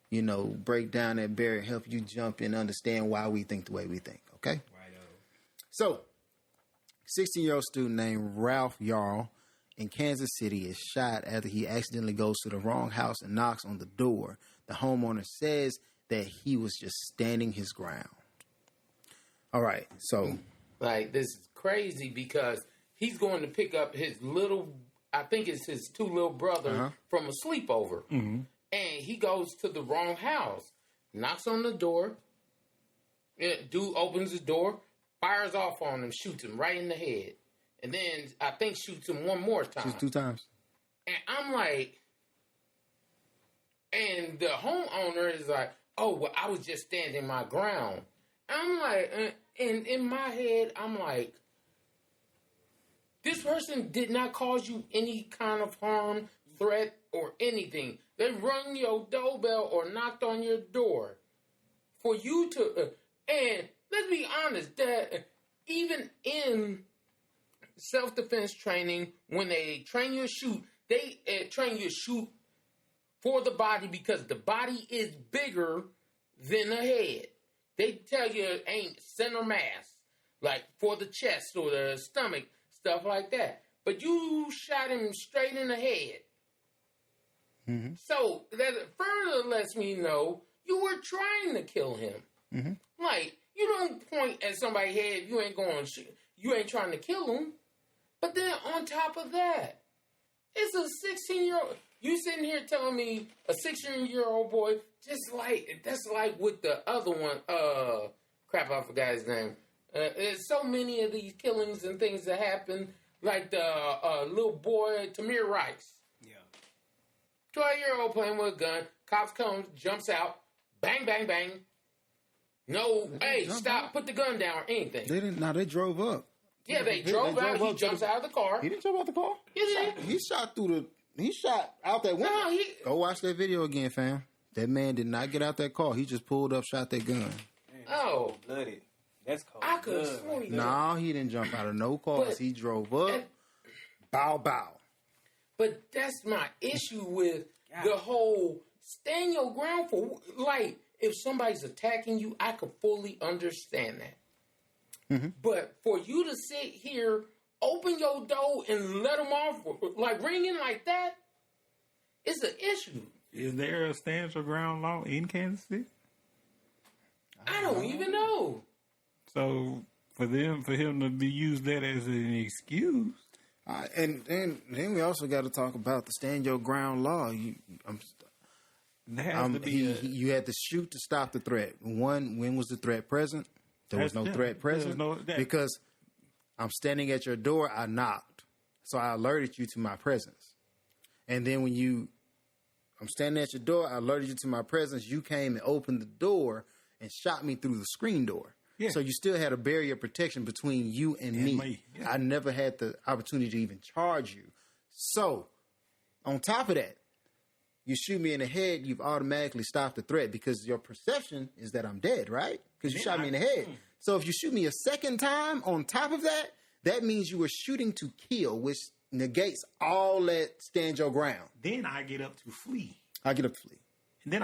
You know, break down that barrier, help you jump and understand why we think the way we think, okay? Right. So, 16-year-old student named Ralph Yarl in Kansas City is shot after he accidentally goes to the wrong house and knocks on the door. The homeowner says that he was just standing his ground. All right, so... Like, this is crazy because he's going to pick up his I think it's his two little brothers from a sleepover. Mm-hmm. And he goes to the wrong house, knocks on the door. Dude opens the door, fires off on him, shoots him right in the head. And then I think shoots him one more time. Shoots 2 times. And I'm like, and the homeowner is like, oh, well, I was just standing my ground. I'm like, and in my head, I'm like, this person did not cause you any kind of harm, threat, or anything. They rung your doorbell or knocked on your door for you to... and let's be honest, that even in self-defense training, when they train you to shoot, they train you to shoot for the body because the body is bigger than the head. They tell you aim center mass, like for the chest or the stomach, stuff like that. But you shot him straight in the head. Mm-hmm. So that further lets me know you were trying to kill him. Mm-hmm. Like, you don't point at somebody's head, you ain't trying to kill him. But then on top of that, it's a 16-year-old. You sitting here telling me a 16-year-old boy, that's like with the other one. Crap, I forgot his name. There's so many of these killings and things that happen, like the little boy Tamir Rice. 12-year-old playing with a gun. Cops come, jumps out. Bang, bang, bang. No, hey, stop, out. Put the gun down or anything. They didn't. No, they drove up. Yeah, they drove out. He jumps out of the car. He didn't jump out the car? He shot out that window. No, Go watch that video again, fam. That man did not get out that car. He just pulled up, shot that gun. Man, bloody. That's cold. I could have sworn. No, he didn't jump out of no cars. He drove up. Bow. But that's my issue with the whole stand your ground for. Like, if somebody's attacking you, I could fully understand that. Mm-hmm. But for you to sit here, open your door, and let them off, like ringing like that, it's an issue. Is there a stand your ground law in Kansas City? I don't even know. So for him to use that as an excuse. And then we also got to talk about the stand your ground law. You had to shoot to stop the threat. When was the threat present? There was no threat present because I'm standing at your door. I knocked, so I alerted you to my presence. And then when I'm standing at your door, I alerted you to my presence. You came and opened the door and shot me through the screen door. Yeah. So you still had a barrier of protection between you and me. Yeah. I never had the opportunity to even charge you. So, on top of that, you shoot me in the head, you've automatically stopped the threat because your perception is that I'm dead, right? Because you shot me in the head. So if you shoot me a second time on top of that, that means you were shooting to kill, which negates all that stand your ground. Then I get up to flee. I get up to flee. And then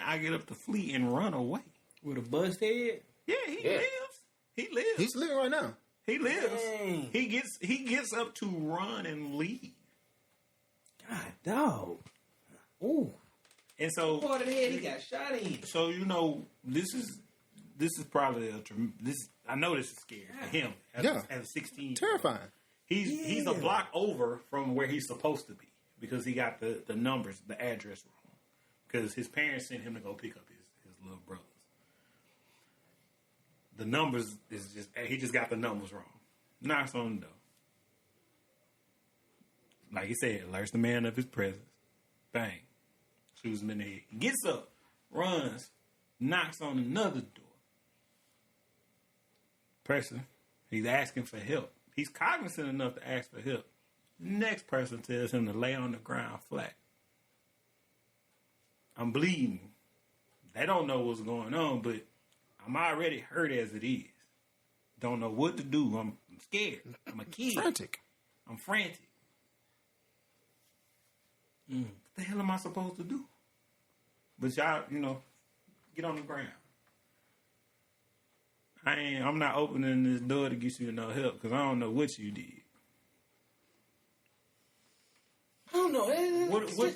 I get up to flee and run away. With a bust head? Yeah, he lives. He lives. He's living right now. He lives. Dang. He gets up to run and leave. God, dog. Ooh. And so part of the head he got shot in. So this is probably I know this is scary for him as a 16. Terrifying. He's a block over from where he's supposed to be because he got the numbers, the address wrong. Because his parents sent him to go pick up his little brothers. The numbers he just got the numbers wrong. Knocks on the door. Like he said, alerts the man of his presence. Bang. Shoots him in the head. He gets up, runs, knocks on another door. Person, he's asking for help. He's cognizant enough to ask for help. Next person tells him to lay on the ground flat. I'm bleeding. They don't know what's going on, but I'm already hurt as it is. Don't know what to do. I'm scared. I'm a kid. I'm frantic. What the hell am I supposed to do? But y'all, get on the ground. I'm not opening this door to get you no help because I don't know what you did. I don't know.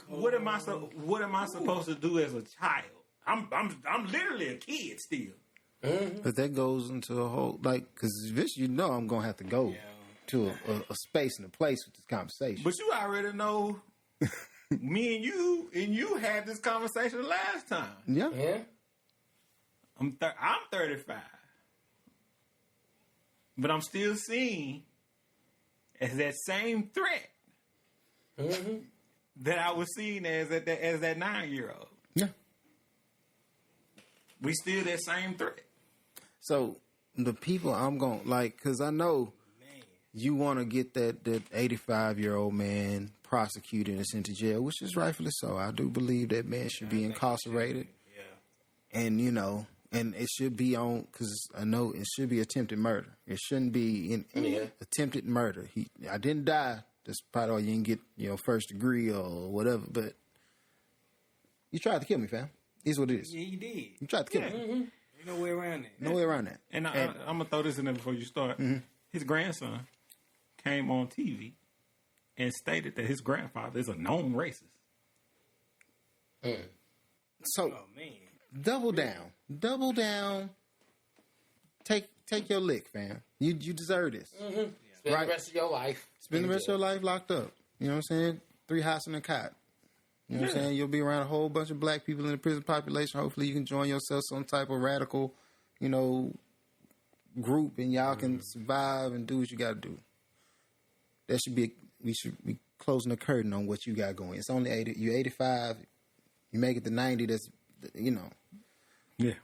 What am I supposed to do as a child? I'm literally a kid still. Mm-hmm. But that goes into a whole because this I'm gonna have to go to a space and a place with this conversation. But you already know. Me and you had this conversation last time. Yeah. I'm 35. But I'm still seen as that same threat that I was seen as that 9-year-old. Yeah. We still that same threat. So the people I'm going because I know you want to get that 85-year-old man prosecuted and sent to jail, which is rightfully so. I do believe that man should be incarcerated. Yeah. And, and it should be on, because I know it should be attempted murder. It shouldn't be attempted murder. I didn't die. That's probably why you didn't get, first degree or whatever, but you tried to kill me, fam. Here's what it is. Yeah, you did. You tried to kill me. Mm-hmm. Ain't no way around that. No way around that. And I'm going to throw this in there before you start. Mm-hmm. His grandson came on TV and stated that his grandfather is a known racist. So, double down. Take your lick, fam. You deserve this. Mm-hmm. Spend the rest of your life. Spend the rest of your life locked up. You know what I'm saying? 3 houses and a cot. You know what I'm saying? You'll be around a whole bunch of black people in the prison population. Hopefully you can join yourself some type of radical, group, and y'all can survive and do what you got to do. That should be, we should be closing the curtain on what you got going. It's only 80, you're 85, you make it to 90, that's, Yeah.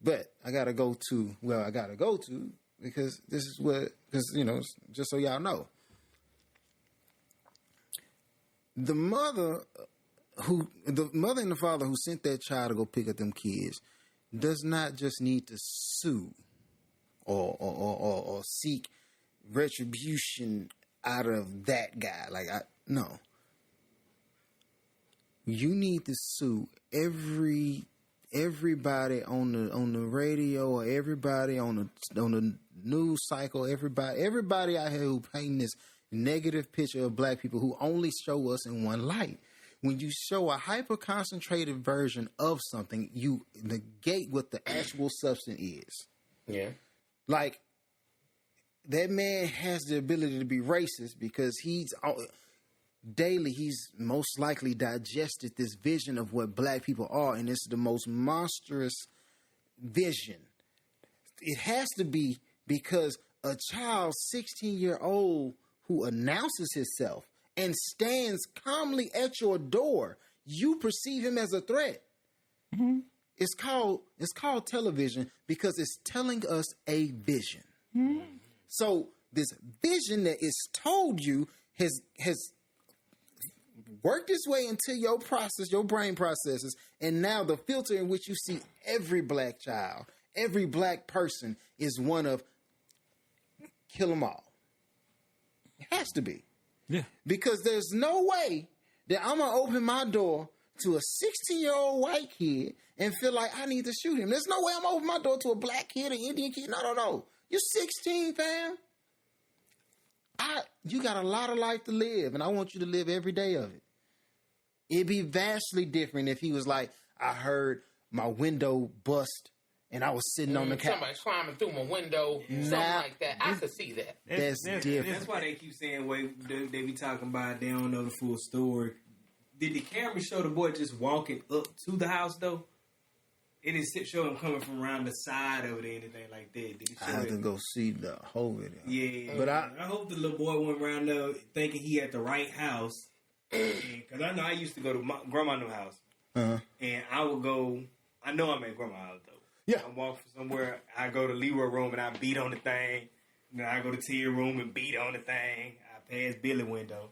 But I got to go to, because this is just so y'all know. The mother and the father who sent that child to go pick up them kids does not just need to sue or seek retribution out of that guy. No. You need to sue everybody on the radio or everybody on the news cycle, everybody out here who painting this negative picture of black people who only show us in one light. When you show a hyper-concentrated version of something, you negate what the actual substance is. Yeah. That man has the ability to be racist because he's most likely digested this vision of what black people are, and it's the most monstrous vision. It has to be because a child, 16-year-old, who announces himself and stands calmly at your door, you perceive him as a threat. Mm-hmm. It's called television because it's telling us a vision. Mm-hmm. So this vision that is told you has worked its way into your brain processes, and now the filter in which you see every black child, every black person is one of kill them all. It has to be. Yeah. Because there's no way that I'm going to open my door to a 16-year-old white kid and feel like I need to shoot him. There's no way I'm going to open my door to a black kid, an Indian kid. No. You're 16, fam. You got a lot of life to live, and I want you to live every day of it. It'd be vastly different if he was like, I heard my window bust and I was sitting on the couch. Somebody climbing through my window, something like that. I could see that. That's different. That's why they keep saying, they be talking about they don't know the full story. Did the camera show the boy just walking up to the house, though? It didn't show him coming from around the side of it or anything like that. Did it show I have to go see the whole video. Yeah. But I hope the little boy went around there thinking he at the right house. Because I know I used to go to my grandma's new house. Uh-huh. And I would go, I know I'm at grandma's house, though. Yeah. I walk somewhere, I go to Leroy room and I beat on the thing. Then I go to Tia room and beat on the thing. I pass Billy window.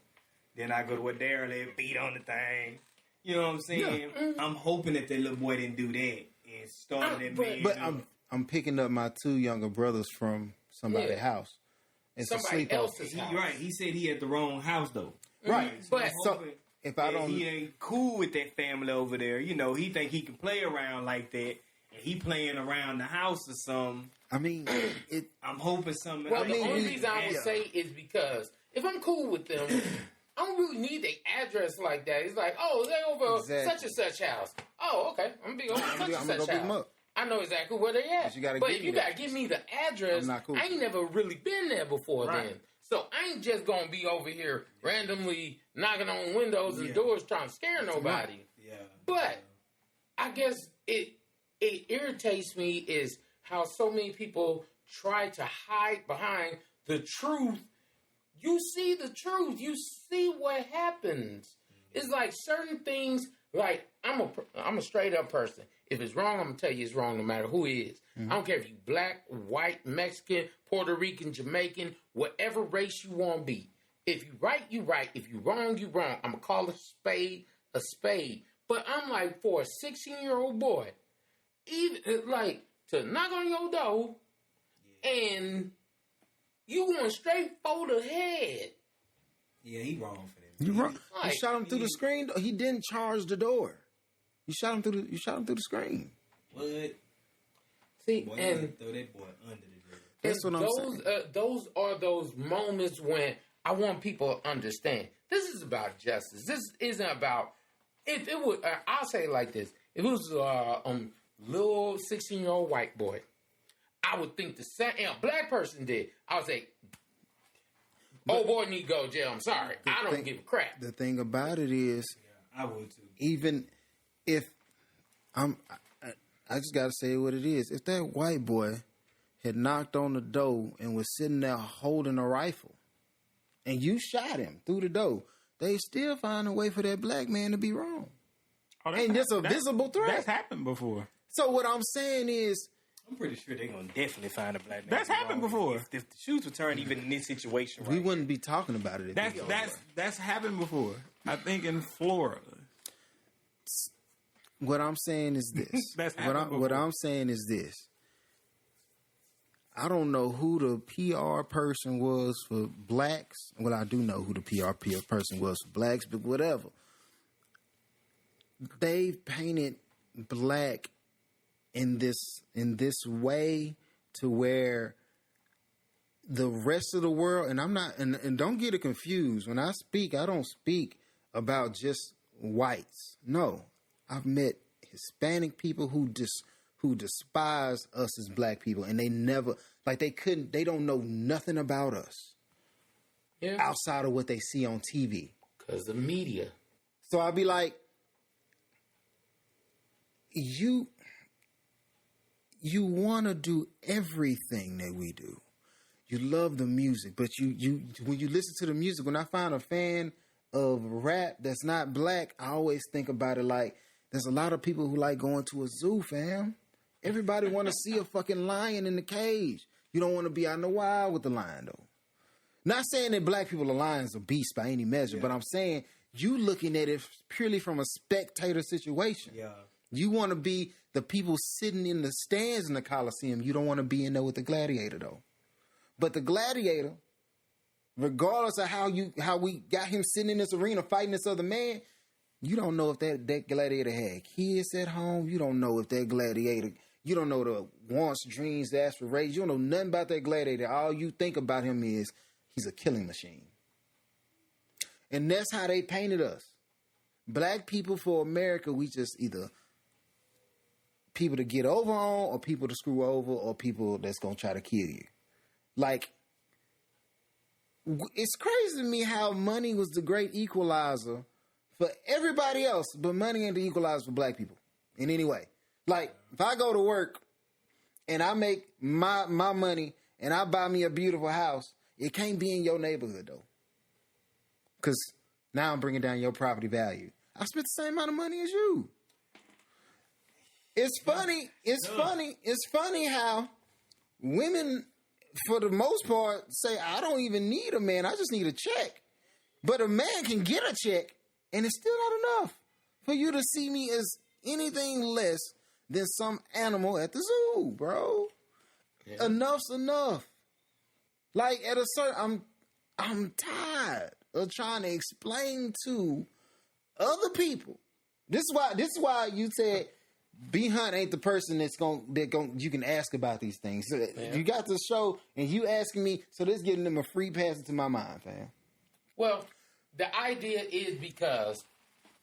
Then I go to what Darryl at, beat on the thing. You know what I'm saying? Yeah. I'm hoping that little boy didn't do that and started that man. But I'm picking up my two younger brothers from somebody's house. It's somebody else's house. Right. He said he at the wrong house, though. Right. But so if I don't... He ain't cool with that family over there. You know, he think he can play around like that. And he playing around the house or something. I mean, I'm hoping something... Well, the only reason I would say is because if I'm cool with them... I don't really need their address like that. It's like, oh, they're over such and such house. Oh, okay. I'm gonna be over such and such house. I know exactly where they at. But if you gotta give me the address, I ain't never really been there before then. So I ain't just gonna be over here randomly knocking on windows and doors trying to scare nobody. Yeah. But I guess it irritates me is how so many people try to hide behind the truth. You see the truth. You see what happens. It's like certain things, like I'm a straight up person. If it's wrong, I'm going to tell you it's wrong no matter who it is. Mm-hmm. I don't care if you're black, white, Mexican, Puerto Rican, Jamaican, whatever race you want to be. If you right, you right. If you wrong, you wrong. I'm going to call a spade a spade. But I'm like, for a 16-year-old boy, even like to knock on your door and... You went straight for the head. Yeah, he wrong for that. You wrong. You shot him through the screen. He didn't charge the door. You shot him through the screen. What? See, boy, and throw that boy under the door. That's what I'm saying. Those are those moments when I want people to understand. This is about justice. This isn't about. If it would, I'll say it like this: if it was a little 16-year-old white boy. I would think the same. A black person did. I would say, "Oh boy, need to go to jail." I'm sorry, I don't give a crap. The thing about it is, I would too. Even if I just got to say what it is. If that white boy had knocked on the door and was sitting there holding a rifle, and you shot him through the door, they still find a way for that black man to be wrong. Oh, and it's a visible threat. That's happened before. So what I'm saying is. I'm pretty sure they're going to definitely find a black man. That's happened before. If the shoes were turned even in this situation we wouldn't be talking about it. That's happened before. I think in Florida. What I'm saying is this. What I'm saying is this. I don't know who the PR person was for blacks. Well, I do know who the PR person was for blacks, but whatever. They've painted black in this way to where the rest of the world, and I'm not, and don't get it confused. When I speak, I don't speak about just whites. No, I've met Hispanic people who despise us as black people, and they never, like they don't know nothing about us outside of what they see on TV. Because the media. So I'll be like, you want to do everything that we do. You love the music, but you when you listen to the music, when I find a fan of rap that's not black, I always think about it like There's a lot of people who like going to a zoo, fam. Everybody want to see a fucking lion in the cage. You don't want to be out in the wild with the lion, though. Not saying that black people are lions or beasts by any measure, but I'm saying you looking at it purely from a spectator situation. Yeah. You want to be the people sitting in the stands in the Coliseum. You don't want to be in there with the gladiator, though. But the gladiator, regardless of how we got him sitting in this arena fighting this other man, you don't know if that gladiator had kids at home. You don't know if that gladiator, you don't know the wants, dreams, the aspirations. You don't know nothing about that gladiator. All you think about him is he's a killing machine. And that's how they painted us. Black people for America, we just either people to get over on or people to screw over or people that's going to try to kill you. Like, it's crazy to me how money was the great equalizer for everybody else, but money ain't the equalizer for black people in any way. Like, if I go to work and I make my money and I buy me a beautiful house, it can't be in your neighborhood, though. Because now I'm bringing down your property value. I spent the same amount of money as you. It's funny. It's funny how women, for the most part, say, I don't even need a man. I just need a check. But a man can get a check, and it's still not enough for you to see me as anything less than some animal at the zoo, bro. Yeah. Enough's enough. Like, at a certain... I'm tired of trying to explain to other people. This is why you said B Hunt ain't the person that you can ask about these things. So you got the show and you asking me, so this giving them a free pass into my mind, fam. Well, the idea is because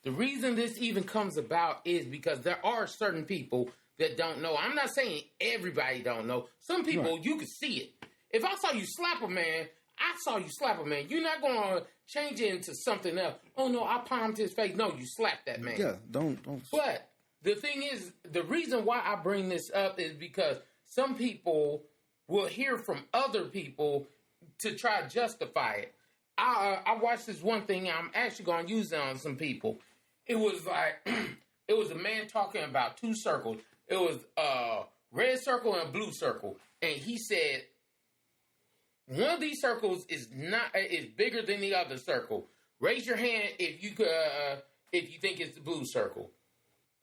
the reason this even comes about is because there are certain people that don't know. I'm not saying everybody don't know. Some people, you can see it. If I saw you slap a man, you're not going to change it into something else. Oh, no, I palmed his face. No, you slapped that man. Yeah, don't. But the thing is, the reason why I bring this up is because some people will hear from other people to try to justify it. I watched this one thing, and I'm actually going to use it on some people. It was like, it was a man talking about two circles. It was a red circle and a blue circle. And he said, one of these circles is bigger than the other circle. Raise your hand if you think it's the blue circle.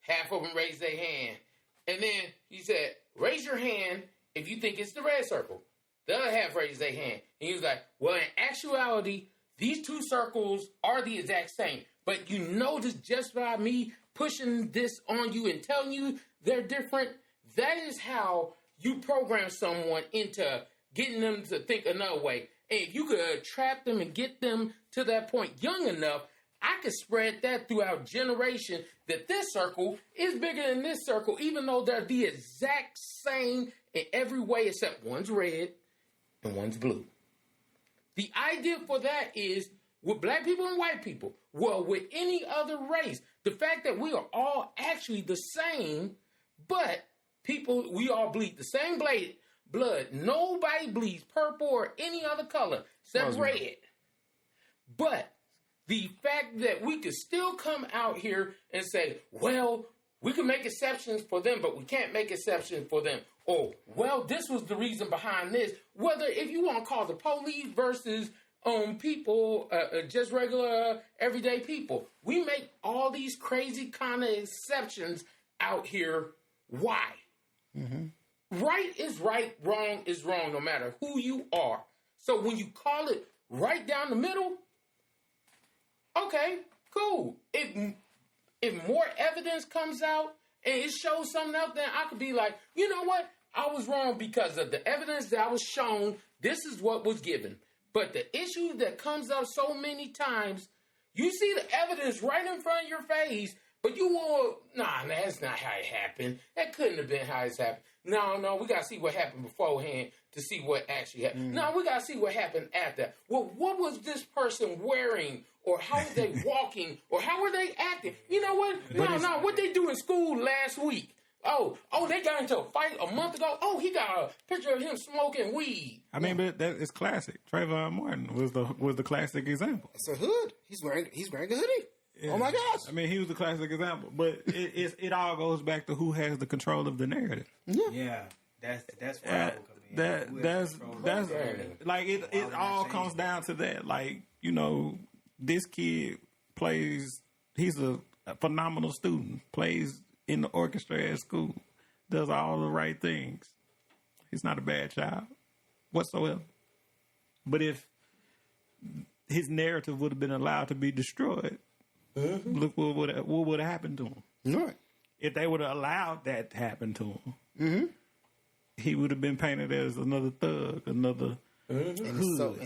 Half of them raised their hand. And then he said, raise your hand if you think it's the red circle. The other half raised their hand. And he was like, well, in actuality, these two circles are the exact same. But you notice just by me pushing this on you and telling you they're different, that is how you program someone into getting them to think another way. And if you could trap them and get them to that point young enough, I could spread that throughout generation that this circle is bigger than this circle, even though they're the exact same in every way except one's red and one's blue. The idea for that is with black people and white people, well, with any other race, the fact that we are all actually the same, but we all bleed the same blood. Nobody bleeds purple or any other color except red. But the fact that we could still come out here and say, well, we can make exceptions for them, but we can't make exceptions for them. Or, well, this was the reason behind this. Whether if you want to call the police versus people, just regular everyday people. We make all these crazy kind of exceptions out here. Why? Mm-hmm. Right is right, wrong is wrong, no matter who you are. So when you call it right down the middle, okay, cool. If more evidence comes out and it shows something else, then I could be like, you know what? I was wrong because of the evidence that was shown. This is what was given. But the issue that comes up so many times, you see the evidence right in front of your face, but you won't, that's not how it happened. That couldn't have been how it happened. No, we got to see what happened beforehand to see what actually happened. No, we got to see what happened after. Well, what was this person wearing? Or how were they walking? Or how were they acting? You know what? No, what they do in school last week? Oh, they got into a fight a month ago. Oh, he got a picture of him smoking weed. I mean, but that is classic. Trayvon Martin was the classic example. It's a hood. He's wearing a hoodie. Oh my gosh! I mean, he was a classic example, but it all goes back to who has the control of the narrative. Yeah, that's where that's like it all comes down to that. Like, you know, this kid he's a phenomenal student, plays in the orchestra at school, does all the right things. He's not a bad child whatsoever. But if his narrative would have been allowed to be destroyed, look what would have happened to him. Right. If they would have allowed that to happen to him, he would have been painted as another thug, another. And it's so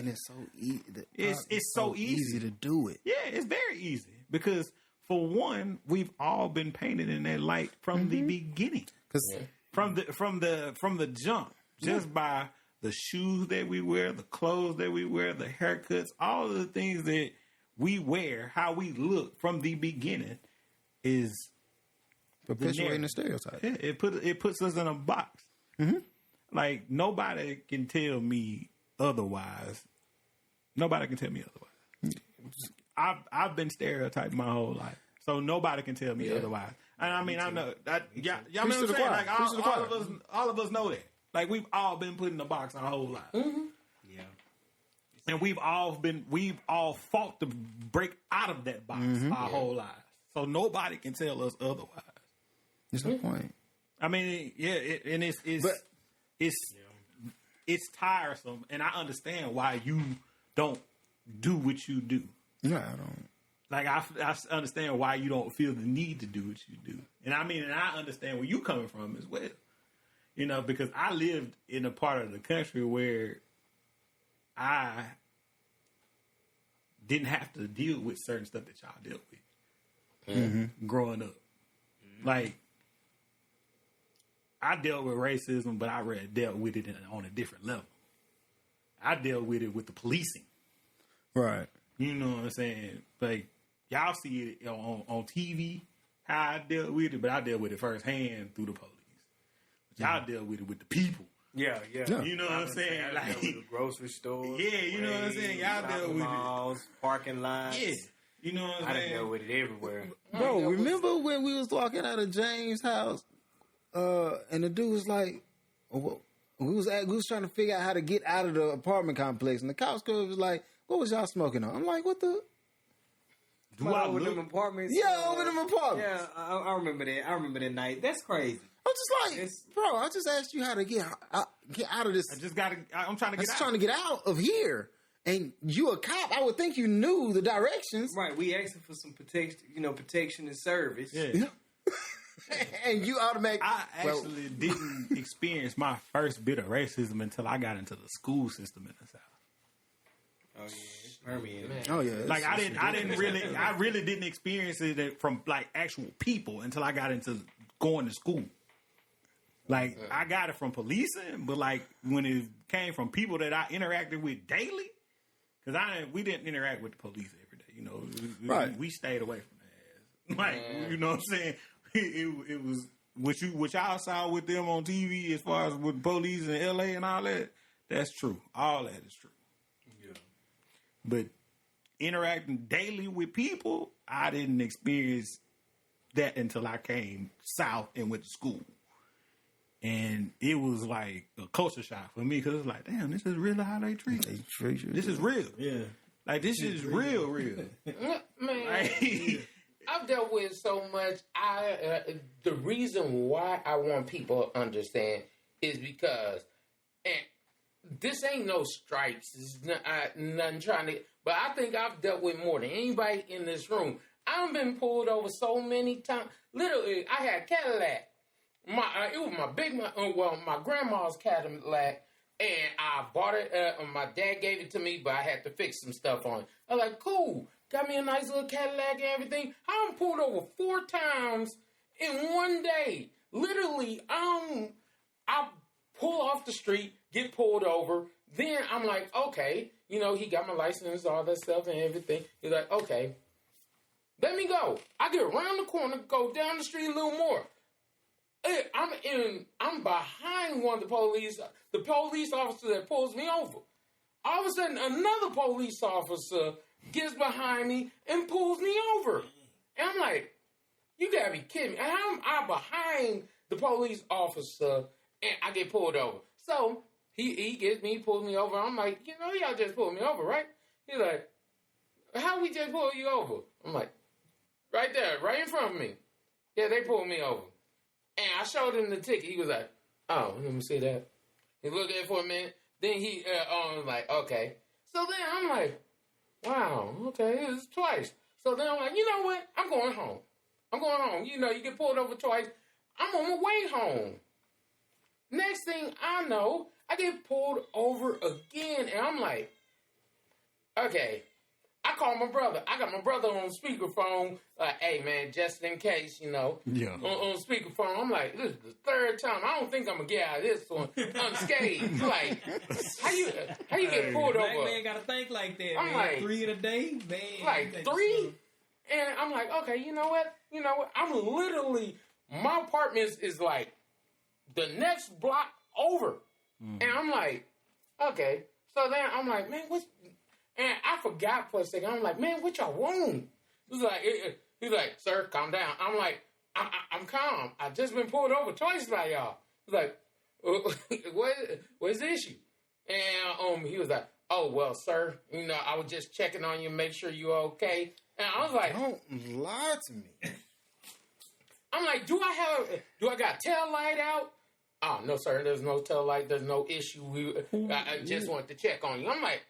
easy. It's so easy to do it. Yeah, it's very easy because, for one, we've all been painted in that light from the beginning. From the jump, just by the shoes that we wear, the clothes that we wear, the haircuts, all of the things that we wear, how we look from the beginning is perpetuating the stereotype. Yeah, it puts us in a box. Like, nobody can tell me otherwise. Nobody can tell me otherwise. I've been stereotyped my whole life, so nobody can tell me otherwise. And I mean, I know that y'all know what I'm saying. Like, all of us know that. Like, we've all been put in a box our whole life. Yeah. And we've all fought to break out of that box our whole lives. So nobody can tell us otherwise. There's no point. I mean, it's tiresome, and I understand why you don't do what you do. No, I don't. Like, I understand why you don't feel the need to do what you do. And I mean, and I understand where you're coming from as well. You know, because I lived in a part of the country where I didn't have to deal with certain stuff that y'all dealt with growing up. Like, I dealt with racism, but I really dealt with it on a different level. I dealt with it with the policing. Right. You know what I'm saying? Like, y'all see it on TV, how I dealt with it, but I dealt with it firsthand through the police. But y'all dealt with it with the people. Yeah. You know what I'm saying? Like, dealt with the grocery stores. Yeah, you know what I'm saying? Y'all dealt with malls, parking lots. Yeah. You know what I'm saying? I dealt with it everywhere. Bro, remember when we was walking out of James' house, and the dude was like, we was trying to figure out how to get out of the apartment complex, and the cops was like, "What was y'all smoking on?" I'm like, "What the?" Over them apartments. Yeah, over them apartments. Yeah, I remember that. I remember that night. That's crazy. I'm just like, bro, I just asked you how to get out of this. I'm trying to get out. Trying to get out of here. And you a cop, I would think you knew the directions. Right, we asking for some protection and service. Yeah. And you automatically... I actually didn't experience my first bit of racism until I got into the school system in the South. Oh yeah, it's permeated. Oh yeah. Like, I really didn't experience it from, like, actual people until I got into going to school. Like, I got it from policing, but, like, when it came from people that I interacted with daily, because we didn't interact with the police every day, you know. We stayed away from that ass. Like, you know what I'm saying? It was what y'all saw with them on TV as far as with police in LA and all that. That's true. All that is true. Yeah. But interacting daily with people, I didn't experience that until I came south and went to school. And it was like a culture shock for me because it's like, damn, this is really how they treat you. This is real. Yeah. Like, this is real. Man, like, I've dealt with so much. The reason why I want people to understand is because, and this ain't no stripes. It's nothing trying to, but I think I've dealt with more than anybody in this room. I've been pulled over so many times. Literally, I had a Cadillac. It was my grandma's Cadillac, and I bought it. My dad gave it to me, but I had to fix some stuff on it. I was like, cool, got me a nice little Cadillac and everything. I'm pulled over 4 times in one day. Literally, I pull off the street, get pulled over. Then I'm like, okay, you know, he got my license, all that stuff and everything. He's like, okay, let me go. I get around the corner, go down the street a little more. I'm behind one of the police officer that pulls me over. All of a sudden, another police officer gets behind me and pulls me over. And I'm like, you gotta be kidding me. And I'm behind the police officer, and I get pulled over. So he gets me, pulls me over. I'm like, y'all just pulled me over, right? He's like, how we just pull you over? I'm like, right there, right in front of me. Yeah, they pulled me over. And I showed him the ticket. He was like, oh, let me see that. He looked at it for a minute. Then he was like, okay. So then I'm like, wow, okay, it was twice. So then I'm like, you know what? I'm going home. You get pulled over twice. I'm on my way home. Next thing I know, I get pulled over again. And I'm like, okay. I call my brother. I got my brother on speakerphone. Like, hey, man, just in case, Yeah. On speakerphone. I'm like, this is the third time. I don't think I'm going to get out of this one unscathed. Like, how you get pulled over? Black man got to think like that, I'm man. like, 3 in a day? Man. Like, 3? And I'm like, okay, you know what? I'm literally, my apartment is like the next block over. Mm. And I'm like, okay. So then I'm like, man, and I forgot for a second. I'm like, man, what y'all want? He's like, sir, calm down. I'm like, I'm calm. I just been pulled over twice by y'all. He's like, what's the issue? And he was like, oh, well, sir, I was just checking on you, make sure you're okay. And I was like, don't lie to me. I'm like, do I got tail light out? Oh, no, sir, there's no tail light. There's no issue. I just wanted to check on you. I'm like,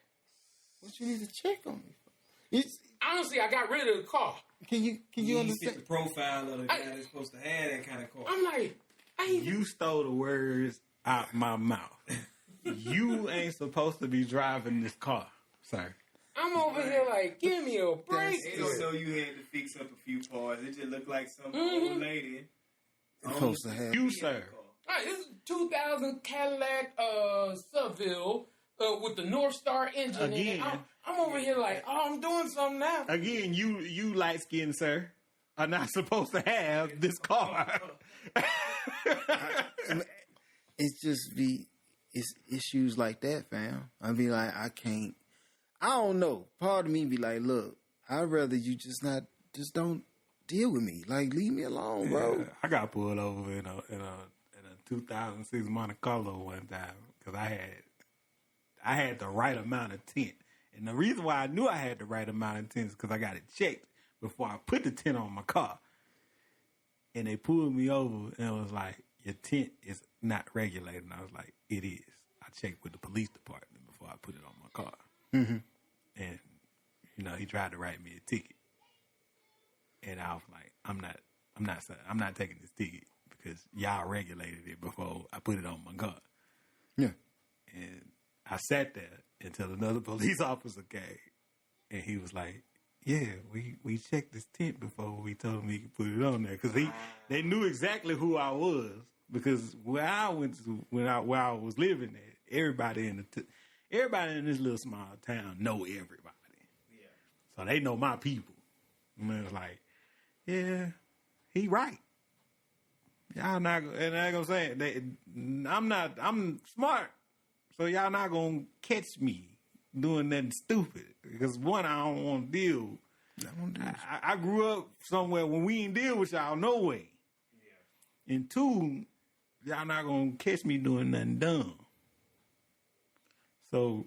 what you need to check on me for? Honestly, I got rid of the car. Can you understand? Fit the profile of the guy that's supposed to have that kind of car. I'm like, you stole the words out my mouth. You ain't supposed to be driving this car, sir. I'm over here like, give me a break. They don't know you had to fix up a few parts. It just looked like some old lady. Supposed to have you, sir. All right, this is 2000 Cadillac Seville. With the North Star engine in it. I'm over here like, I'm doing something now. Again, you light-skinned, sir, are not supposed to have this car. It's issues like that, fam. I be like, I don't know. Part of me be like, look, I'd rather you just don't deal with me. Like, leave me alone, bro. I got pulled over in a 2006 Monte Carlo one time because I had the right amount of tint. And the reason why I knew I had the right amount of tint is because I got it checked before I put the tint on my car. And they pulled me over and it was like, your tint is not regulated. And I was like, it is. I checked with the police department before I put it on my car. Mm-hmm. And, he tried to write me a ticket. And I was like, I'm not taking this ticket because y'all regulated it before I put it on my car. Yeah. And I sat there until another police officer came, and he was like, "Yeah, we checked this tint before we told him he could put it on there because they knew exactly who I was because where I went to where I was living at, everybody in this little small town know everybody, yeah. So they know my people. And it was like, yeah, he right. Y'all not, and I gonna say I'm smart. So y'all not going to catch me doing nothing stupid. Because one, I don't want to deal. I grew up somewhere when we ain't deal with y'all no way. Yeah. And two, y'all not going to catch me doing nothing dumb. So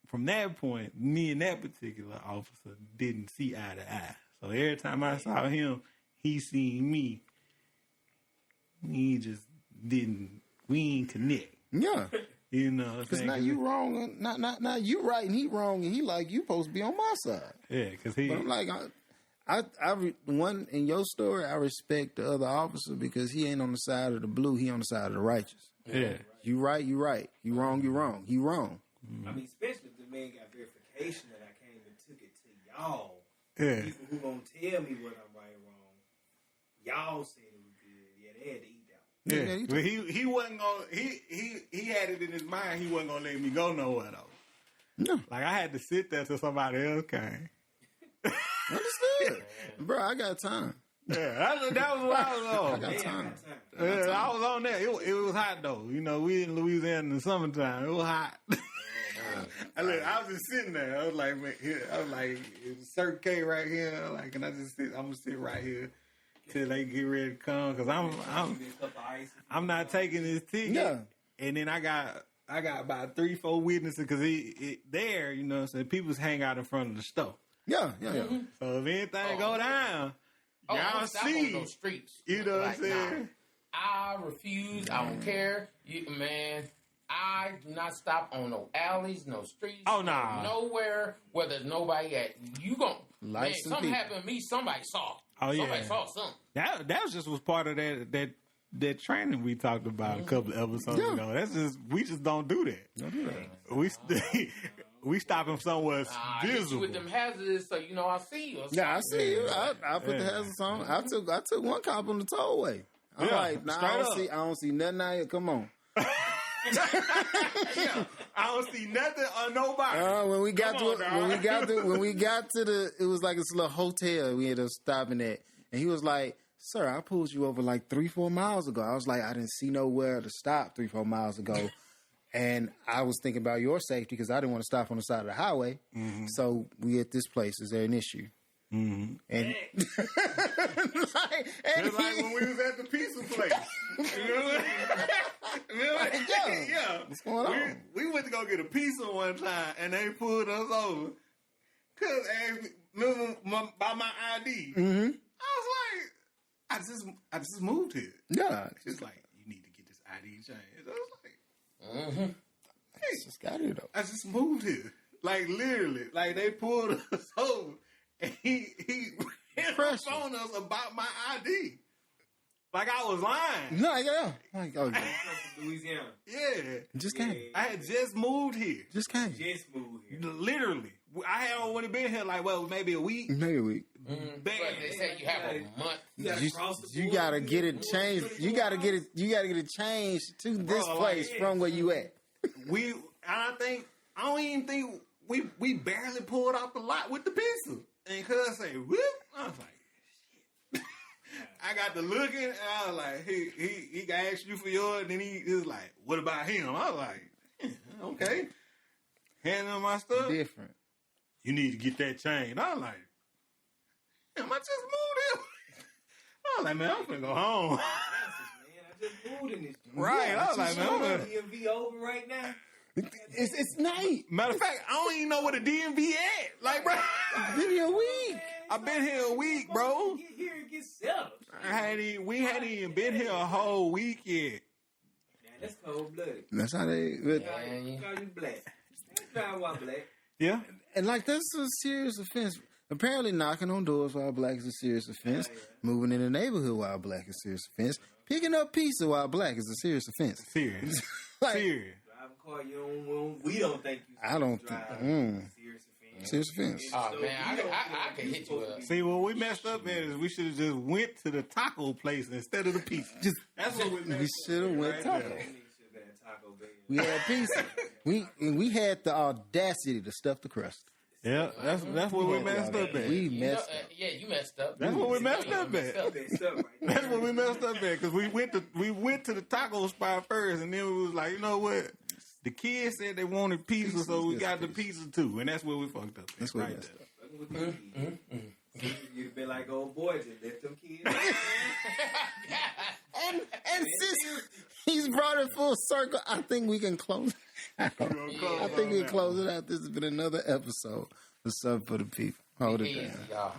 from that point, me and that particular officer didn't see eye to eye. So every time I saw him, he seen me. We ain't connect. Yeah. Because now you wrong, not you right and he wrong, and he like you supposed to be on my side. Yeah, because he. But I'm like, one in your story, I respect the other officer because he ain't on the side of the blue, he on the side of the righteous. Yeah, you right, you right. You wrong, you wrong. He wrong. I mean, especially if the man got verification that I came and took it to y'all. Yeah, people who gonna tell me what I'm right or wrong. Y'all said it was good. Yeah, they had to eat. Yeah, but he wasn't gonna. He had it in his mind. He wasn't gonna let me go nowhere though. No, like I had to sit there till somebody else came. Understood, bro. I got time. Yeah, that was what I was on. I got time. I was on there. It was hot though. We in Louisiana in the summertime. It was hot. I was just sitting there. I was like, man, it's Circle K right here. Like, can I just sit? I'm gonna sit right here till they get ready to come because I'm not taking this ticket. Yeah. And then I got about 3-4 witnesses because there, you know what I'm saying, people hang out in front of the store. Yeah. Mm-hmm. So if anything go down, y'all see. On those streets. You know what I'm saying? Nah, I refuse. I don't care. I do not stop on no alleys, no streets. Oh, nah. Nowhere where there's nobody at. You gon' man, something happened to me, somebody saw. Oh, yeah. Somebody saw something. That was part of that training we talked about a couple of episodes ago. We just don't do that. Don't do that. We stop him somewhere visible. With them hazards, so I see you. Yeah, I see you. I put the hazards on. I took one cop on the tollway. I'm like, nah, I don't see nothing out here. Come on. I don't see nothing or nobody. When we got to the, it was like this little hotel we ended up stopping at, and he was like, "Sir, I pulled you over like 3-4 miles ago." I was like, "I didn't see nowhere to stop 3-4 miles ago." And I was thinking about your safety because I didn't want to stop on the side of the highway. Mm-hmm. So we at this place. Is there an issue? Mm-hmm. And it's like when we was at the pizza place. Remember? Yeah. What's going on? We went to go get a pizza one time, and they pulled us over because by my ID. Mm-hmm. I was like, I just moved here. Yeah, just like you need to get this ID changed. I was like. Mm-hmm. Hey, just got here though. I just moved here, like literally, like they pulled us over, and he phoned us about my ID, like I was lying. No, yeah, like Louisiana. Yeah, just came. I had just moved here. Just came. Just moved here. Literally, I had only been here like maybe a week. Maybe a week. Mm-hmm. But they say you have a month. You gotta get it changed. You gotta get it changed to this place from where you at. I don't even think we barely pulled off the lot with the pizza. And cuz say, whoop, I was like, shit. I got to looking, and I was like, he asked you for yours, and then he was like, what about him? I was like, okay. Handing him my stuff. Different. You need to get that changed. I was like, damn, I just moved here. I was like, man, I'm finna go home. I just moved in this. Right. I was like, man, I'm gonna DMV over right now. It's night. Matter of fact, I don't even know where the DMV at. Like, bro, I've been here a week. I've been here a week, bro. Get here and get settled. We hadn't even been here a whole week yet. Yeah, that's cold blooded. That's how they. You black. That's not why black. Yeah. And like that's a serious offense. Apparently, knocking on doors while black is a serious offense. Yeah. Moving in the neighborhood while black is a serious offense. Picking up pizza while black is a serious offense. Serious. Serious. Driving car, we don't think you. I don't think. Serious offense. Oh man, I can hit you up. See, what we messed up at is we should have just went to the taco place instead of the pizza. That's what we should have went taco. We had pizza. We had the audacity to stuff the crust. Yeah, that's what we messed up at. We messed up. Yeah, you messed up. That's what we messed up at. That's what we messed up at because we went to the taco spot first, and then we was like, you know what? The kids said they wanted pizza, so we got the pizza too, and that's where we fucked up. That's where we messed up. You'd be like old boys and let them kids. and since he's brought it full circle, I think we can close. I think we can close it out. This has been another episode of Something for the People. Hold it down. Y'all.